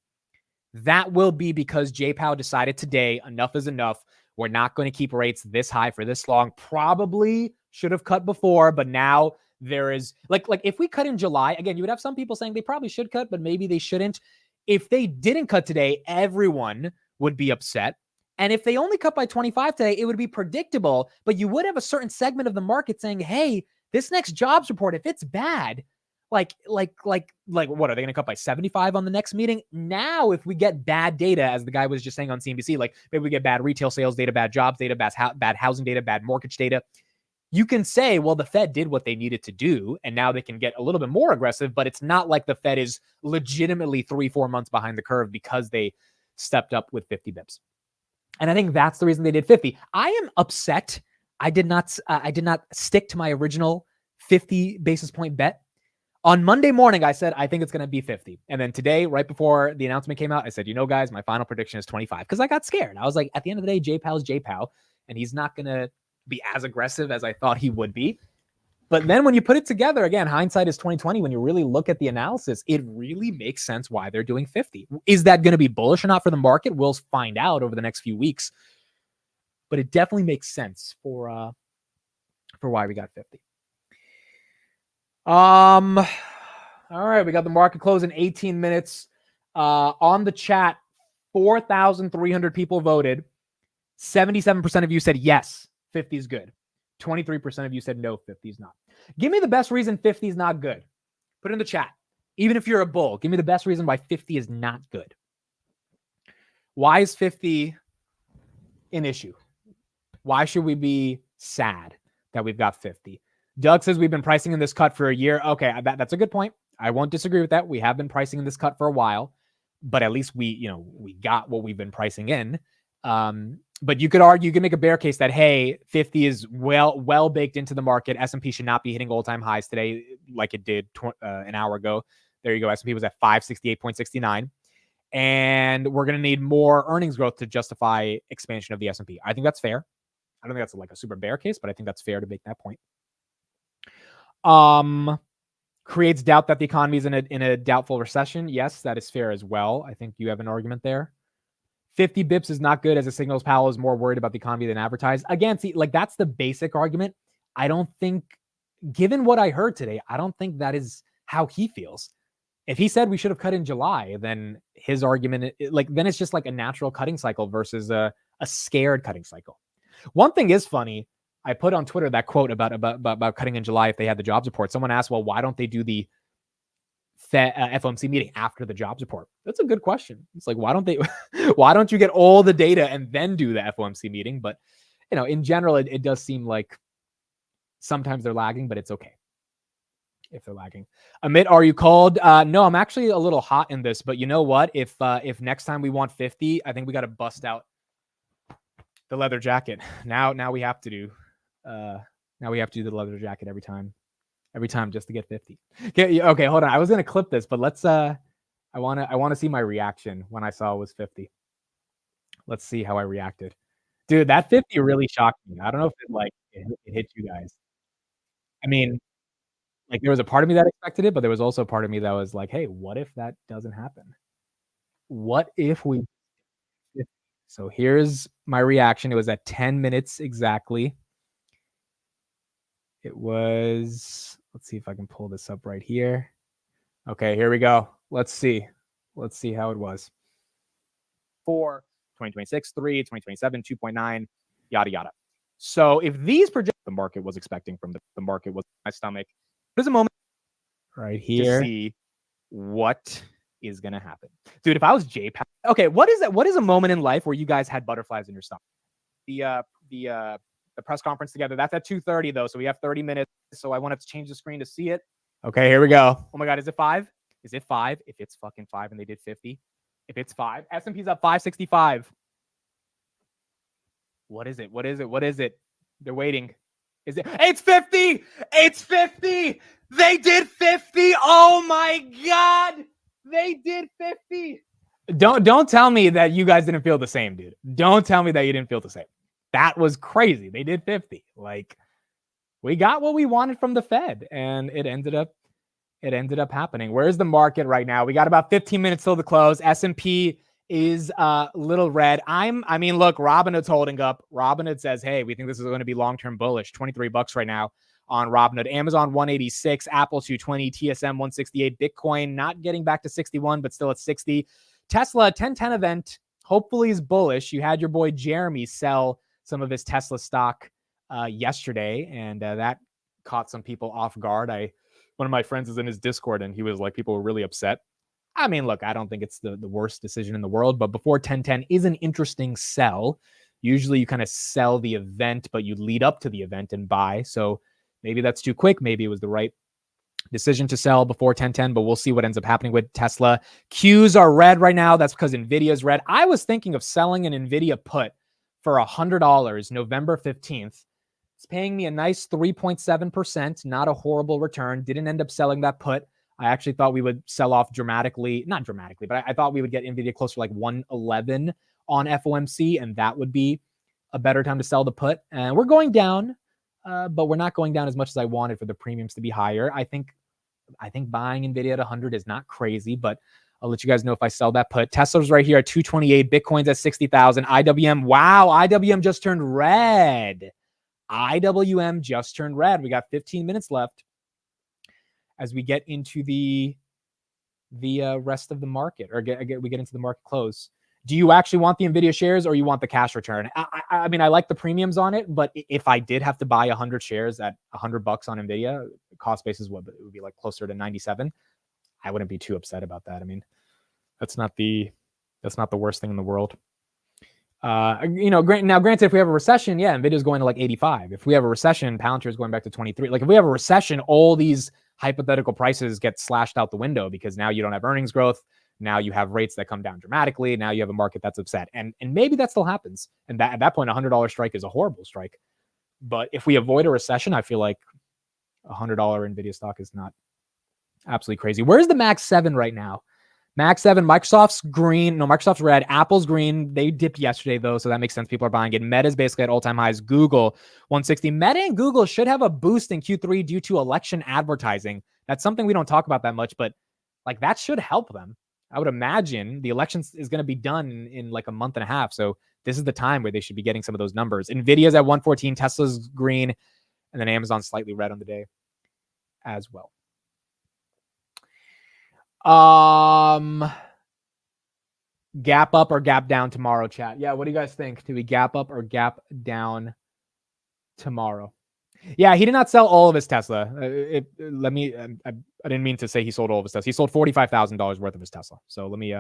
That will be because JPOW decided today, enough is enough. We're not going to keep rates this high for this long. Probably should have cut before, but now there is like if we cut in July, again, you would have some people saying they probably should cut, but maybe they shouldn't. If they didn't cut today, everyone would be upset. And if they only cut by 25 today, it would be predictable, but you would have a certain segment of the market saying, hey, this next jobs report, if it's bad, like what are they going to cut by 75 on the next meeting? Now, if we get bad data, as the guy was just saying on CNBC, like maybe we get bad retail sales data, bad jobs data, bad housing data, bad mortgage data, you can say, well, the Fed did what they needed to do, and now they can get a little bit more aggressive, but it's not like the Fed is legitimately 3-4 months behind the curve because they stepped up with 50 bips. And I think that's the reason they did 50. I am upset. I did not stick to my original 50 basis point bet. On Monday morning, I said, I think it's going to be 50. And then today, right before the announcement came out, I said, guys, my final prediction is 25 because I got scared. I was like, at the end of the day, JPOW's JPOW, and he's not going to be as aggressive as I thought he would be. But then when you put it together, again, hindsight is 2020. When you really look at the analysis, it really makes sense why they're doing 50. Is that going to be bullish or not for the market? We'll find out over the next few weeks. But it definitely makes sense for why we got 50. All right, we got the market close in 18 minutes. On the chat, 4,300 people voted. 77% of you said yes, 50 is good. 23% of you said no, 50 is not. Give me the best reason 50 is not good. Put it in the chat. Even if you're a bull, give me the best reason why 50 is not good. Why is 50 an issue? Why should we be sad that we've got 50? Doug says we've been pricing in this cut for a year. Okay, that's a good point. I won't disagree with that. We have been pricing in this cut for a while, but at least we got what we've been pricing in. But you could argue, you can make a bear case that, hey, 50 is well baked into the market. S&P should not be hitting all-time highs today like it did an hour ago. There you go. S&P was at 568.69. And we're going to need more earnings growth to justify expansion of the S&P. I think that's fair. I don't think that's like a super bear case, but I think that's fair to make that point. Creates doubt that the economy is in a doubtful recession. Yes, that is fair as well. I think you have an argument there. 50 bips is not good as it signals Powell is more worried about the economy than advertised. Again, see, like that's the basic argument. I don't think, given what I heard today, I don't think that is how he feels. If he said we should have cut in July, then his argument, then it's just like a natural cutting cycle versus a scared cutting cycle. One thing is funny. I put on Twitter that quote about cutting in July if they had the jobs report. Someone asked, well, why don't they do the FOMC meeting after the jobs report? That's a good question. It's like, why don't you get all the data and then do the FOMC meeting? But, in general, it does seem like sometimes they're lagging, but it's okay if they're lagging. Amit, are you cold? No, I'm actually a little hot in this, but you know what? If next time we want 50, I think we got to bust out the leather jacket. Now we have to do the leather jacket every time just to get 50. Okay, hold on. I was going to clip this, but let's, I want to see my reaction when I saw it was 50. Let's see how I reacted. Dude, that 50 really shocked me. I don't know if it hit you guys. I mean, like there was a part of me that expected it, but there was also a part of me that was like, hey, what if that doesn't happen? What if we... So here's my reaction. It was at 10 minutes exactly. It was, let's see if I can pull this up right here. Okay, here we go. Let's see how it was. 4, 2026, 3, 2027, 2.9, yada, yada. So if these project the market was expecting from the market was my stomach, there's a moment right here to see what is going to happen. Dude, if I was JPOW, okay, what is a moment in life where you guys had butterflies in your stomach? The press conference together. That's at 2:30 though, so we have 30 minutes. So I wanted to change the screen to see it. Okay, here we go. Oh my God, is it 5? Is it 5? If it's fucking 5 and they did 50. If it's 5, S&P's up 565. What is it? What is it? What is it? They're waiting. Is it? It's 50! It's 50! They did 50! Oh my God! They did 50! Don't tell me that you guys didn't feel the same, dude. Don't tell me that you didn't feel the same. That was crazy. They did 50. Like, we got what we wanted from the Fed, and it ended up happening. Where's the market right now? We got about 15 minutes till the close. S&P is a little red. I mean, look, Robinhood's holding up. Robinhood says, hey, we think this is going to be long-term bullish. $23 right now on Robinhood. Amazon 186, Apple 220, TSM 168, Bitcoin not getting back to 61, but still at 60. Tesla 1010 event hopefully is bullish. You had your boy Jeremy sell some of his Tesla stock yesterday, and that caught some people off guard. One of my friends is in his Discord, and he was like, people were really upset. I mean, look, I don't think it's the worst decision in the world, but before 1010 is an interesting sell. Usually you kind of sell the event, but you lead up to the event and buy. So maybe that's too quick. Maybe it was the right decision to sell before 1010, but we'll see what ends up happening with Tesla. Qs are red right now. That's because Nvidia's red. I was thinking of selling an Nvidia put for $100 November 15th. It's paying me a nice 3.7%, not a horrible return. Didn't end up selling that put. I actually thought we would sell off dramatically, not dramatically, but I thought we would get Nvidia closer to like 111 on FOMC, and that would be a better time to sell the put. And we're going down, but we're not going down as much as I wanted for the premiums to be higher. I think buying Nvidia at 100 is not crazy, but I'll let you guys know if I sell that put. Tesla's right here at 228, Bitcoin's at 60,000. IWM, wow, IWM just turned red. IWM just turned red. We got 15 minutes left as we get into the rest of the market, or we get into the market close. Do you actually want the Nvidia shares, or you want the cash return? I mean, I like the premiums on it, but if I did have to buy 100 shares at $100 on Nvidia, the cost basis would be like closer to 97. I wouldn't be too upset about that. I mean, that's not the worst thing in the world. Granted, if we have a recession, yeah, Nvidia's going to like 85. If we have a recession, Palantir is going back to 23. Like if we have a recession, all these hypothetical prices get slashed out the window because now you don't have earnings growth. Now you have rates that come down dramatically. Now you have a market that's upset. And maybe that still happens. And at that point, $100 strike is a horrible strike. But if we avoid a recession, I feel like $100 Nvidia stock is not absolutely crazy. Where's the Max 7 right now? Max 7, Microsoft's green. No, Microsoft's red. Apple's green. They dipped yesterday, though, so that makes sense. People are buying it. Meta's basically at all-time highs. Google, 160. Meta and Google should have a boost in Q3 due to election advertising. That's something we don't talk about that much, but like that should help them. I would imagine the election is going to be done in like a month and a half. So this is the time where they should be getting some of those numbers. Nvidia's at 114, Tesla's green, and then Amazon's slightly red on the day as well. Gap up or gap down tomorrow, chat? Yeah, what do you guys think? Do we gap up or gap down tomorrow? Yeah, he did not sell all of his Tesla. I didn't mean to say he sold all of his Tesla. He sold $45,000 worth of his Tesla. So let me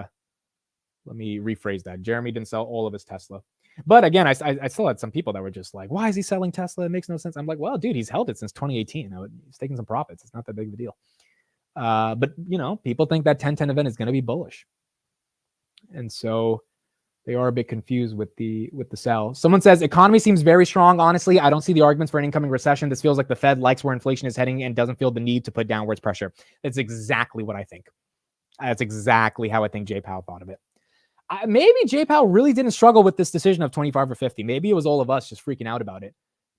rephrase that. Jeremy didn't sell all of his Tesla. But again, I still had some people that were just like, why is he selling Tesla? It makes no sense. I'm like, well, dude, he's held it since 2018. He's taking some profits. It's not that big of a deal. But, you know, people think that 10/10 event is going to be bullish. And so they are a bit confused with the sell. Someone says, economy seems very strong. Honestly, I don't see the arguments for an incoming recession. This feels like the Fed likes where inflation is heading and doesn't feel the need to put downwards pressure. That's exactly what I think. That's exactly how I think Jay Powell thought of it. Maybe Jay Powell really didn't struggle with this decision of 25 or 50. Maybe it was all of us just freaking out about it.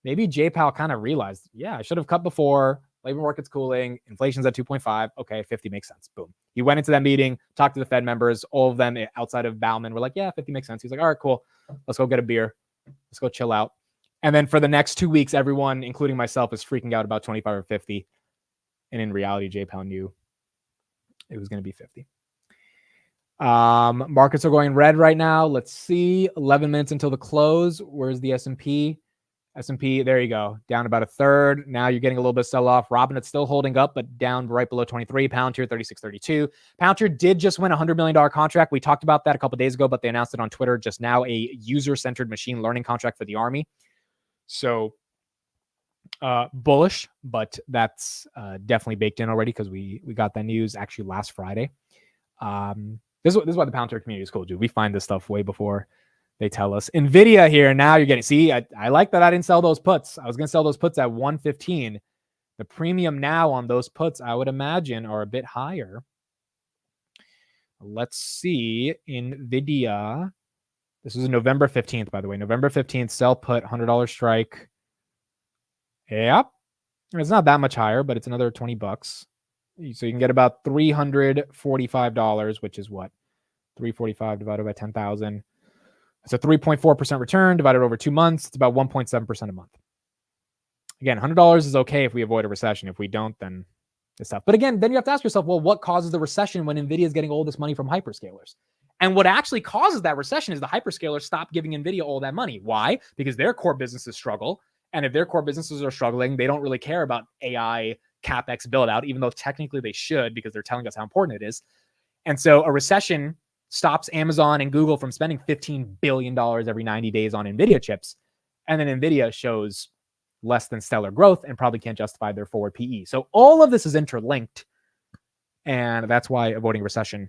Maybe Jay Powell kind of realized, yeah, I should have cut before. Labor market's cooling. Inflation's at 2.5. Okay, 50 makes sense. Boom. He went into that meeting, talked to the Fed members. All of them outside of Bauman were like, yeah, 50 makes sense. He's like, all right, cool. Let's go get a beer. Let's go chill out. And then for the next 2 weeks, everyone, including myself, is freaking out about 25 or 50. And in reality, Jay Powell knew it was going to be 50. Markets are going red right now. Let's see. 11 minutes until the close. Where's the S&P? S&P, there you go, down about a third. Now you're getting a little bit of sell-off. Robinhood's still holding up, but down right below 23. Palantir, 36.32. Palantir did just win a $100 million contract. We talked about that a couple days ago, but they announced it on Twitter just now, a user-centered machine learning contract for the Army. So bullish, but that's definitely baked in already because we got that news actually last Friday. This is why the Palantir community is cool, dude. We find this stuff way before they tell us. Nvidia here, now you're getting, see, I like that I didn't sell those puts. I was going to sell those puts at 115. The premium now on those puts, I would imagine, are a bit higher. Let's see. Nvidia. This is November 15th, by the way. November 15th, sell put, $100 strike. Yep. It's not that much higher, but it's another $20. So you can get about $345, which is what? 345 divided by 10,000. It's a 3.4% return divided over 2 months. It's about 1.7% a month. Again, $100 is okay if we avoid a recession. If we don't, then it's tough. But again, then you have to ask yourself, well, what causes the recession when NVIDIA is getting all this money from hyperscalers? And what actually causes that recession is the hyperscalers stop giving NVIDIA all that money. Why? Because their core businesses struggle. And if their core businesses are struggling, they don't really care about AI CapEx build out, even though technically they should because they're telling us how important it is. And so a recession stops Amazon and Google from spending $15 billion every 90 days on NVIDIA chips. And then NVIDIA shows less than stellar growth and probably can't justify their forward PE. So all of this is interlinked. And that's why avoiding recession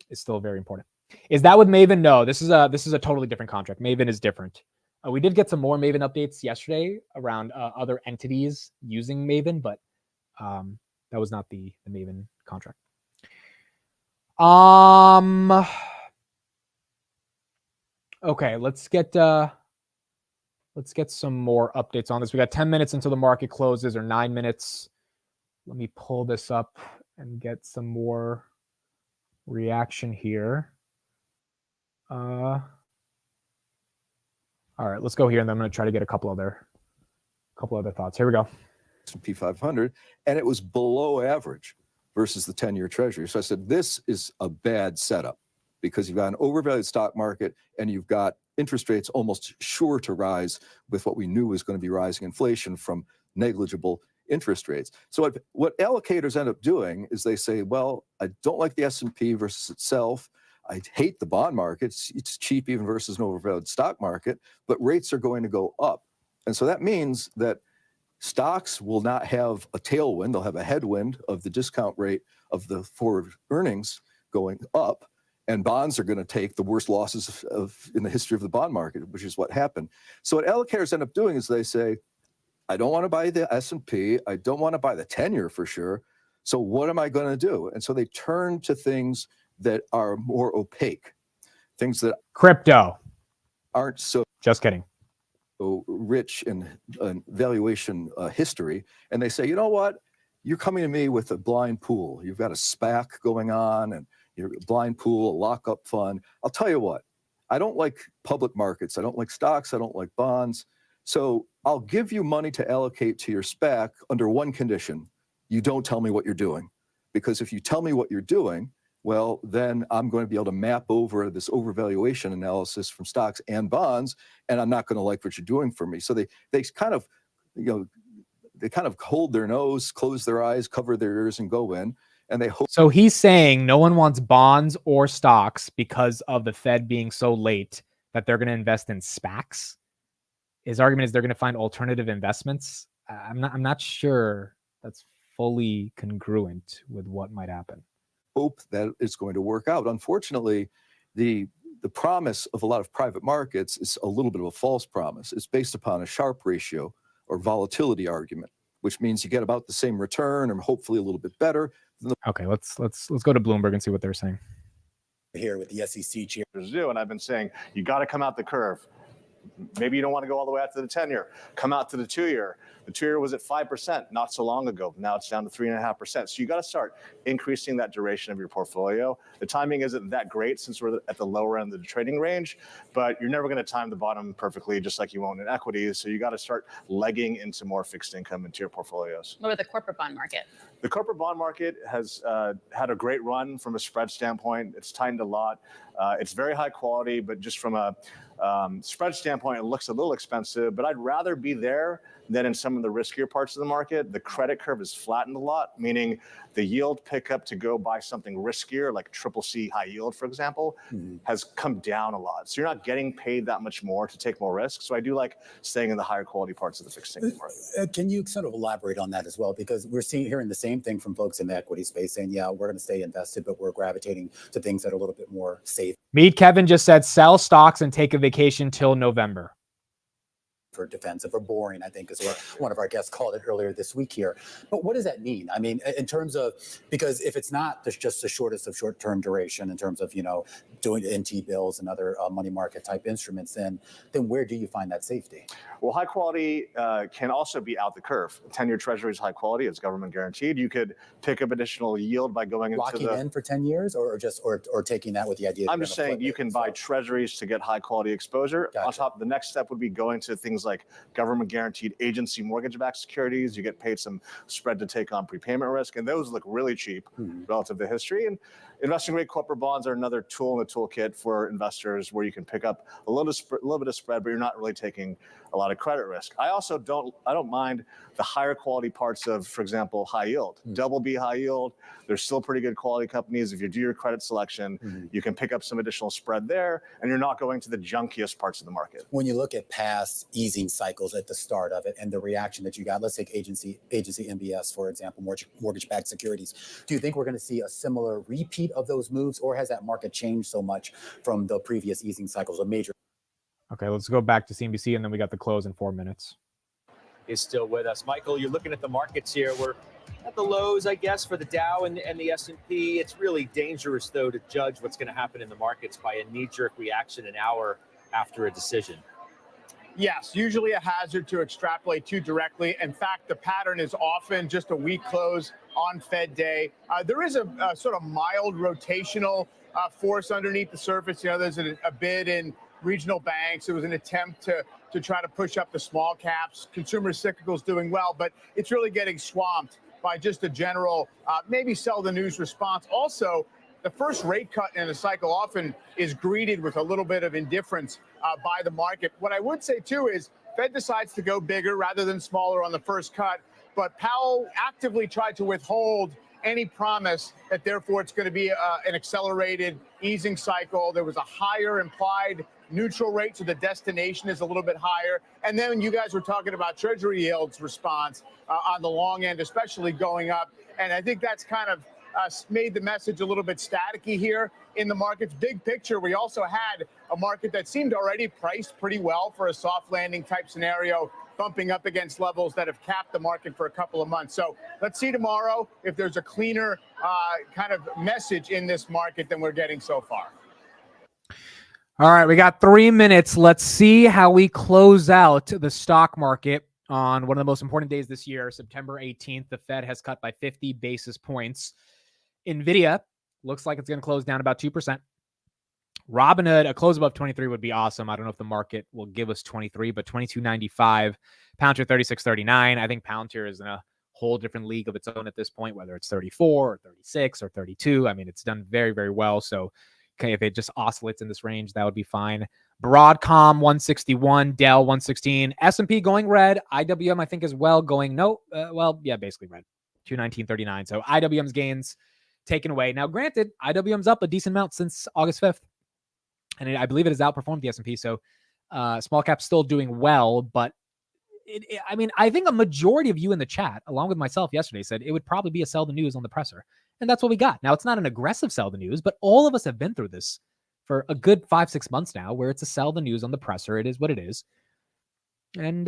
is still very important. Is that with Maven? No, this is a totally different contract. Maven is different. We did get some more Maven updates yesterday around other entities using Maven, but that was not the Maven contract. Okay, let's get some more updates on this. We got 10 minutes until the market closes, or 9 minutes. Let me pull this up and get some more reaction here. All right, let's go here, and then I'm going to try to get a couple other thoughts. Here we go. S&P 500, and it was below average versus the 10-year Treasury. So I said, this is a bad setup because you've got an overvalued stock market and you've got interest rates almost sure to rise with what we knew was going to be rising inflation from negligible interest rates. So what allocators end up doing is they say, well, I don't like the S&P versus itself. I hate the bond market. It's cheap even versus an overvalued stock market, but rates are going to go up. And so that means that stocks will not have a tailwind. They'll have a headwind of the discount rate of the forward earnings going up, and bonds are going to take the worst losses in the history of the bond market, which is what happened. So what allocators end up doing is they say, I don't want to buy the S&P. I don't want to buy the 10-year for sure. So what am I going to do? And so they turn to things that are more opaque, things that crypto aren't so just kidding rich in valuation history. And they say, you know what? You're coming to me with a blind pool. You've got a SPAC going on, and your blind pool, a lockup fund. I'll tell you what, I don't like public markets. I don't like stocks. I don't like bonds. So I'll give you money to allocate to your SPAC under one condition. You don't tell me what you're doing. Because if you tell me what you're doing, well, then I'm going to be able to map over this overvaluation analysis from stocks and bonds, and I'm not going to like what you're doing for me. So they kind of, they kind of hold their nose, close their eyes, cover their ears, and go in. And they hope. So he's saying no one wants bonds or stocks because of the Fed being so late that they're going to invest in SPACs. His argument is they're going to find alternative investments. I'm not sure that's fully congruent with what might happen. Hope that it's going to work out. Unfortunately, the promise of a lot of private markets is a little bit of a false promise. It's based upon a Sharpe ratio or volatility argument, which means you get about the same return or hopefully a little bit better. Okay, let's go to Bloomberg and see what they're saying. Here with the SEC chair do, and I've been saying you got to come out the curve. Maybe you don't want to go all the way out to the 10-year. Come out to the 2-year. The 2-year was at 5% not so long ago. Now it's down to 3.5%. So you got to start increasing that duration of your portfolio. The timing isn't that great since we're at the lower end of the trading range, but you're never going to time the bottom perfectly, just like you won't in equities. So you got to start legging into more fixed income into your portfolios. What about the corporate bond market? The corporate bond market has had a great run from a spread standpoint. It's tightened a lot. It's very high quality, but just from a spread standpoint, it looks a little expensive, but I'd rather be there than in some of the riskier parts of the market. The credit curve is flattened a lot, meaning the yield pickup to go buy something riskier, like CCC high yield, for example, has come down a lot. So you're not getting paid that much more to take more risk. So I do like staying in the higher quality parts of the fixed income market. Can you sort of elaborate on that as well? Because we're hearing the same thing from folks in the equity space saying, yeah, we're going to stay invested, but we're gravitating to things that are a little bit more safe. Meet Kevin just said sell stocks and take a vacation till November. For defensive or boring, I think is what one of our guests called it earlier this week here. But what does that mean? I mean, in terms of, because if it's not just the shortest of short-term duration in terms of, doing NT bills and other money market type instruments, then where do you find that safety? Well, high quality can also be out the curve. 10-year treasury is high quality. It's government guaranteed. You could pick up additional yield by going into locking in for 10 years or taking that with the idea. I'm just saying you can buy treasuries to get high quality exposure. Gotcha. On top, the next step would be going to things like government guaranteed agency mortgage-backed securities. You get paid some spread to take on prepayment risk, and those look really cheap relative to history. And investing grade corporate bonds are another tool in the toolkit for investors where you can pick up a little bit of spread, but you're not really taking a lot of credit risk. I also don't mind the higher quality parts of, for example, high yield, double B high yield. There's still pretty good quality companies. If you do your credit selection, you can pick up some additional spread there, and you're not going to the junkiest parts of the market. When you look at past easing cycles at the start of it and the reaction that you got, let's take agency MBS, for example, mortgage-backed securities. Do you think we're going to see a similar repeat of those moves, or has that market changed so much from the previous easing cycles, a major? Okay, let's go back to CNBC, and then we got the close in 4 minutes. Is still with us. Michael, you're looking at the markets here. We're at the lows, I guess, for the Dow and the S&P. It's really dangerous, though, to judge what's going to happen in the markets by a knee-jerk reaction an hour after a decision. Yes, usually a hazard to extrapolate too directly. In fact, the pattern is often just a weak close on Fed day. There is a sort of mild rotational force underneath the surface. There's a bid in regional banks. It was an attempt to try to push up the small caps. Consumer cyclicals doing well, but it's really getting swamped by just a general maybe sell the news response. Also, the first rate cut in a cycle often is greeted with a little bit of indifference by the market. What I would say, too, is Fed decides to go bigger rather than smaller on the first cut, but Powell actively tried to withhold any promise that therefore it's going to be an accelerated easing cycle. There was a higher implied neutral rate, so the destination is a little bit higher. And then you guys were talking about Treasury yields response on the long end, especially going up. And I think that's kind of made the message a little bit staticky here in the markets. Big picture, we also had a market that seemed already priced pretty well for a soft landing type scenario, bumping up against levels that have capped the market for a couple of months. So let's see tomorrow if there's a cleaner kind of message in this market than we're getting so far. All right, we got 3 minutes. Let's see how we close out the stock market on one of the most important days this year, September 18th. The Fed has cut by 50 basis points. NVIDIA looks like it's going to close down about 2%. Robinhood, a close above 23 would be awesome. I don't know if the market will give us 23, but 22.95, Palantir 36.39. I think Palantir is in a whole different league of its own at this point, whether it's 34 or 36 or 32. I mean, it's done very, very well. So if it just oscillates in this range, that would be fine. Broadcom 161, Dell 116, S&P going red, IWM I think as well going basically red, 219.39. So IWM's gains taken away. Now, granted, IWM's up a decent amount since August 5th. And I believe it has outperformed the S&P. So small cap's still doing well. But I think a majority of you in the chat, along with myself yesterday, said it would probably be a sell the news on the presser. And that's what we got. Now, it's not an aggressive sell the news, but all of us have been through this for a good 5-6 months now, where it's a sell the news on the presser. It is what it is. And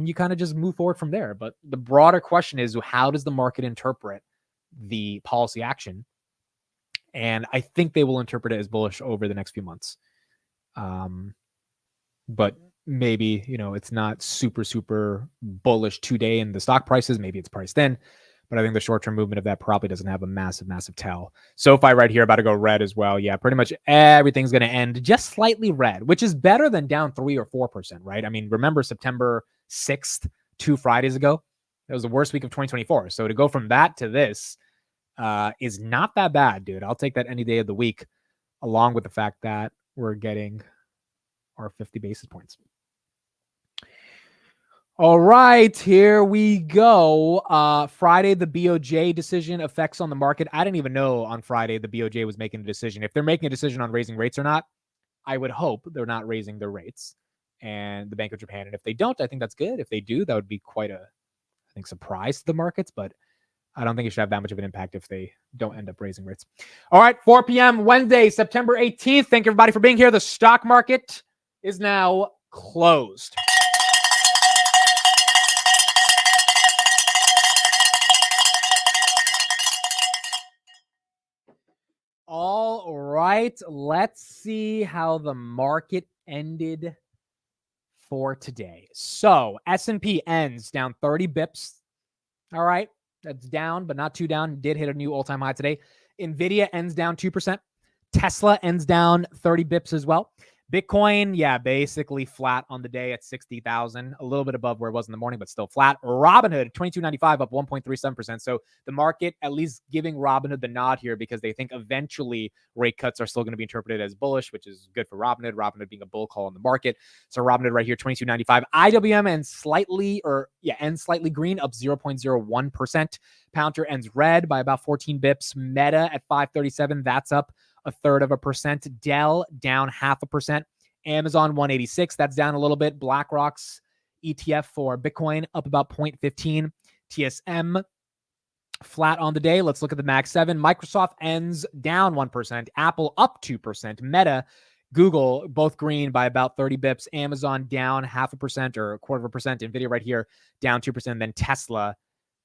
you kind of just move forward from there. But the broader question is, how does the market interpret the policy action? And I think they will interpret it as bullish over the next few months. But maybe, it's not super, super bullish today in the stock prices. Maybe it's priced in. But I think the short-term movement of that probably doesn't have a massive, massive tail. SoFi right here about to go red as well. Yeah, pretty much everything's going to end just slightly red, which is better than down 3 or 4%, right? I mean, remember September 6th, 2 Fridays ago? That was the worst week of 2024. So to go from that to this is not that bad, dude. I'll take that any day of the week, along with the fact that we're getting our 50 basis points. All right, here we go. Friday, the BOJ decision effects on the market. I didn't even know on Friday the BOJ was making a decision. If they're making a decision on raising rates or not, I would hope they're not raising their rates, and the Bank of Japan. And if they don't, I think that's good. If they do, that would be quite a, surprise to the markets. But I don't think it should have that much of an impact if they don't end up raising rates. All right, 4 p.m. Wednesday, September 18th. Thank you, everybody, for being here. The stock market is now closed. All right, let's see how the market ended for today. So S&P ends down 30 bips. All right, that's down, but not too down. Did hit a new all-time high today. NVIDIA ends down 2%. Tesla ends down 30 bips as well. Bitcoin, basically flat on the day at 60,000, a little bit above where it was in the morning, but still flat. Robinhood, 22.95, up 1.37%. So the market at least giving Robinhood the nod here because they think eventually rate cuts are still going to be interpreted as bullish, which is good for Robinhood. Robinhood being a bull call in the market. So Robinhood right here, 22.95. IWM ends slightly green, up 0.01%. Palantir ends red by about 14 bips. Meta at 537, that's up 0.33%. Dell down 0.5%. Amazon 186, that's down a little bit. BlackRock's ETF for Bitcoin up about 0.15. TSM flat on the day. Let's look at the Mag 7. Microsoft ends down 1%. Apple up 2%. Meta, Google both green by about 30 bips. Amazon down 0.5% or 0.25%. NVIDIA right here down 2%. And then Tesla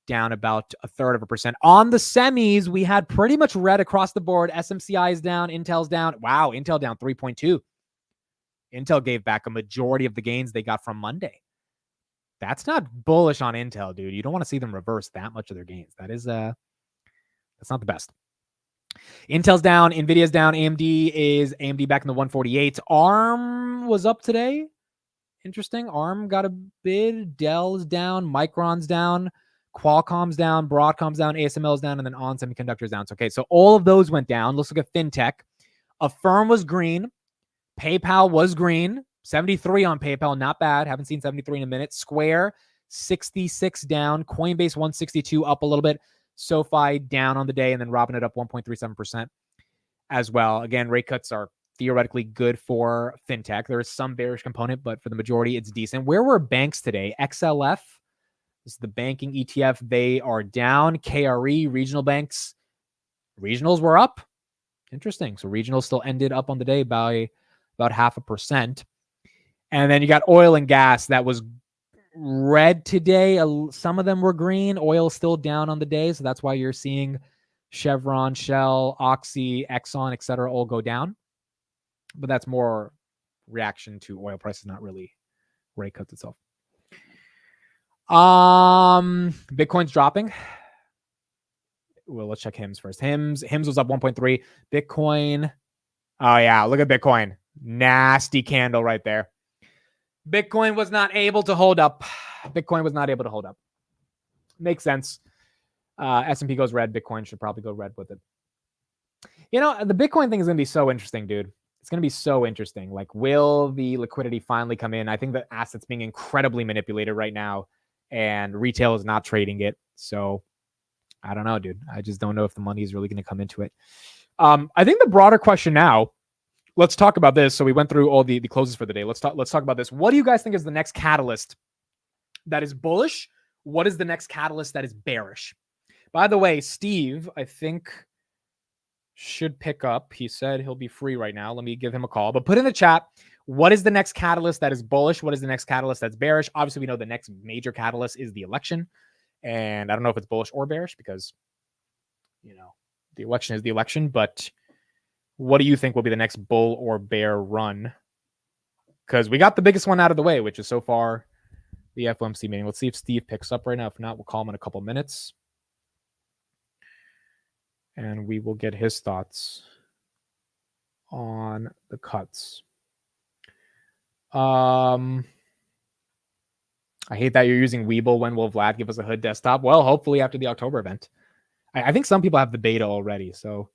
down about 0.33%. On the semis, we had pretty much red across the board. SMCI is down. Intel's down. Wow, Intel down 3.2. Intel gave back a majority of the gains they got from Monday. That's not bullish on Intel, dude. You don't want to see them reverse that much of their gains. That's not the best. Intel's down. NVIDIA's down. AMD back in the 148. ARM was up today. Interesting. ARM got a bid. Dell's down. Micron's down. Qualcomm's down, Broadcom's down, ASML's down, and then ON Semiconductor's down. So, okay, so all of those went down. Let's look at FinTech. Affirm was green. PayPal was green. 73 on PayPal, not bad. Haven't seen 73 in a minute. Square, 66 down. Coinbase, 162 up a little bit. SoFi down on the day, and then Robinhood up 1.37% as well. Again, rate cuts are theoretically good for FinTech. There is some bearish component, but for the majority, it's decent. Where were banks today? XLF. This is the banking ETF. They are down. KRE, regional banks. Regionals were up. Interesting. So regionals still ended up on the day by about 0.5%. And then you got oil and gas. That was red today. Some of them were green. Oil still down on the day. So that's why you're seeing Chevron, Shell, Oxy, Exxon, et cetera, all go down. But that's more reaction to oil prices, not really rate cuts itself. Bitcoin's dropping. well, let's check HIMS first. HIMS was up 1.3. Bitcoin. Oh yeah, look at Bitcoin. Nasty candle right there. Bitcoin was not able to hold up. Bitcoin was not able to hold up. Makes sense. S&P goes red. Bitcoin should probably go red with it. You know, the Bitcoin thing is going to be so interesting, dude. It's going to be so interesting. Like, will the liquidity finally come in? I think the asset's being incredibly manipulated right now, and retail is not trading it. So I don't know, dude. I just don't know if the money is really going to come into it. I think the broader question now, let's talk about this. So we went through all the closes for the day. Let's talk about this. What do you guys think is the next catalyst that is bullish? What is the next catalyst that is bearish? By the way, Steve, I think, should pick up. He said he'll be free right now. Let me give him a call. But put in the chat, what is the next catalyst that is bullish? What is the next catalyst that's bearish? Obviously, we know the next major catalyst is the election. And I don't know if it's bullish or bearish because, you know, the election is the election. But what do you think will be the next bull or bear run? Because we got the biggest one out of the way, which is so far the FOMC meeting. Let's see if Steve picks up right now. If not, we'll call him in a couple minutes. And we will get his thoughts on the cuts. I hate that you're using Webull. When will Vlad give us a hood desktop? Well, hopefully after the October event. I think some people have the beta already. So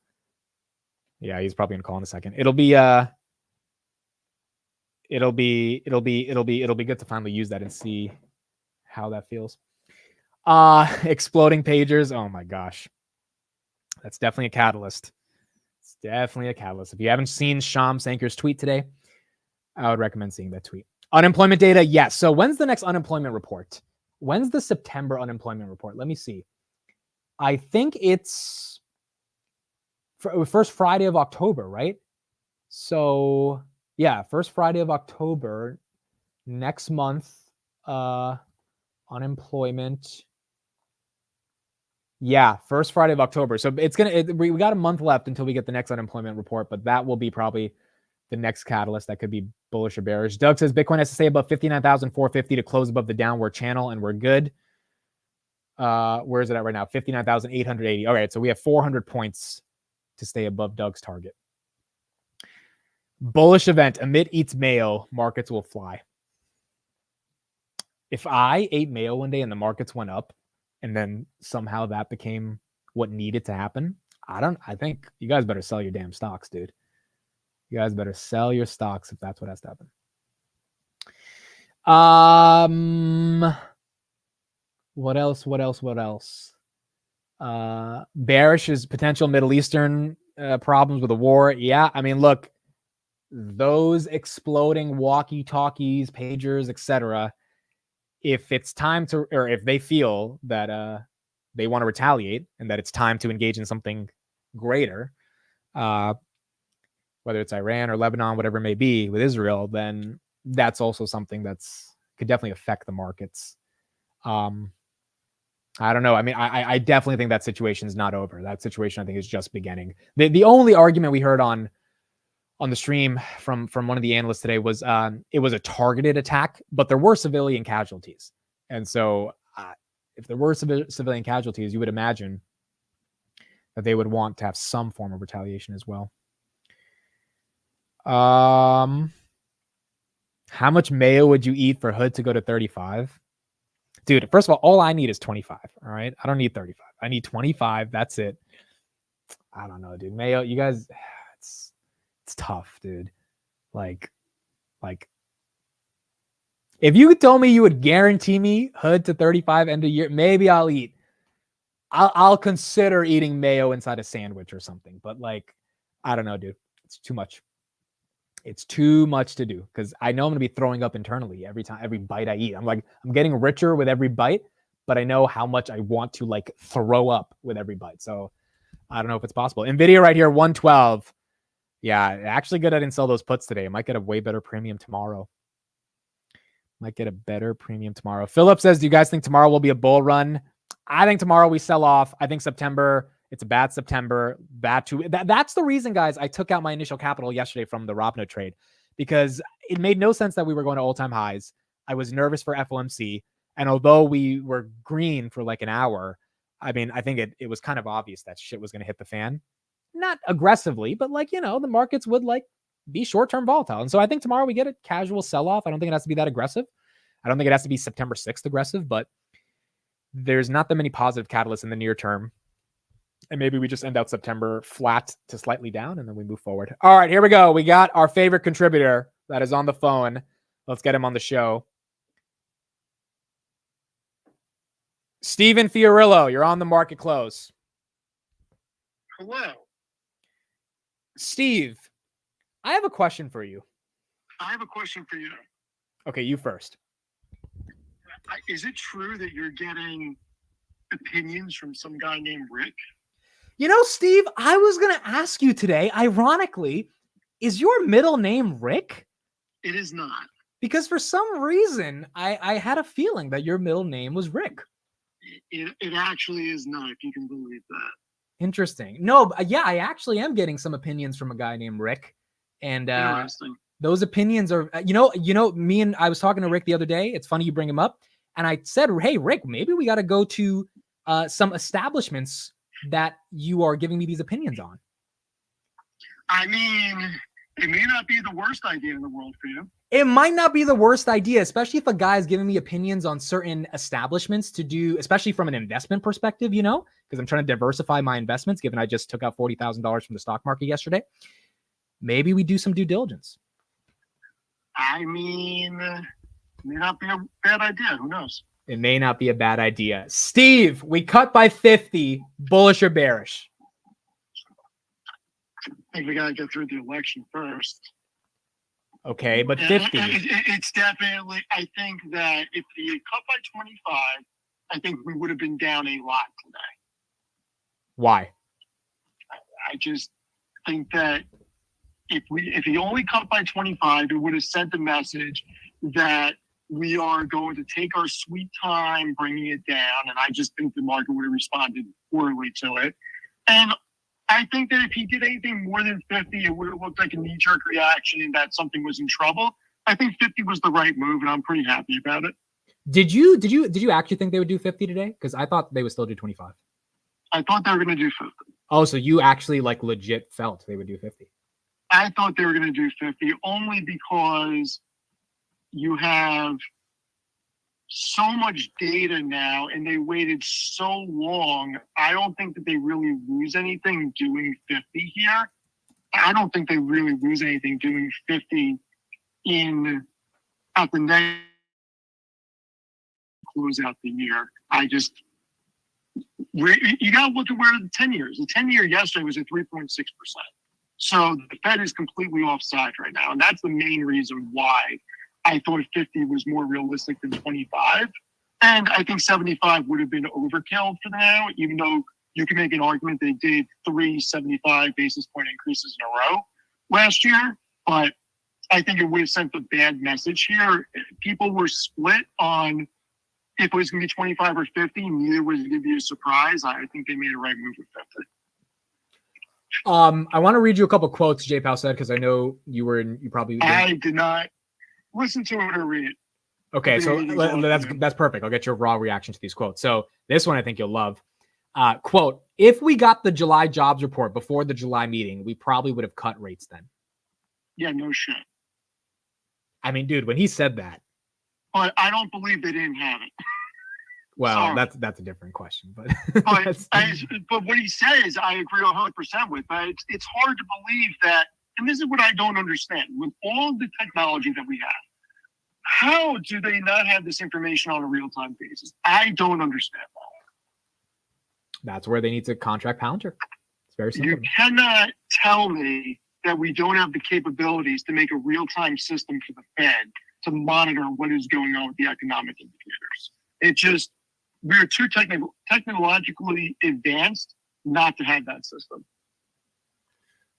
yeah, he's probably gonna call in a second. It'll be good to finally use that and see how that feels. Exploding pagers. Oh my gosh. That's definitely a catalyst. It's definitely a catalyst. If you haven't seen Sham Sanker's tweet today, I would recommend seeing that tweet. Unemployment data, yes. So when's the next unemployment report? When's the September unemployment report? Let me see. I think it's first Friday of October, right? So yeah, first Friday of October next month. Unemployment. Yeah, first Friday of October. So it's we got a month left until we get the next unemployment report, but that will be probably the next catalyst that could be bullish or bearish. Doug says Bitcoin has to stay above 59,450 to close above the downward channel, and we're good. Where is it at right now? 59,880. All right, so we have 400 points to stay above Doug's target. Bullish event. Amit eats mayo. Markets will fly. If I ate mayo one day and the markets went up, and then somehow that became what needed to happen, I think you guys better sell your damn stocks, dude. You guys better sell your stocks if that's what has to happen. What else? Bearish is potential Middle Eastern problems with a war. Yeah, I mean, look, those exploding walkie-talkies, pagers, etc. If it's time to, or if they feel that they want to retaliate and that it's time to engage in something greater, whether it's Iran or Lebanon, whatever it may be with Israel, then that's also something that's could definitely affect the markets. I don't know. I mean, I definitely think that situation is not over. That situation, I think, is just beginning. The only argument we heard on the stream from one of the analysts today was it was a targeted attack, but there were civilian casualties. And so if there were civilian casualties, you would imagine that they would want to have some form of retaliation as well. How much mayo would you eat for hood to go to 35? Dude, first of all I need is 25. All right. I don't need 35. I need 25. That's it. I don't know, dude. Mayo, you guys, it's tough, dude. Like, if you told me you would guarantee me hood to 35 end of year, maybe I'll eat. I'll consider eating mayo inside a sandwich or something. But like, I don't know, dude. It's too much. It's too much to do because I know I'm gonna be throwing up internally every bite I eat. I'm getting richer with every bite, but I know how much I want to like throw up with every bite. So I don't know if it's possible. Nvidia right here, 112. Yeah, actually good I didn't sell those puts today. I might get a way better premium tomorrow. Philip says, do you guys think tomorrow will be a bull run? I think tomorrow we sell off. I think September, it's a bad September. That's the reason, guys, I took out my initial capital yesterday from the Robno trade because it made no sense that we were going to all-time highs. I was nervous for FOMC. And although we were green for like an hour, I mean, I think it was kind of obvious that shit was going to hit the fan. Not aggressively, but like, the markets would like be short-term volatile. And so I think tomorrow we get a casual sell-off. I don't think it has to be that aggressive. I don't think it has to be September 6th aggressive, but there's not that many positive catalysts in the near term. And maybe we just end out September flat to slightly down, and then we move forward. All right, here we go. We got our favorite contributor that is on the phone. Let's get him on the show. Steven Fiorillo, you're on the Market Close. Hello. Steve, I have a question for you. I have a question for you. Okay, you first. Is it true that you're getting opinions from some guy named Rick? Steve, I was going to ask you today, ironically, is your middle name Rick? It is not. Because for some reason, I had a feeling that your middle name was Rick. It actually is not, if you can believe that. Interesting. No, I actually am getting some opinions from a guy named Rick. And Interesting. those opinions are, I was talking to Rick the other day. It's funny you bring him up. And I said, hey, Rick, maybe we got to go to some establishments that you are giving me these opinions on. I mean, it may not be the worst idea in the world for you. It might not be the worst idea, especially if a guy is giving me opinions on certain establishments to do, especially from an investment perspective, because I'm trying to diversify my investments, given I just took out $40,000 from the stock market yesterday. Maybe we do some due diligence. I mean, it may not be a bad idea. Who knows? It may not be a bad idea. Steve, we cut by 50, bullish or bearish? I think we got to get through the election first. Okay, but 50. It's definitely, I think that if we cut by 25, I think we would have been down a lot today. Why? I just think that if he only cut by 25, it would have sent the message that we are going to take our sweet time bringing it down. And I just think the market would have responded poorly to it. And I think that if he did anything more than 50, it would have looked like a knee-jerk reaction and that something was in trouble. I think 50 was the right move, and I'm pretty happy about it. Did you actually think they would do 50 today? Because I thought they would still do 25. I thought they were going to do 50. Oh, so you actually legit felt they would do 50? I thought they were going to do 50 only because you have so much data now and they waited so long. I don't think that they really lose anything doing 50 here. I don't think they really lose anything doing 50 at the next close out the year. You got to look at where the 10 years. The 10-year yesterday was at 3.6%. So the Fed is completely offside right now. And that's the main reason why I thought 50 was more realistic than 25. And I think 75 would have been overkill for now, even though you can make an argument they did 3 75 basis point increases in a row last year. But I think it would have sent a bad message here. People were split on if it was going to be 25 or 50. Neither was going to be a surprise. I think they made a right move with 50. I want to read you a couple quotes JPOW said, because I know you probably I did not listen to it or read it. Okay, so that's perfect. I'll get your raw reaction to these quotes. So this one I think you'll love. Quote, if we got the July jobs report before the July meeting, we probably would have cut rates then. Yeah, no shit. I mean, dude, when he said that. But I don't believe they didn't have it. Well, Sorry. that's a different question. But but what he says, I agree 100% with. But it's hard to believe that, and this is what I don't understand. With all the technology that we have, how do they not have this information on a real-time basis? I don't understand that. That's where they need to contract Palantir. It's very simple. You cannot tell me that we don't have the capabilities to make a real-time system for the Fed to monitor what is going on with the economic indicators. It just, we're too technologically advanced not to have that system.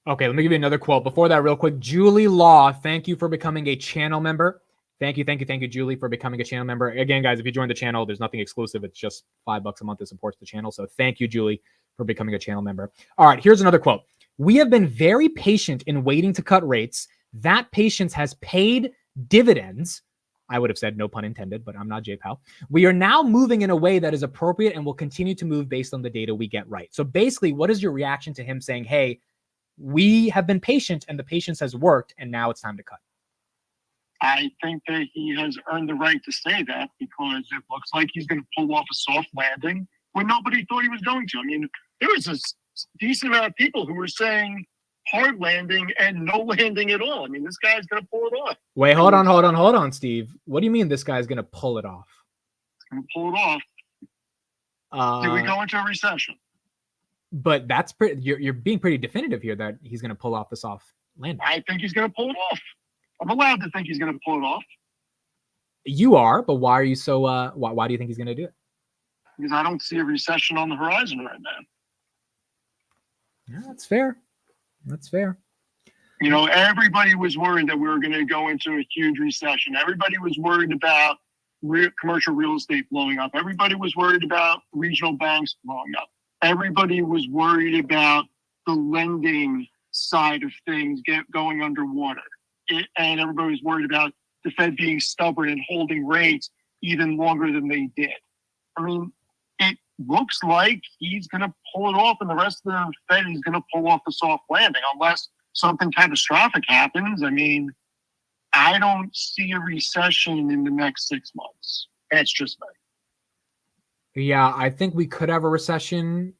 Okay, let me give you another quote. Before that, real quick, Julie Law, thank you for becoming a channel member. Thank you, Julie, for becoming a channel member. Again, guys, if you join the channel, there's nothing exclusive. It's just $5 a month that supports the channel. So thank you, Julie, for becoming a channel member. All right, here's another quote. We have been very patient in waiting to cut rates. That patience has paid dividends. I would have said no pun intended, but I'm not JPOW. We are now moving in a way that is appropriate and will continue to move based on the data we get right. So basically, what is your reaction to him saying, hey, we have been patient and the patience has worked and now it's time to cut? I think that he has earned the right to say that because it looks like he's going to pull off a soft landing when nobody thought he was going to. I mean, there was a decent amount of people who were saying hard landing and no landing at all. I mean, this guy's going to pull it off. Wait, hold on, Steve. What do you mean this guy's going to pull it off? He's going to pull it off. Do we go into a recession? But that's pretty. You're being pretty definitive here that he's going to pull off the soft landing. I think he's going to pull it off. I'm allowed to think he's going to pull it off. You are, but why are you so? Why do you think he's going to do it? Because I don't see a recession on the horizon right now. Yeah, that's fair. That's fair. You know, everybody was worried that we were going to go into a huge recession. Everybody was worried about commercial real estate blowing up. Everybody was worried about regional banks blowing up. Everybody was worried about the lending side of things going underwater. And everybody was worried about the Fed being stubborn and holding rates even longer than they did. I mean, it looks like he's going to pull it off, and the rest of the Fed is going to pull off the soft landing unless something catastrophic happens. I mean, I don't see a recession in the next 6 months. That's just me. Yeah, I think we could have a recession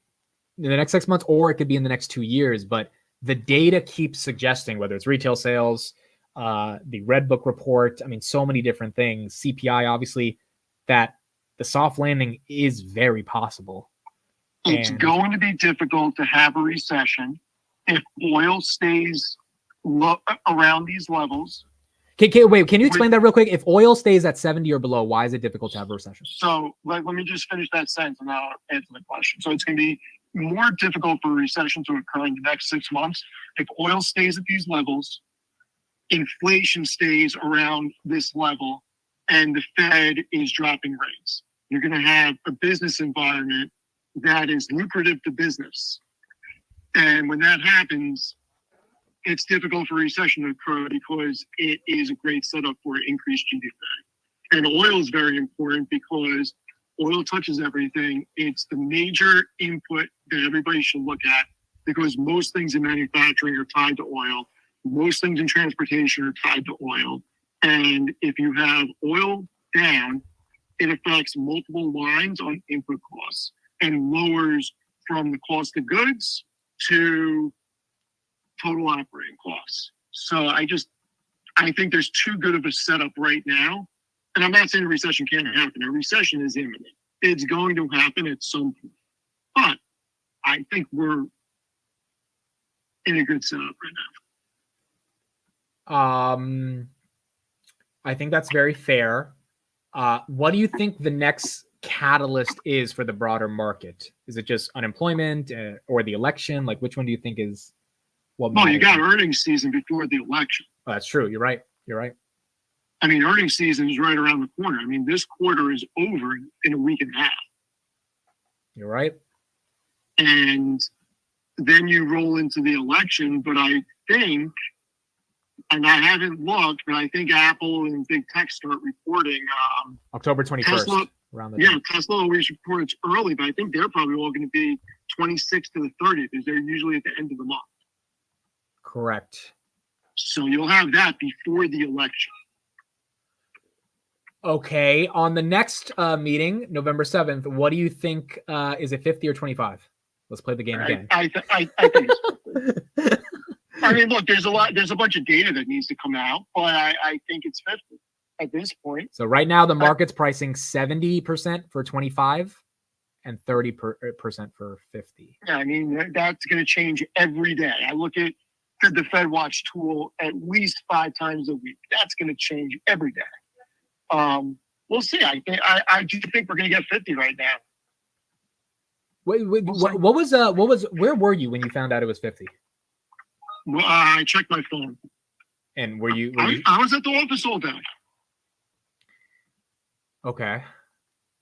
in the next 6 months, or it could be in the next 2 years. But the data keeps suggesting, whether it's retail sales, the Red Book report, I mean, so many different things, CPI, obviously, that the soft landing is very possible. It's going to be difficult to have a recession if oil stays around these levels. Wait, can you explain that real quick? If oil stays at 70 or below, why is it difficult to have a recession? So let me just finish that sentence and I'll answer the question. So it's going to be more difficult for a recession to occur in the next 6 months if oil stays at these levels, inflation stays around this level, and the Fed is dropping rates. You're going to have a business environment that is lucrative to business. And when that happens, it's difficult for a recession to occur because it is a great setup for increased GDP. And oil is very important because oil touches everything. It's the major input that everybody should look at because most things in manufacturing are tied to oil. Most things in transportation are tied to oil. And if you have oil down, it affects multiple lines on input costs and lowers from the cost of goods to total operating costs. So I think there's too good of a setup right now. And I'm not saying a recession can't happen. A recession is imminent. It's going to happen at some point. But I think we're in a good setup right now. I think that's very fair. What do you think the next catalyst is for the broader market? Is it just unemployment or the election? Like, which one do you think is what matters? Well, you got earnings season before the election. Oh, that's true. You're right. I mean, earnings season is right around the corner. I mean, this quarter is over in a week and a half. You're right. And then you roll into the election. But I think, and I haven't looked, but I think Apple and big tech start reporting. October 21st. Tesla, around the yeah, Tesla always reports early, but I think they're probably all going to be 26th to the 30th because they're usually at the end of the month. Correct. So you'll have that before the election. Okay. On the next meeting, November 7th, what do you think? Is it 50 or 25? Let's play the game again. I think it's 50. I mean, look, there's a bunch of data that needs to come out, but I think it's 50 at this point. So right now the market's pricing 70% for 25 and 30% for 50. Yeah, I mean, that's going to change every day. I look at the Fed Watch tool at least 5 times a week. That's going to change every day. We'll see. I do think we're going to get 50 right now. Wait, where were you when you found out it was 50? Well, I checked my phone. And were you? I was at the office all day. Okay.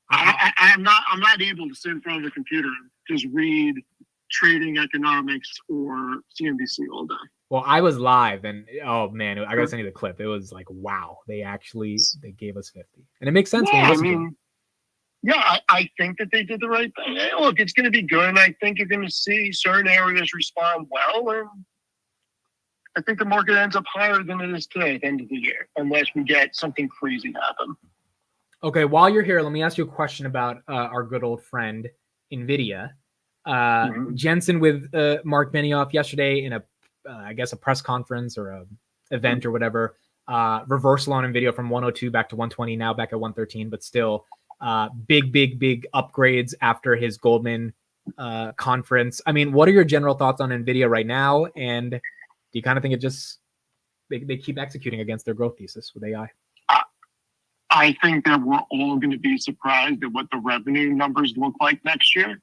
I'm not able to sit in front of the computer and just read trading economics or CNBC all day. Well, I was live, and oh man, I gotta send you the clip. It was like, wow, they gave us 50, and it makes sense when you Yeah, I listen to them. mean, yeah, I think that they did the right thing. Hey, look, it's going to be good. And I think you're going to see certain areas respond well. And I think the market ends up higher than it is today at the end of the year, unless we get something crazy happen. Okay, while you're here, let me ask you a question about our good old friend NVIDIA. Jensen with Mark Benioff yesterday in I guess a press conference or a event or whatever. Reversal on NVIDIA from 102 back to 120, now back at 113, but still big upgrades after his Goldman conference. I mean, what are your general thoughts on NVIDIA right now? And do you kind of think it just they keep executing against their growth thesis with AI? I think that we're all going to be surprised at what the revenue numbers look like next year.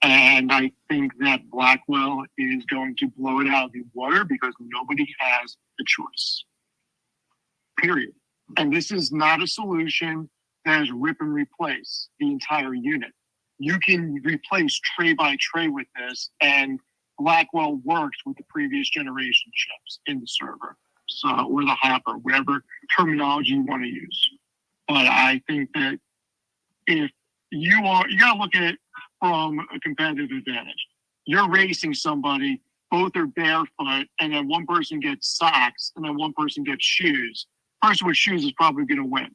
And I think that Blackwell is going to blow it out of the water because nobody has a choice. Period. And this is not a solution that is rip and replace the entire unit. You can replace tray by tray with this, and Blackwell works with the previous generation chips in the server, so or the hopper, whatever terminology you want to use. But I think that if you gotta look at it from a competitive advantage. You're racing somebody, both are barefoot, and then one person gets socks, and then one person gets shoes. Person with shoes is probably going to win.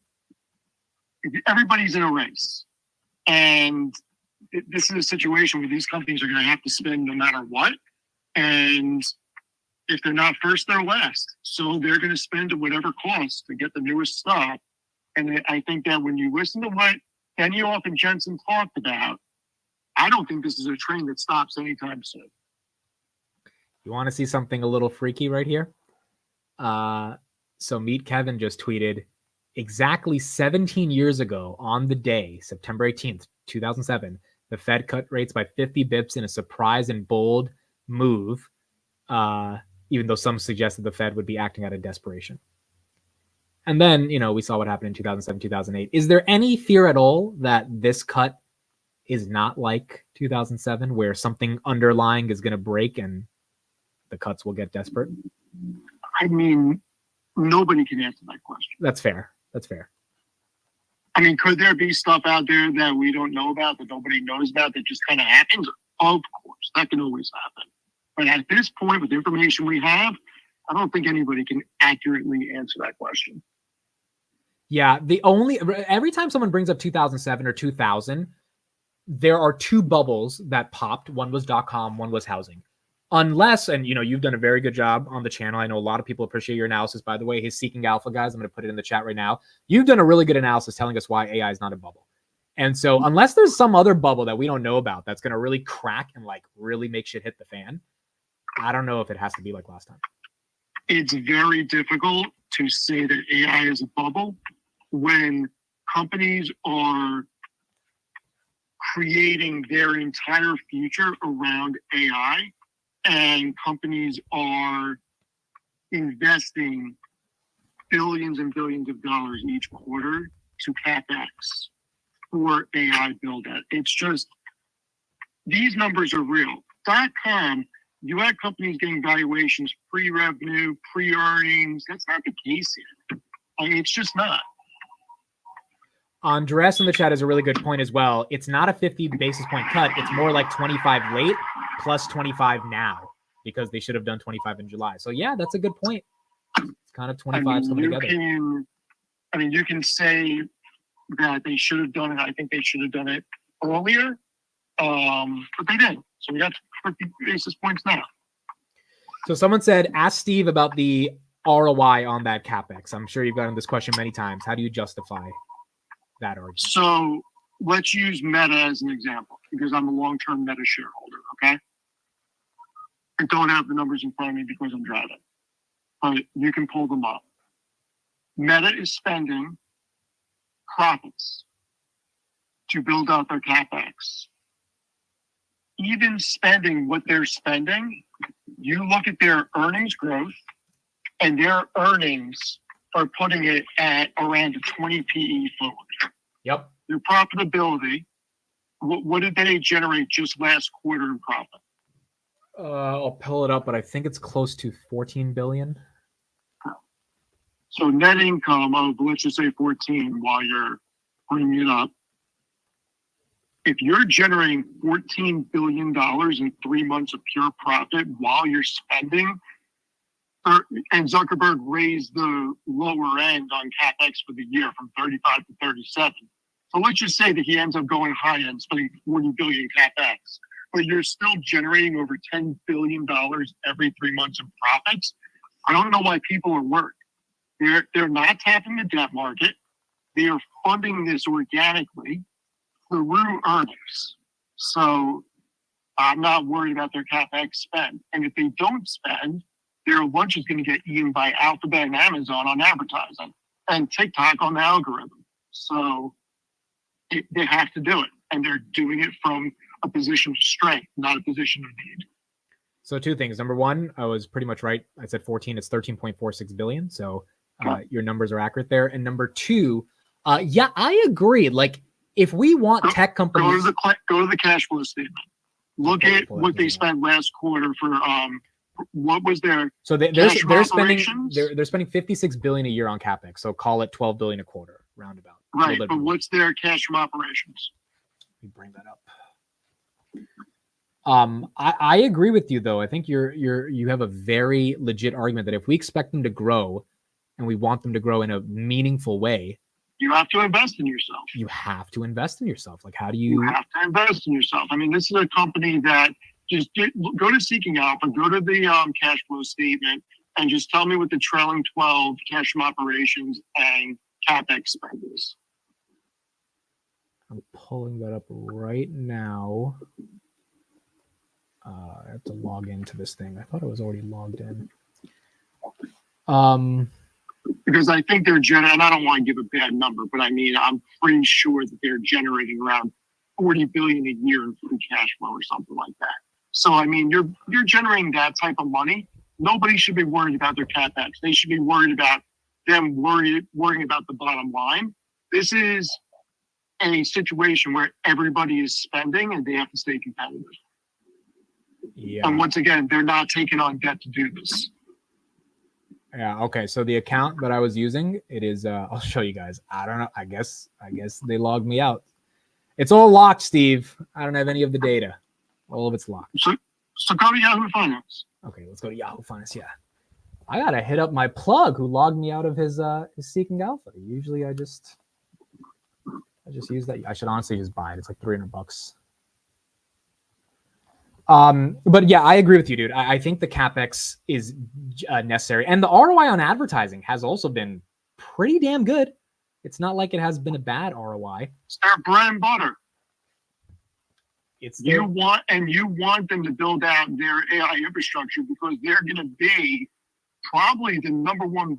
Everybody's in a race. And this is a situation where these companies are going to have to spend no matter what. And if they're not first, they're last. So they're going to spend at whatever cost to get the newest stuff. And I think that when you listen to what Benioff and Jensen talked about, I don't think this is a train that stops anytime soon. You want to see something a little freaky right here? So Meet Kevin just tweeted, exactly 17 years ago on the day, September 18th, 2007, the Fed cut rates by 50 bips in a surprise and bold move, even though some suggested the Fed would be acting out of desperation. And then, we saw what happened in 2007, 2008. Is there any fear at all that this cut is not like 2007, where something underlying is going to break and the cuts will get desperate? I mean, nobody can answer that question. That's fair. I mean, could there be stuff out there that we don't know about, that nobody knows about, that just kind of happens? Of course, that can always happen. But at this point, with the information we have, I don't think anybody can accurately answer that question. Yeah, every time someone brings up 2007 or 2000, there are two bubbles that popped. One was .com, one was housing. Unless, and you've done a very good job on the channel. I know a lot of people appreciate your analysis, by the way. His Seeking Alpha guys, I'm going to put it in the chat right now. You've done a really good analysis telling us why AI is not a bubble. And so unless there's some other bubble that we don't know about that's going to really crack and really make shit hit the fan, I don't know if it has to be like last time. It's very difficult to say that AI is a bubble when companies are creating their entire future around AI, and companies are investing billions and billions of dollars each quarter to CapEx for AI build out. It's just, these numbers are real. .com, you had companies getting valuations pre-revenue, pre-earnings. That's not the case here. I mean, it's just not. Andres in the chat is a really good point as well. It's not a 50 basis point cut. It's more like 25 late plus 25 now, because they should have done 25 in July. So yeah, that's a good point. It's kind of 25 coming together. You can say that they should have done it. I think they should have done it earlier, but they didn't. So we got 50 basis points now. So someone said, ask Steve about the ROI on that CapEx. I'm sure you've gotten this question many times. How do you justify that argument? So let's use Meta as an example, because I'm a long-term Meta shareholder, okay? I don't have the numbers in front of me because I'm driving, but you can pull them up. Meta is spending profits to build out their CapEx. Even spending what they're spending, you look at their earnings growth, and their earnings are putting it at around a 20 PE forward. Yep. Their profitability, what did they generate just last quarter in profit? I'll pull it up, but I think it's close to 14 billion. So net income of, let's just say 14 while you're bringing it up. If you're generating $14 billion in 3 months of pure profit while you're spending, and Zuckerberg raised the lower end on CapEx for the year from 35 to 37. So let's just say that he ends up going high end, spending 40 billion CapEx, but you're still generating over $10 billion every 3 months of profits. I don't know why people are worried. They're not tapping the debt market. They are funding this organically through earnings. So I'm not worried about their CapEx spend. And if they don't spend, their lunch is going to get eaten by Alphabet and Amazon on advertising and TikTok on the algorithm. So they have to do it. And they're doing it from a position of strength, not a position of need. So two things. Number one, I was pretty much right. I said 14. It's 13.46 billion. So your numbers are accurate there. And number two, yeah, I agree. Like if we want tech companies, go to the cash flow statement. Look at what they spent last quarter for what was their so they're spending they're spending 56 billion a year on capex. So call it 12 billion a quarter, roundabout. Right, but what's their cash from operations? Let me bring that up. I agree with you though. I think you have a very legit argument that if we expect them to grow and we want them to grow in a meaningful way, you have to invest in yourself. You have to invest in yourself. Like how do you have to invest in yourself? I mean, this is a company that just go to Seeking Alpha, go to the cash flow statement, and just tell me what the trailing 12 cash from operations and CapEx spend is. I'm pulling that up right now. I have to log into this thing. I thought I was already logged in. Because I think they're and I don't want to give a bad number, but I mean, I'm pretty sure that they're generating around 40 billion a year in free cash flow or something like that. So, I mean, you're generating that type of money. Nobody should be worried about their CapEx. They should be worried about them worrying about the bottom line. This is a situation where everybody is spending and they have to stay competitive. Yeah. And once again, they're not taking on debt to do this. Yeah. Okay. So the account that I was using, it is. I'll show you guys. I don't know. I guess they logged me out. It's all locked, Steve. I don't have any of the data. All of it's locked. So go to Yahoo Finance. Okay, let's go to Yahoo Finance. Yeah. I gotta hit up my plug who logged me out of his Seeking Alpha. Usually I just use that. I should honestly just buy it. It's like $300. But yeah, I agree with you, dude. I think the CapEx is necessary. And the ROI on advertising has also been pretty damn good. It's not like it has been a bad ROI. It's their bread and butter. It's you want them to build out their AI infrastructure because they're going to be probably the number one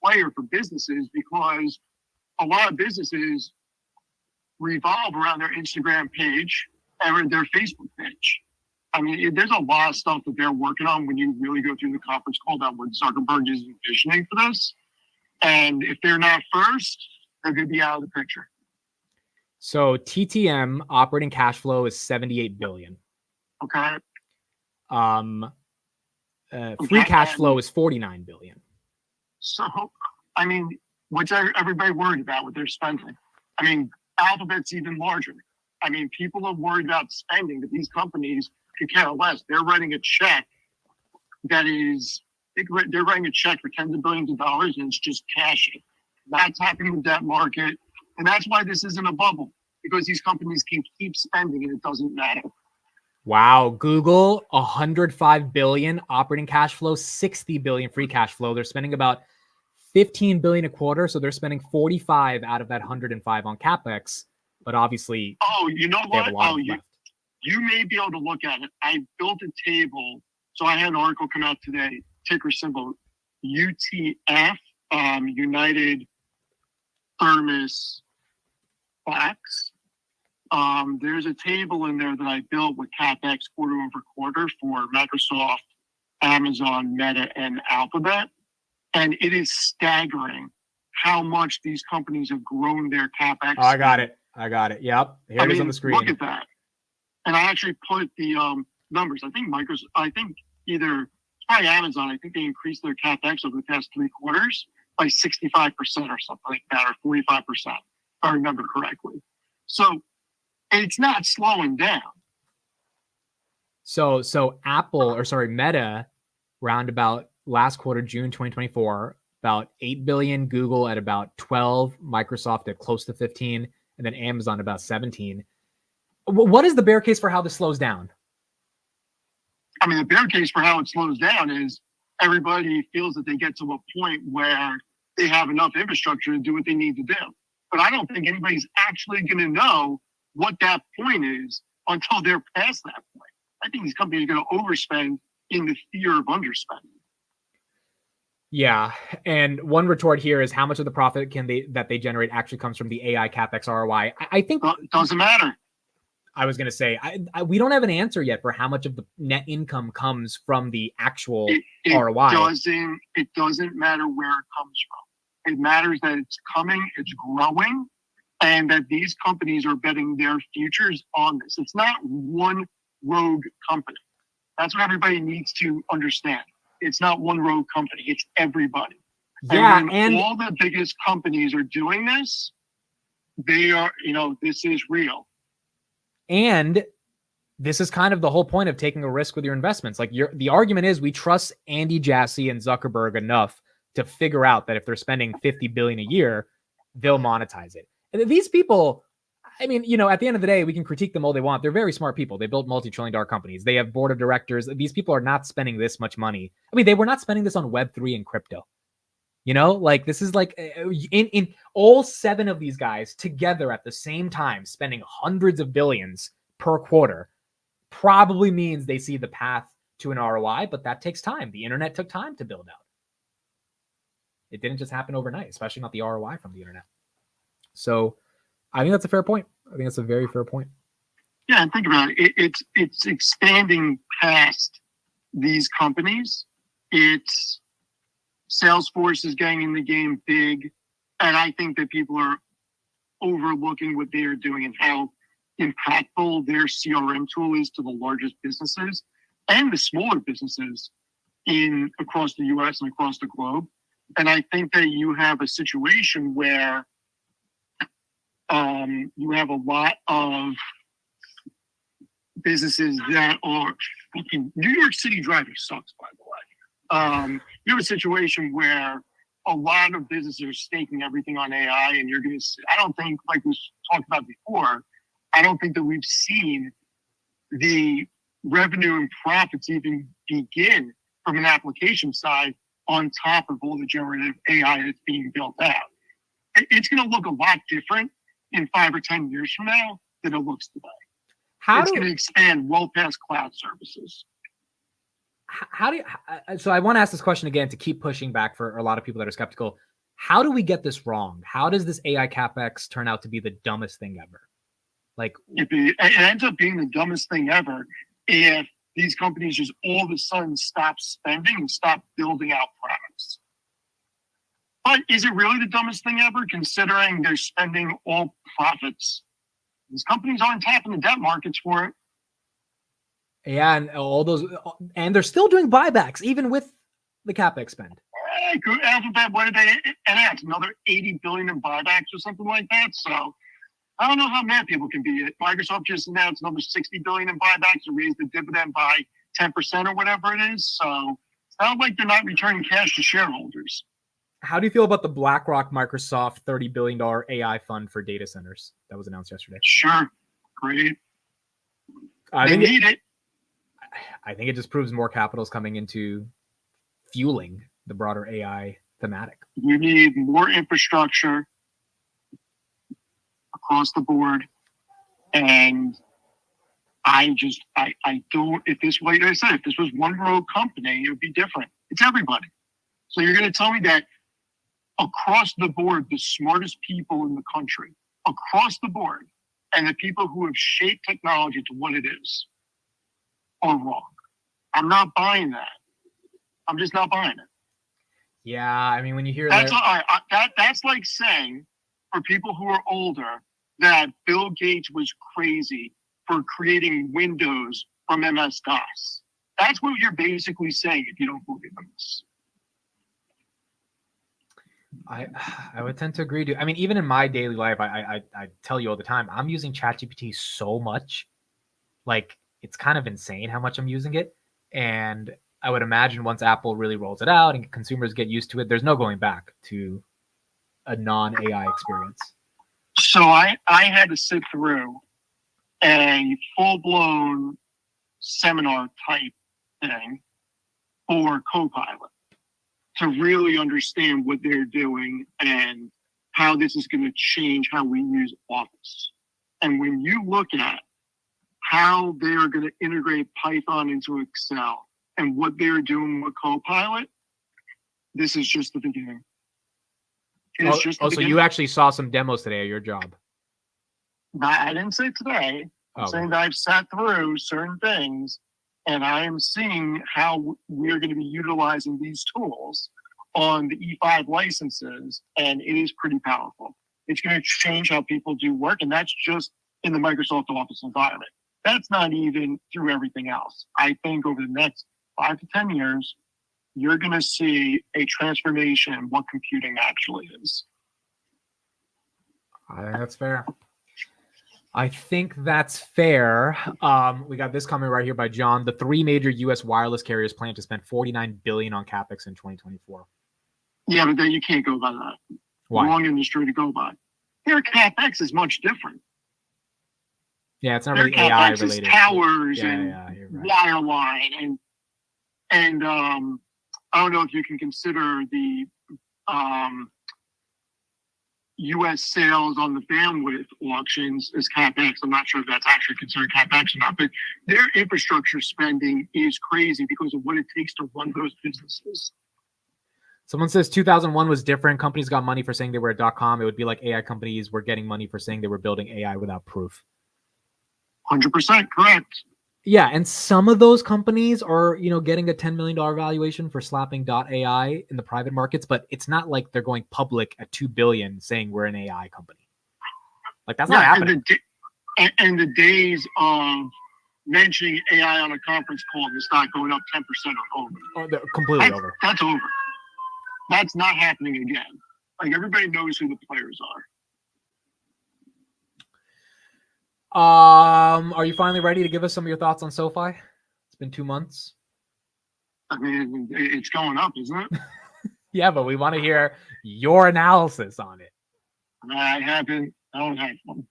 player for businesses because a lot of businesses revolve around their Instagram page and their Facebook page. I mean, there's a lot of stuff that they're working on when you really go through the conference call about what Zuckerberg is envisioning for this. And if they're not first, they're going to be out of the picture. So TTM operating cash flow is 78 billion. Okay. Free cash flow is 49 billion. So, I mean, what's everybody worried about what they're spending? I mean, Alphabet's even larger. I mean, people are worried about spending, but these companies could care less. They're writing a check that is, they're writing a check for tens of billions of dollars and it's just cashing. That's happening in the debt market. And that's why this isn't a bubble, because these companies can keep spending and it doesn't matter. Wow. Google, 105 billion operating cash flow, 60 billion free cash flow. They're spending about 15 billion a quarter. So they're spending 45 out of that 105 on CapEx. But obviously, you know what? You may be able to look at it. I built a table. So I had an article come out today, ticker symbol UTF, United Thermos Fox. There's a table in there that I built with CapEx quarter over quarter for Microsoft, Amazon, Meta, and Alphabet. And it is staggering how much these companies have grown their CapEx. Oh, I got it. Yep. Here it is on the screen. Look at that. And I actually put the numbers. I think either probably Amazon, I think they increased their CapEx over the past 3 quarters by 65% or something like that, or 45%, if I remember correctly. So it's not slowing down. So Meta, round about last quarter, June 2024, about 8 billion, Google at about 12, Microsoft at close to 15, and then Amazon about 17. What is the bear case for how this slows down? I mean, the bear case for how it slows down is everybody feels that they get to a point where they have enough infrastructure to do what they need to do. But I don't think anybody's actually going to know what that point is until they're past that point. I think these companies are going to overspend in the fear of underspending. Yeah, and one retort here is how much of the profit that they generate actually comes from the AI CapEx ROI. I think it doesn't matter. I was going to say we don't have an answer yet for how much of the net income comes from the actual ROI. It doesn't matter where it comes from. It matters that it's coming, it's growing, and that these companies are betting their futures on this. It's not one rogue company. That's what everybody needs to understand. It's not one rogue company. It's everybody. Yeah, and all the biggest companies are doing this. They are, this is real. And this is kind of the whole point of taking a risk with your investments. Like the argument is we trust Andy Jassy and Zuckerberg enough to figure out that if they're spending $50 billion a year, they'll monetize it. And these people, I mean, at the end of the day, we can critique them all they want. They're very smart people. They built multi-trillion-dollar companies. They have board of directors. These people are not spending this much money. I mean, they were not spending this on Web3 and crypto. This is like in all 7 of these guys together at the same time, spending hundreds of billions per quarter probably means they see the path to an ROI, but that takes time. The internet took time to build out. It didn't just happen overnight, especially not the ROI from the internet. So I think that's a fair point. I think that's a very fair point. Yeah, and think about it. It's expanding past these companies. It's Salesforce is getting in the game big, and I think that people are overlooking what they are doing and how impactful their CRM tool is to the largest businesses and the smaller businesses across the US and across the globe. And I think that you have a situation where you have a lot of businesses that are New York City driving sucks, by the way. You have a situation where a lot of businesses are staking everything on AI, and you're going to, I don't think, like we talked about before, I don't think that we've seen the revenue and profits even begin from an application side on top of all the generative AI that's being built out. It's going to look a lot different in 5 or 10 years from now than it looks today. It's going to expand well past cloud services. So I want to ask this question again to keep pushing back for a lot of people that are skeptical. How do we get this wrong? How does this AI CapEx turn out to be the dumbest thing ever? It ends up being the dumbest thing ever if these companies just all of a sudden stop spending and stop building out products. But is it really the dumbest thing ever, considering they're spending all profits? These companies aren't tapping the debt markets for it. Yeah, and all those, and they're still doing buybacks even with the CapEx spend. Alphabet, what did they announce? Another 80 billion in buybacks or something like that. So I don't know how mad people can be. Microsoft just announced another 60 billion in buybacks and raised the dividend by 10% or whatever it is. So it's not like they're not returning cash to shareholders. How do you feel about the BlackRock Microsoft $30 billion AI fund for data centers that was announced yesterday? Sure. Great. They need it. I think it just proves more capital is coming into fueling the broader AI thematic. You need more infrastructure across the board. And I don't, if this, like I said, if this was one rogue company, it would be different. It's everybody. So you're going to tell me that across the board, the smartest people in the country, across the board, and the people who have shaped technology to what it is, are wrong. I'm not buying that. I'm just not buying it. Yeah, I mean, when you hear that's that's like saying, for people who are older, that Bill Gates was crazy for creating Windows from MS-DOS. That's what you're basically saying if you don't believe in this. I would tend to agree. I mean, even in my daily life, I tell you all the time, I'm using ChatGPT so much. Like, it's kind of insane how much I'm using it. And I would imagine once Apple really rolls it out and consumers get used to it, there's no going back to a non-AI experience. So I had to sit through a full-blown seminar type thing for Copilot to really understand what they're doing and how this is going to change how we use Office. And when you look at how they're going to integrate Python into Excel and what they're doing with Copilot, this is just the beginning. It's just the So beginning. you actually saw some demos today at your job. I didn't say today. I'm saying that I've sat through certain things and I am seeing how we're going to be utilizing these tools on the E5 licenses, and it is pretty powerful. It's going to change how people do work, and that's just in the Microsoft Office environment. That's not even through everything else. I think over the next 5 to 10 years, you're going to see a transformation in what computing actually is. I think that's fair. I think that's fair. We got this comment right here by John. The 3 major U.S. wireless carriers plan to spend $49 billion on capex in 2024. Yeah, but then you can't go by that. Why? Wrong industry to go by. Their capex is much different. Yeah, it's not Their really AI capex related. is towers Yeah, and yeah, you're right. wireline and I don't know if you can consider the U.S. sales on the bandwidth auctions as capex. I'm not sure if that's actually considered capex or not, but their infrastructure spending is crazy because of what it takes to run those businesses. Someone says 2001 was different. Companies got money for saying they were a .com. It would be like AI companies were getting money for saying they were building AI without proof. 100% correct. Yeah, and some of those companies are, getting a $10 million valuation for slapping .ai in the private markets, but it's not like they're going public at $2 billion saying we're an AI company. Like, that's not happening. And the days of mentioning AI on a conference call and the stock going up 10% are over. Oh, they're completely over. That's over. That's not happening again. Like, everybody knows who the players are. Are you finally ready to give us some of your thoughts on SoFi? It's been 2 months. I mean, it's going up, isn't it? Yeah, but we want to hear your analysis on it. I don't have one.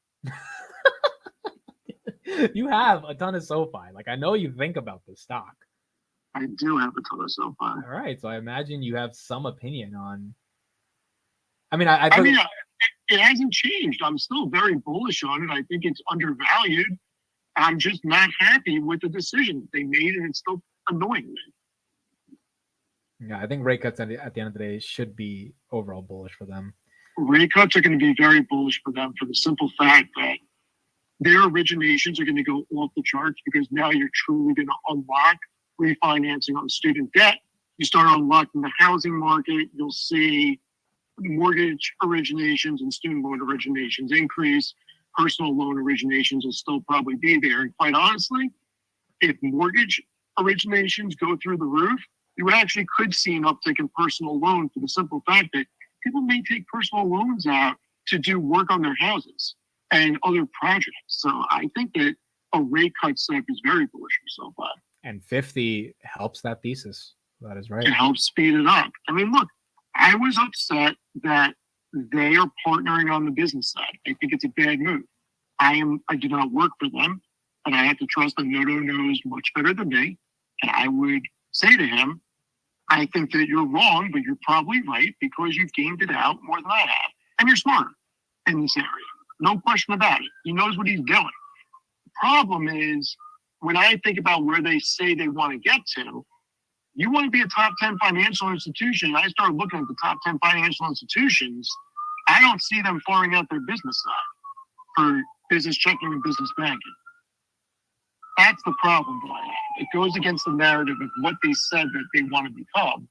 You have a ton of SoFi. Like, I know you think about this stock. I do have a ton of SoFi. All right, so I imagine you have some opinion on. It hasn't changed. I'm still very bullish on it. I think it's undervalued. I'm just not happy with the decision that they made, and it's still annoying me. Yeah, I think rate cuts at the end of the day should be overall bullish for them. Rate cuts are going to be very bullish for them for the simple fact that their originations are going to go off the charts because now you're truly going to unlock refinancing on student debt. You start unlocking the housing market, you'll see mortgage originations and student loan originations increase. Personal loan originations will still probably be there. And quite honestly, if mortgage originations go through the roof, you actually could see an uptick in personal loan for the simple fact that people may take personal loans out to do work on their houses and other projects. So I think that a rate cut step is very bullish for SoFi. And 50 helps that thesis. That is right. It helps speed it up. I mean, look, I was upset that they are partnering on the business side. I think it's a bad move. I do not work for them, and I have to trust that Noto knows much better than me. And I would say to him, I think that you're wrong, but you're probably right because you've gamed it out more than I have. And you're smarter in this area. No question about it. He knows what he's doing. The problem is, when I think about where they say they want to get to, you want to be a top 10 financial institution. I start looking at the top 10 financial institutions. I don't see them farming out their business side for business checking and business banking. That's the problem that I have. It goes against the narrative of what they said that they want to become.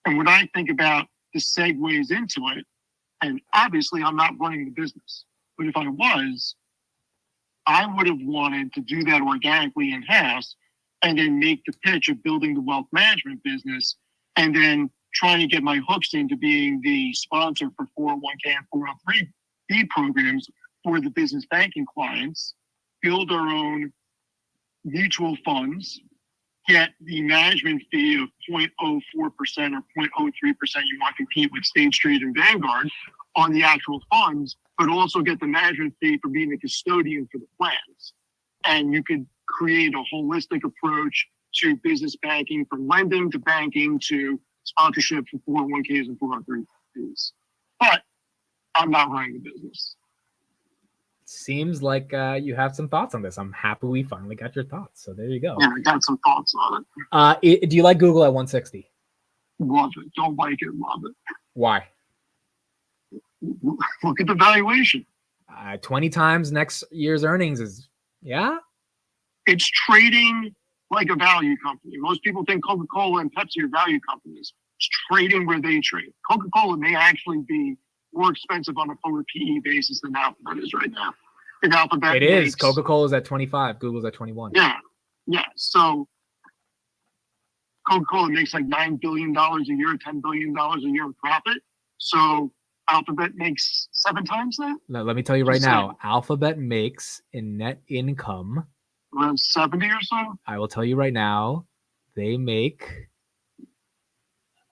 And when I think about the segues into it, and obviously I'm not running the business, but if I was, I would have wanted to do that organically in-house and then make the pitch of building the wealth management business, and then trying to get my hooks into being the sponsor for 401k and 403b programs for the business banking clients, build our own mutual funds, get the management fee of 0.04% or 0.03% you want to compete with State Street and Vanguard on the actual funds, but also get the management fee for being the custodian for the plans. And you could create a holistic approach to business banking, from lending to banking to sponsorship for 401ks and 403bs. But I'm not running the business. Seems like you have some thoughts on this. I'm happy we finally got your thoughts. So there you go. Yeah, I got some thoughts on it. Do you like Google at 160? Love it. Don't like it. Love it. Why? Look at the valuation. 20 times next year's earnings is, yeah? It's trading like a value company. Most people think Coca-Cola and Pepsi are value companies. It's trading where they trade. Coca-Cola may actually be more expensive on a forward PE basis than Alphabet is right now. If Alphabet It is. Coca-Cola's at 25. Google's at 21. Yeah. Yeah. So Coca-Cola makes like $9 billion a year, $10 billion a year in profit. So Alphabet makes 7 times that? No, let me tell you right now, Alphabet makes in net income around 70 or so. I will tell you right now, they make.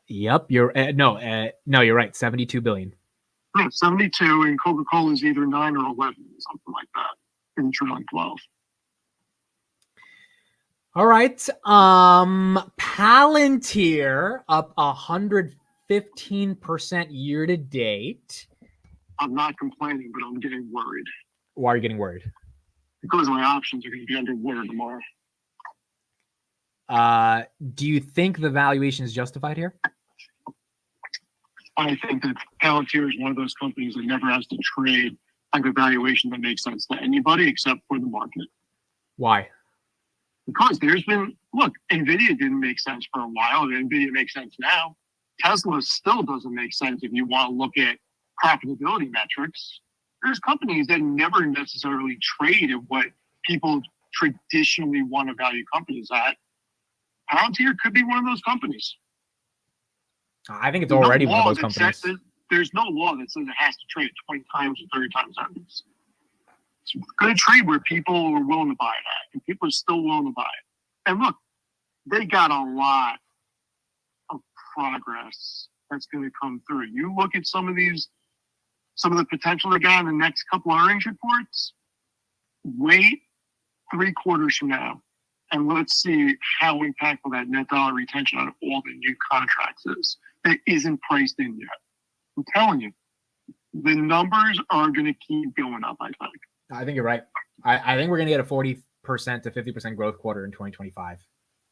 Yep, you're no, you're right. 72 billion. Yeah, 72, and Coca-Cola is either 9 or 11, something like that. In trailing 12. All right. Palantir up 115% year to date. I'm not complaining, but I'm getting worried. Why are you getting worried? Because my options are going to be underwater tomorrow. Do you think the valuation is justified here? I think that Palantir is one of those companies that never has to trade like a valuation that makes sense to anybody except for the market. Why? Because there's been, look, NVIDIA didn't make sense for a while. NVIDIA makes sense now. Tesla still doesn't make sense if you want to look at profitability metrics. There's companies that never necessarily trade at what people traditionally want to value companies at. Palantir could be one of those companies. I think it's already one of those companies. There's no law that says it has to trade at 20 times or 30 times earnings. It's going to trade where people are willing to buy it at, and people are still willing to buy it. And look, they got a lot of progress that's going to come through. You look at some of the potential they got in the next couple of earnings reports, wait 3 quarters from now, and let's see how impactful that net dollar retention on all the new contracts is. That isn't priced in yet. I'm telling you, the numbers are going to keep going up, I think. I think you're right. I think we're going to get a 40% to 50% growth quarter in 2025.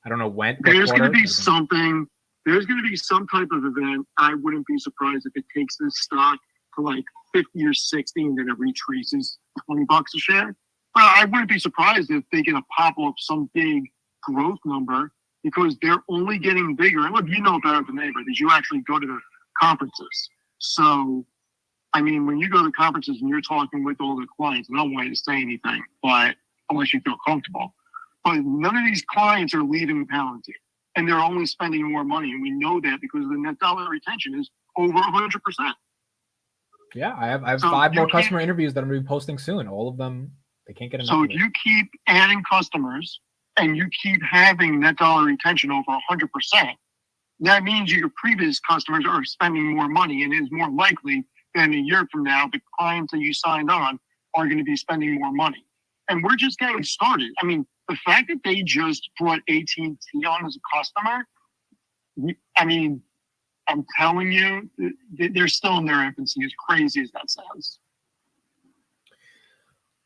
I don't know when. There's going to be something. There's going to be some type of event. I wouldn't be surprised if it takes this stock to like 50 or 60 and then it retraces $20 a share. But I wouldn't be surprised if they get a pop up some big growth number because they're only getting bigger. And look, you know better than anybody because you actually go to the conferences. So, I mean, when you go to conferences and you're talking with all the clients, I don't want you to say anything, but unless you feel comfortable. But none of these clients are leaving Palantir, and they're only spending more money, and we know that because the net dollar retention is over 100%. Yeah, I have so 5 more customer interviews that I'm going to be posting soon. All of them, they can't get enough. So if you keep adding customers and you keep having net dollar retention over 100%, that means your previous customers are spending more money, and it is more likely than a year from now, the clients that you signed on are going to be spending more money. And we're just getting started. I mean, the fact that they just brought AT&T on as a customer, I mean, I'm telling you, they're still in their infancy, as crazy as that sounds.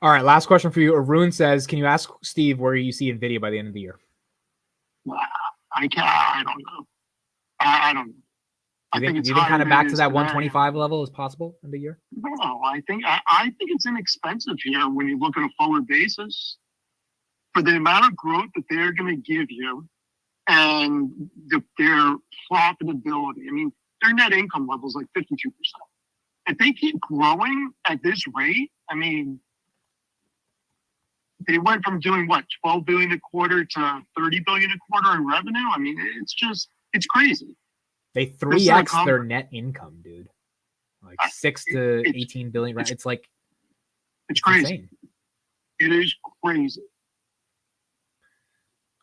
All right, last question for you. Arun says, can you ask Steve where you see NVIDIA by the end of the year? I don't know. I don't know. Do you think kind of back to that 125 level is possible in the year? No, I think it's inexpensive here when you look at a forward basis. For the amount of growth that they're going to give you and their profitability. I mean, their net income level is like 52%. If they keep growing at this rate, I mean, they went from doing what, 12 billion a quarter to 30 billion a quarter in revenue. I mean, it's crazy. They This is a 3x their net income, dude. Like 6 to 18 billion. Right? It's like it's crazy. insane. It is crazy.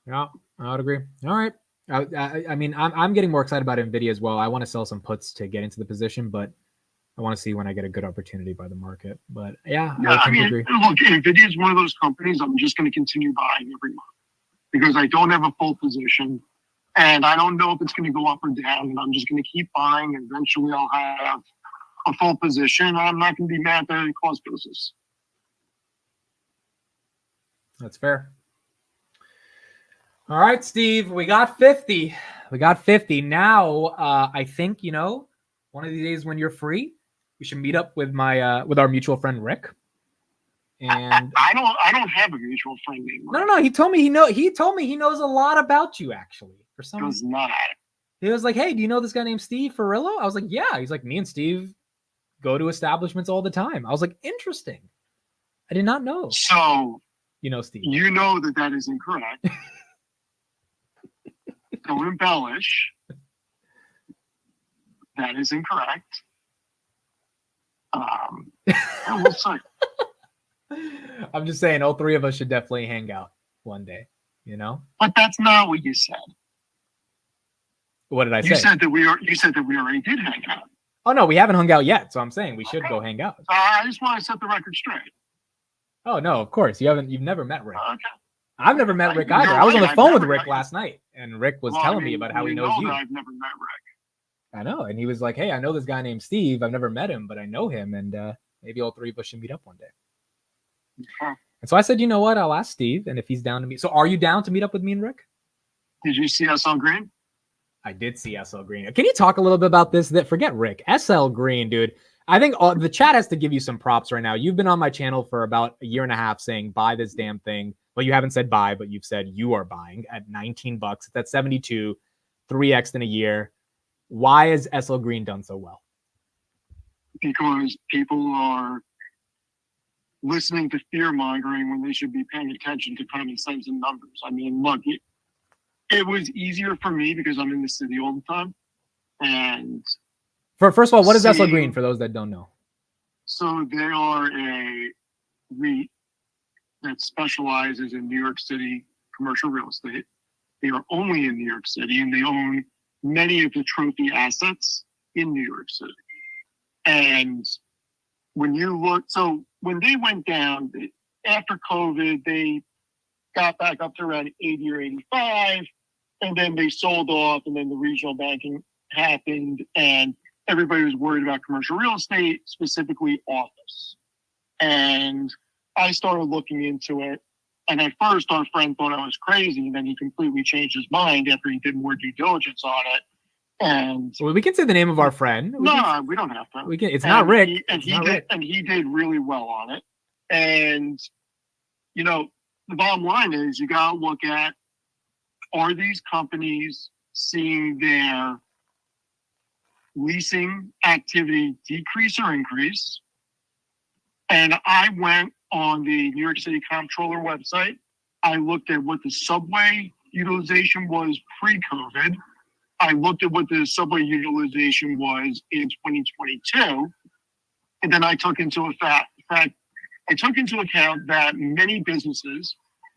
Yeah, I would agree. All right. I mean, I'm getting more excited about NVIDIA as well. I want to sell some puts to get into the position, but I want to see when I get a good opportunity by the market. But yeah, I mean, agree. look, NVIDIA is one of those companies I'm just going to continue buying every month because I don't have a full position and I don't know if it's going to go up or down. And I'm just going to keep buying. And eventually I'll have a full position. I'm not going to be mad that it cost basis. That's fair. All right, Steve, we got 50. We got 50. Now, I think, one of these days when you're free, we should meet up with with our mutual friend Rick. And I don't have a mutual friend anymore. No. He told me he knows a lot about you actually. For some Does not. He was like, "Hey, do you know this guy named Steve Ferrillo?" I was like, "Yeah." He's like, "Me and Steve go to establishments all the time." I was like, "Interesting." I did not know. So, Steve. You know that is incorrect. Don't embellish. That is incorrect. We'll see. I'm just saying, all three of us should definitely hang out one day. But that's not what you said. What did I say? You said that we already did hang out. Oh no, we haven't hung out yet. So I'm saying we should go hang out. I just want to set the record straight. Oh no, of course you've never met Rick. Okay. I've never met Rick either. I was on the phone with Rick last night, and Rick was telling me about how he knows you. I've never met Rick. I know, and he was like, "Hey, I know this guy named Steve. I've never met him, but I know him, and maybe all three of us should meet up one day." Okay. And so I said, "You know what? I'll ask Steve, and if he's down to meet." So, are you down to meet up with me and Rick? Did you see SL Green? I did see SL Green. Can you talk a little bit about this? Forget Rick. SL Green, dude. I think the chat has to give you some props right now. You've been on my channel for about a year and a half saying buy this damn thing. Well, you haven't said buy, but you've said you are buying at $19. It's at 72, 3x in a year. Why has SL Green done so well? Because people are listening to fear mongering when they should be paying attention to common sense and numbers. I mean, look, it was easier for me because I'm in the city all the time. And first of all, what is SL Green for those that don't know? So they are a REIT that specializes in New York City commercial real estate. They are only in New York City and they own many of the trophy assets in New York City. And when you look, so when they went down after COVID, they got back up to around 80 or 85, and then they sold off, and then the regional banking happened, and everybody was worried about commercial real estate, specifically office. And I started looking into it. And at first, our friend thought I was crazy. And then he completely changed his mind after he did more due diligence on it. And well, we can say the name of our friend. We don't have to. We can. It's not Rick. He did really well on it. And the bottom line is you got to look at, are these companies seeing their leasing activity decrease or increase? And I went on the New York City Comptroller website. I looked at what the subway utilization was pre-COVID. I looked at what the subway utilization was in 2022. And then I took into account that many businesses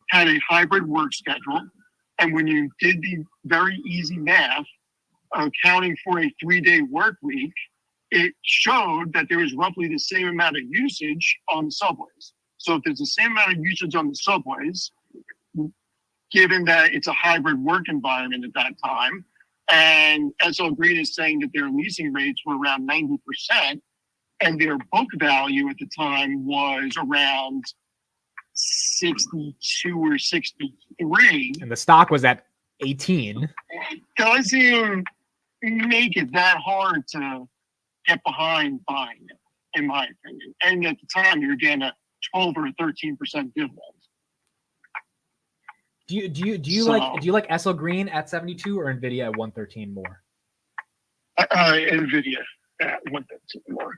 had a hybrid work schedule. And when you did the very easy math, accounting for a 3-day work week, it showed that there was roughly the same amount of usage on the subways. So if there's the same amount of usage on the subways, given that it's a hybrid work environment at that time, and SL Green is saying that their leasing rates were around 90%, and their book value at the time was around 62 or 63. And the stock was at 18. It doesn't make it that hard to get behind buying it, in my opinion. And at the time, you're getting a 12 or 13% dividend. Do you like SL Green at 72 or NVIDIA at 113 more? NVIDIA at 113 more.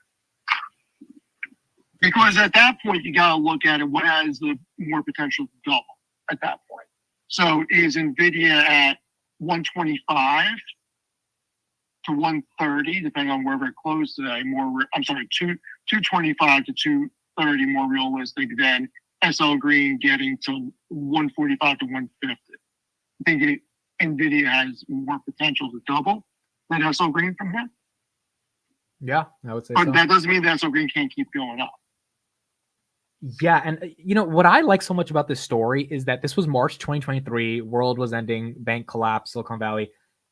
Because at that point, you got to look at it. What has the more potential to double at that point? So is NVIDIA at 125 to 130, depending on wherever it closed today? I'm sorry, 225 to 230 more realistic than SL Green getting to 145 to 150. I think NVIDIA has more potential to double than SL Green from here. Yeah, I would say But so. that doesn't mean that SL Green can't keep going up. Yeah, and what I like so much about this story is that this was March 2023, world was ending, bank collapse, Silicon Valley,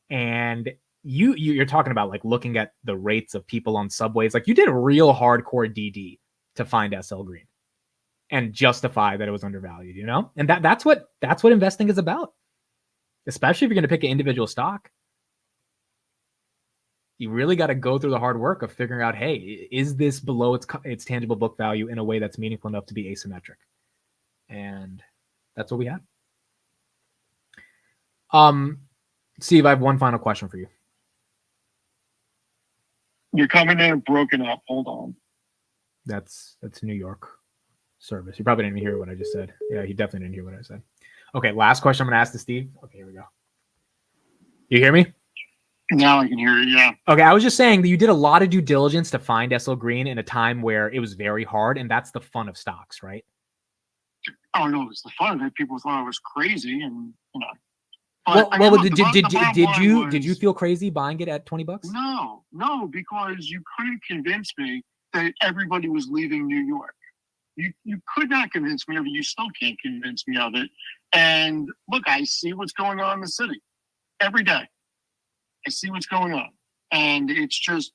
and you're talking about like looking at the rates of people on subways. Like you did a real hardcore DD to find SL Green and justify that it was undervalued, and that's what investing is about, especially if you're going to pick an individual stock. You really got to go through the hard work of figuring out, hey, is this below its tangible book value in a way that's meaningful enough to be asymmetric? And that's what we had. Steve, I have one final question for you. You're coming in broken up. Hold on. That's New York service. You probably didn't even hear what I just said. Yeah, he definitely didn't hear what I said. Okay, last question I'm going to ask to Steve. Okay, here we go. You hear me? Now I can hear you, yeah. Okay, I was just saying that you did a lot of due diligence to find SL Green in a time where it was very hard, and that's the fun of stocks, right? Oh no, it's the fun of it. People thought I was crazy, and Well, did you feel crazy buying it at $20? No, because you couldn't convince me that everybody was leaving New York. You could not convince me of it. You still can't convince me of it. And look, I see what's going on in the city every day. I see what's going on, and it's just.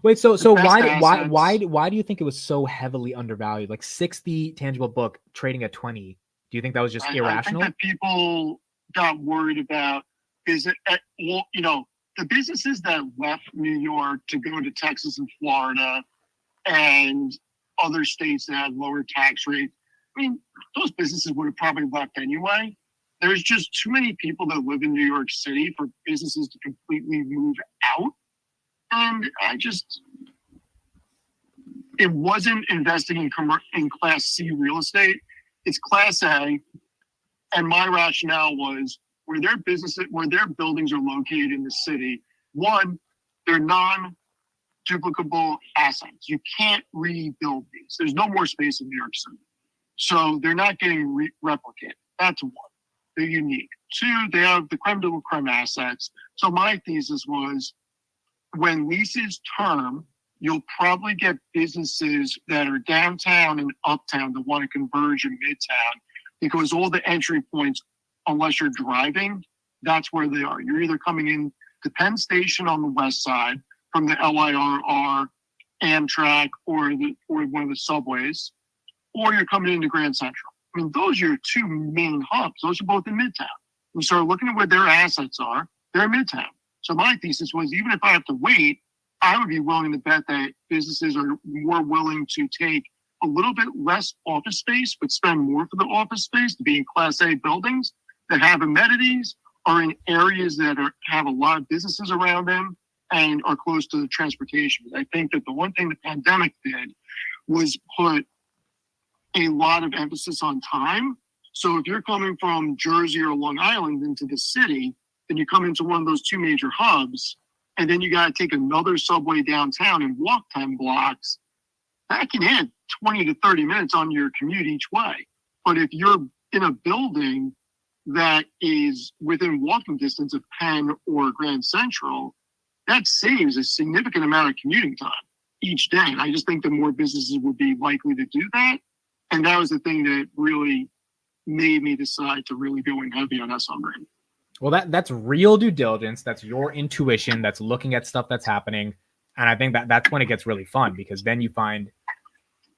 Wait, so why do you think it was so heavily undervalued? Like 60 tangible book trading at 20. Do you think that was just irrational? I think that people got worried about the businesses that left New York to go to Texas and Florida and other states that had lower tax rates. I mean, those businesses would have probably left anyway. There's just too many people that live in New York City for businesses to completely move out. And it wasn't investing in Class C real estate. It's Class A. And my rationale was where their buildings are located in the city, one, they're non-duplicable assets. You can't rebuild these. There's no more space in New York City. So they're not getting replicated. That's one. They're unique. Two, they have the creme de la creme assets. So my thesis was when leases term, you'll probably get businesses that are downtown and uptown that want to converge in midtown because all the entry points, unless you're driving, that's where they are. You're either coming in to Penn Station on the west side from the LIRR, Amtrak, or one of the subways, or you're coming into Grand Central. I mean, those are your two main hubs. Those are both in Midtown. We start looking at where their assets are. They're in Midtown. So my thesis was, even if I have to wait, I would be willing to bet that businesses are more willing to take a little bit less office space, but spend more for the office space to be in Class A buildings that have amenities or in areas that have a lot of businesses around them and are close to the transportation. I think that the one thing the pandemic did was put a lot of emphasis on time. So if you're coming from Jersey or Long Island into the city, then you come into one of those two major hubs, and then you got to take another subway downtown and walk 10 blocks. That can add 20 to 30 minutes on your commute each way. But if you're in a building that is within walking distance of Penn or Grand Central, that saves a significant amount of commuting time each day. And I just think that more businesses would be likely to do that. And that was the thing that really made me decide to really go in heavy on SL Green. Well, that's real due diligence. That's your intuition. That's looking at stuff that's happening. And I think that's when it gets really fun, because then you find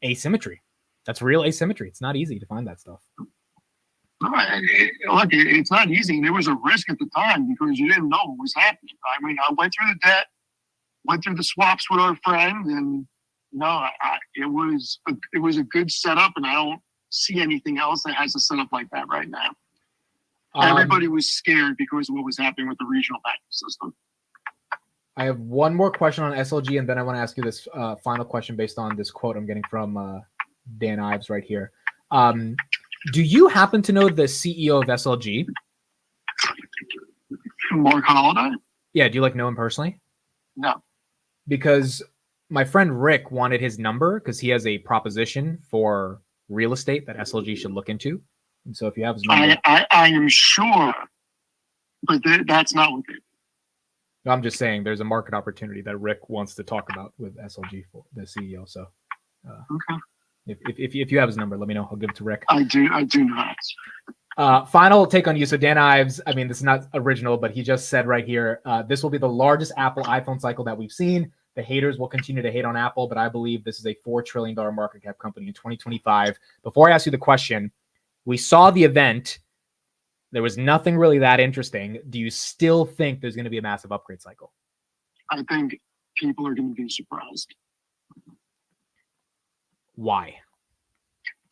asymmetry. That's real asymmetry. It's not easy to find that stuff. Look, it's not easy. There was a risk at the time because you didn't know what was happening. I mean, I went through the debt, went through the swaps with our friend, and it was a good setup, and I don't see anything else that has a setup like that right now. Everybody was scared because of what was happening with the regional banking system. I have one more question on SLG, and then I want to ask you this final question based on this quote I'm getting from Dan Ives right here. Do you happen to know the CEO of SLG? Mark Holiday? Yeah, do you know him personally? No. Because my friend Rick wanted his number because he has a proposition for real estate that SLG should look into. And so if you have his number, I am sure, but that's not what they. I'm just saying there's a market opportunity that Rick wants to talk about with SLG for the CEO. So Okay. if you have his number, let me know. I'll give it to Rick. I do not. Final take on you. So Dan Ives, I mean, this is not original, but he just said right here, this will be the largest Apple iPhone cycle that we've seen. The haters will continue to hate on Apple, but I believe this is a $4 trillion market cap company in 2025. Before I ask you the question, we saw the event. There was nothing really that interesting. Do you still think there's going to be a massive upgrade cycle? I think people are going to be surprised. Why?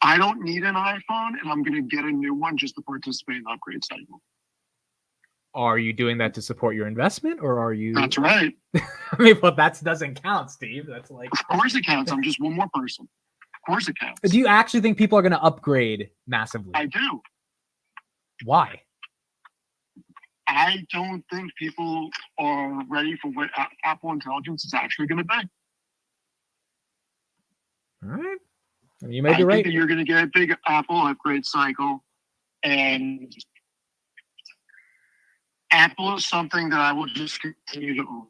I don't need an iPhone, and I'm going to get a new one just to participate in the upgrade cycle. Are you doing that to support your investment, or are you? That's right. I mean, but that doesn't count, Steve. That's like. Of course it counts. I'm just one more person. Of course it counts. Do you actually think people are going to upgrade massively? I do. Why? I don't think people are ready for what Apple Intelligence is actually going to be. All right. I mean, you may be I right. think that you're going to get a big Apple upgrade cycle, and Apple is something that I will just continue to own.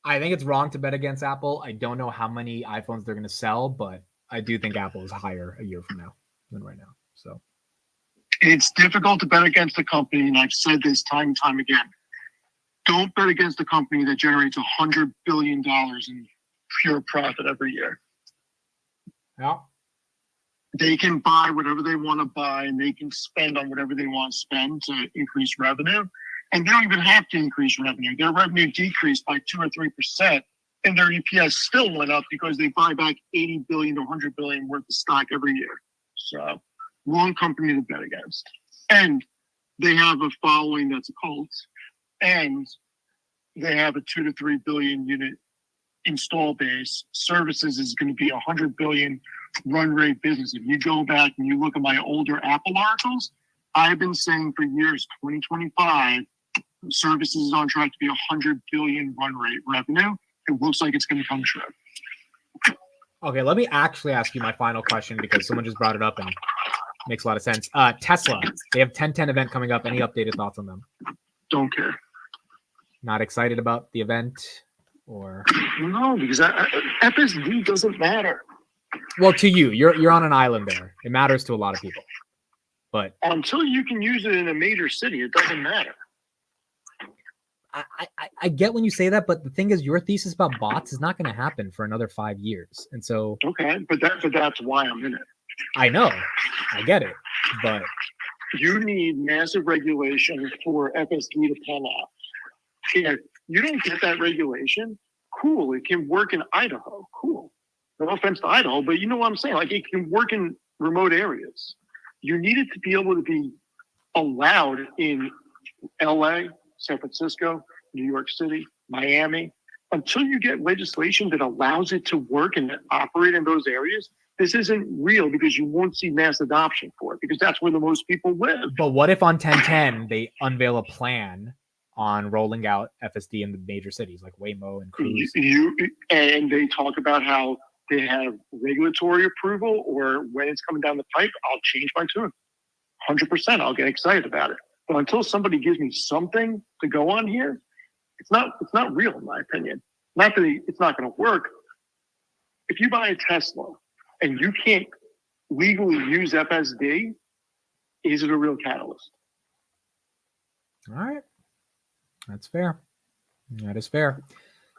I think it's wrong to bet against Apple. I don't know how many iPhones they're going to sell, but I do think Apple is higher a year from now than right now. So It's difficult to bet against a company, and I've said this time and time again. Don't bet against a company that generates $100 billion in pure profit every year. Yeah. They can buy whatever they want to buy, and they can spend on whatever they want to spend to increase revenue. And they don't even have to increase revenue. Their revenue decreased by 2 or 3%, and their EPS still went up because they buy back $80 billion to $100 billion worth of stock every year. So, wrong company to bet against. And they have a following that's a cult, and they have a 2 to 3 billion unit install base. Services is going to be 100 billion run rate business. If you go back and you look at my older Apple articles, I've been saying for years, 2025, services is on track to be 100 billion run rate revenue. It looks like it's going to come true. Okay, let me actually ask you my final question because someone just brought it up and it makes a lot of sense. Tesla, they have 10/10 event coming up. Any updated thoughts on them? Don't care. Not excited about the event, or no, because FSD doesn't matter. Well, to you, you're on an island there. It matters to a lot of people, but until you can use it in a major city, it doesn't matter. I get when you say that, but the thing is, your thesis about bots is not going to happen for another 5 years, and so okay, but that's why I'm in it. I know, I get it, but you need massive regulation for FSD to pan out. If you don't get that regulation, cool, it can work in Idaho, cool. No offense to Idaho, but you know what I'm saying? Like, it can work in remote areas. You need it to be able to be allowed in LA, San Francisco, New York City, Miami. Until you get legislation that allows it to work and operate in those areas, this isn't real because you won't see mass adoption for it because that's where the most people live. But what if on 10/10 they unveil a plan on rolling out FSD in the major cities like Waymo and Cruise? And they talk about how they have regulatory approval, or when it's coming down the pipe, I'll change my tune. 100%, I'll get excited about it. But until somebody gives me something to go on here, it's not real, in my opinion. Not that it's not going to work. If you buy a Tesla and you can't legally use FSD, is it a real catalyst? All right. That's fair. That is fair.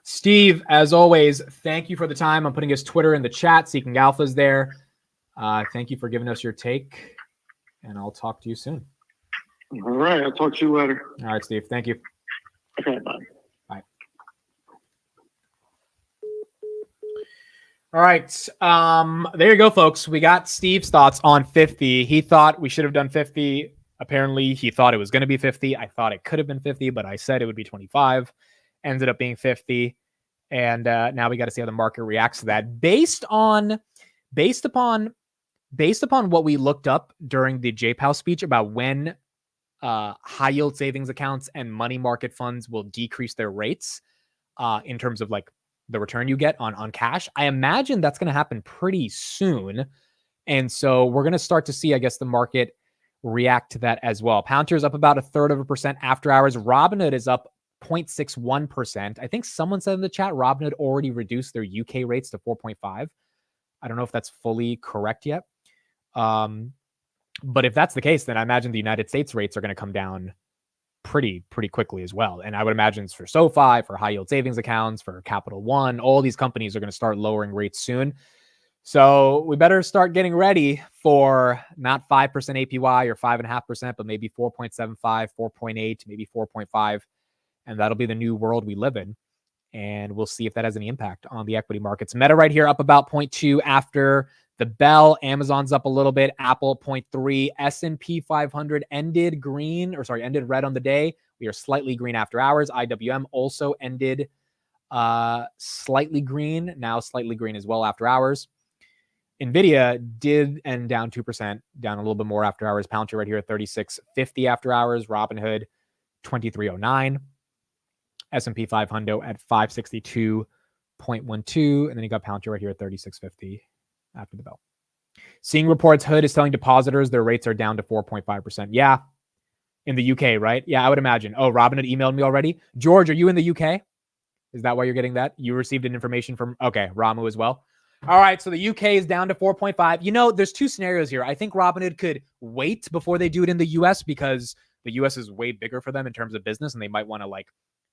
Steve, as always, thank you for the time. I'm putting his Twitter in the chat. Seeking Alpha's there. Thank you for giving us your take, and I'll talk to you soon. All right. I'll talk to you later. All right, Steve. Thank you. Okay, bye. Bye. All right. There you go, folks. We got Steve's thoughts on 50. He thought we should have done 50 Apparently, he thought it was going to be 50. I thought it could have been 50, but I said it would be 25. Ended up being 50. And now we got to see how the market reacts to that. Based upon what we looked up during the JPOW speech about when high yield savings accounts and money market funds will decrease their rates in terms of like the return you get on cash, I imagine that's going to happen pretty soon. And so we're going to start to see, I guess, the market react to that as well. Palantir is up about 1/3% after hours. Robinhood is up 0.61%. I think someone said in the chat, Robinhood already reduced their UK rates to 4.5. I don't know if that's fully correct yet. But if that's the case, then I imagine the United States rates are going to come down pretty quickly as well. And I would imagine it's for SoFi, for high yield savings accounts, for Capital One, all these companies are going to start lowering rates soon. So we better start getting ready for not 5% APY or 5.5%, but maybe 4.75, 4.8, maybe 4.5. And that'll be the new world we live in. And we'll see if that has any impact on the equity markets. Meta right here up about 0.2 after the bell. Amazon's up a little bit. Apple 0.3. S&P 500 ended red on the day. We are slightly green after hours. IWM also ended slightly green, now slightly green as well after hours. NVIDIA did end down 2%, down a little bit more after hours. Palantir right here at 36.50 after hours. Robinhood 23.09. S&P 500 at 562.12. And then you got Palantir right here at 36.50 after the bell. Seeing reports, Hood is telling depositors their rates are down to 4.5%. Yeah. In the UK, right? Yeah, I would imagine. Oh, Robinhood emailed me already. George, are you in the UK? Is that why you're getting that? You received an information from, okay, Ramu as well. All right, so the UK is down to 4.5. You know, there's two scenarios here. I think Robinhood could wait before they do it in the US because the US is way bigger for them in terms of business and they might want to like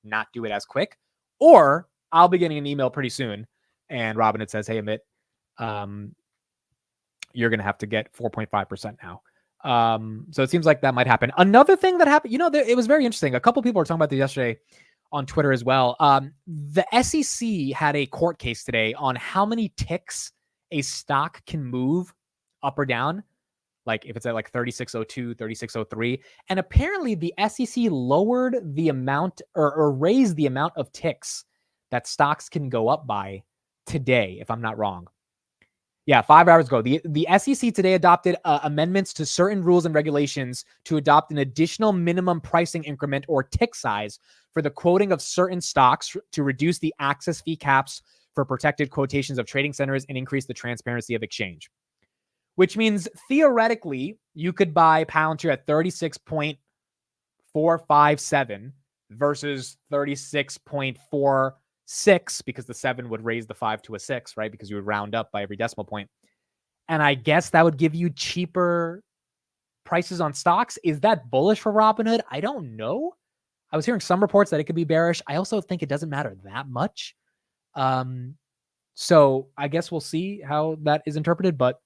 not do it as quick. Or I'll be getting an email pretty soon and Robinhood says, hey, Amit, you're going to have to get 4.5% now. So it seems like that might happen. Another thing that happened, you know, it was very interesting. A couple people were talking about this yesterday on Twitter as well. The SEC had a court case today on how many ticks a stock can move up or down. Like if it's at like 3602, 3603. And apparently the SEC lowered the amount or raised the amount of ticks that stocks can go up by today, if I'm not wrong. Yeah, 5 hours ago. The SEC today adopted amendments to certain rules and regulations to adopt an additional minimum pricing increment or tick size for the quoting of certain stocks to reduce the access fee caps for protected quotations of trading centers and increase the transparency of exchange. Which means theoretically, you could buy Palantir at 36.457 versus 36.46 because the 7 would raise the 5 to a 6, right? Because you would round up by every decimal point. And I guess that would give you cheaper prices on stocks. Is that bullish for Robinhood? I don't know. I was hearing some reports that it could be bearish. I also think it doesn't matter that much. So I guess we'll see how that is interpreted, but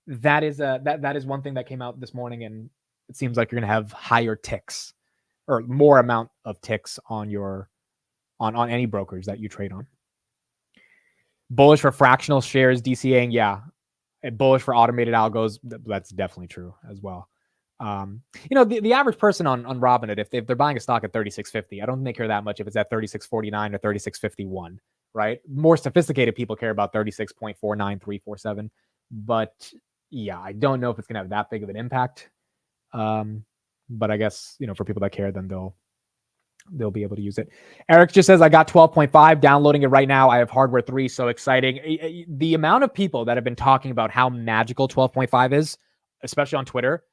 that is that is one thing that came out this morning, and it seems like you're going to have higher ticks or more amount of ticks on your on any brokers that you trade on. Bullish for fractional shares, DCAing, yeah. And bullish for automated algos, that's definitely true as well. You know, the average person on Robinhood, if they're buying a stock at 36.50, I don't think they care that much if it's at 36.49 or 36.51, right? More sophisticated people care about 36.49347, but yeah, I don't know if it's going to have that big of an impact. But I guess, you know, for people that care, then they'll be able to use it. Eric just says, I got 12.5, downloading it right now. I have hardware 3, so exciting. The amount of people that have been talking about how magical 12.5 is, especially on Twitter,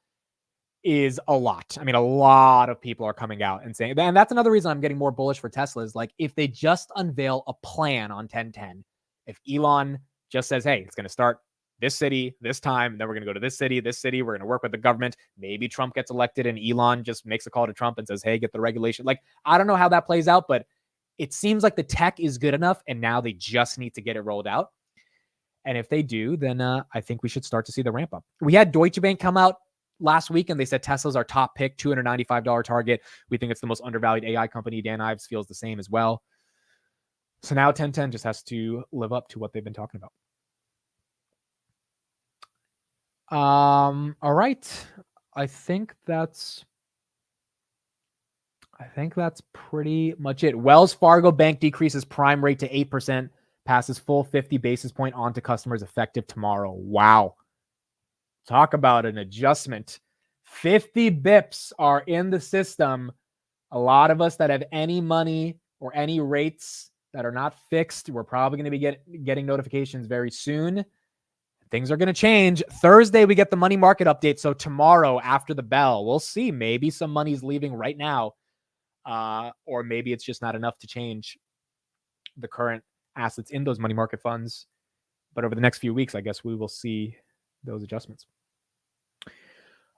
is a lot. I mean, a lot of people are coming out and saying, and that's another reason I'm getting more bullish for Tesla is like, if they just unveil a plan on 10/10, if Elon just says, hey, it's going to start this city, this time, then we're going to go to this city, we're going to work with the government. Maybe Trump gets elected and Elon just makes a call to Trump and says, hey, get the regulation. Like, I don't know how that plays out, but it seems like the tech is good enough and now they just need to get it rolled out. And if they do, then I think we should start to see the ramp up. We had Deutsche Bank come out last week and they said Tesla's our top pick, $295 target. We think it's the most undervalued AI company. Dan Ives feels the same as well. So now 10/10 just has to live up to what they've been talking about. All right. I think that's pretty much it. Wells Fargo Bank decreases prime rate to 8%, passes full 50 basis point on to customers effective tomorrow. Wow. Talk about an adjustment. 50 bips are in the system. A lot of us that have any money or any rates that are not fixed, we're probably going to be getting notifications very soon. Things are going to change. Thursday, we get the money market update. So tomorrow after the bell, we'll see. Maybe some money's leaving right now. Or maybe it's just not enough to change the current assets in those money market funds. But over the next few weeks, I guess we will see those adjustments.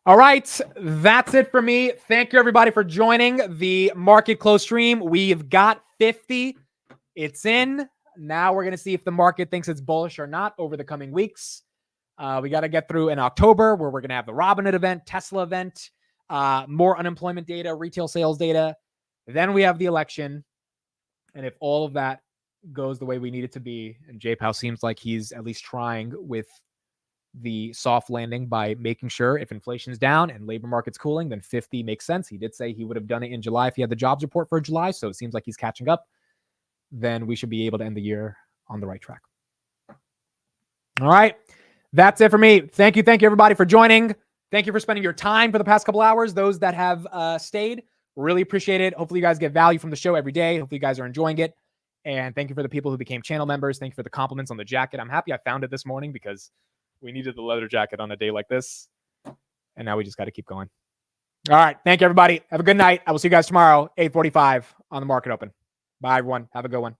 All right, that's it for me. Thank you, everybody, for joining the Market Close stream. We've got 50. It's in. Now we're going to see if the market thinks it's bullish or not over the coming weeks. We got to get through in October where we're going to have the Robinhood event, Tesla event, more unemployment data, retail sales data. Then we have the election. And if all of that goes the way we need it to be, and JPOW seems like he's at least trying with the soft landing by making sure if inflation's down and labor market's cooling, then 50 makes sense. He did say he would have done it in July if he had the jobs report for July. So it seems like he's catching up. Then we should be able to end the year on the right track. All right. That's it for me. Thank you, everybody, for joining. Thank you for spending your time for the past couple hours. Those that have stayed, really appreciate it. Hopefully you guys get value from the show every day. Hopefully you guys are enjoying it. And thank you for the people who became channel members. Thank you for the compliments on the jacket. I'm happy I found it this morning because we needed the leather jacket on a day like this. And now we just got to keep going. All right. Thank you, everybody. Have a good night. I will see you guys tomorrow, 8:45 on the market open. Bye, everyone. Have a good one.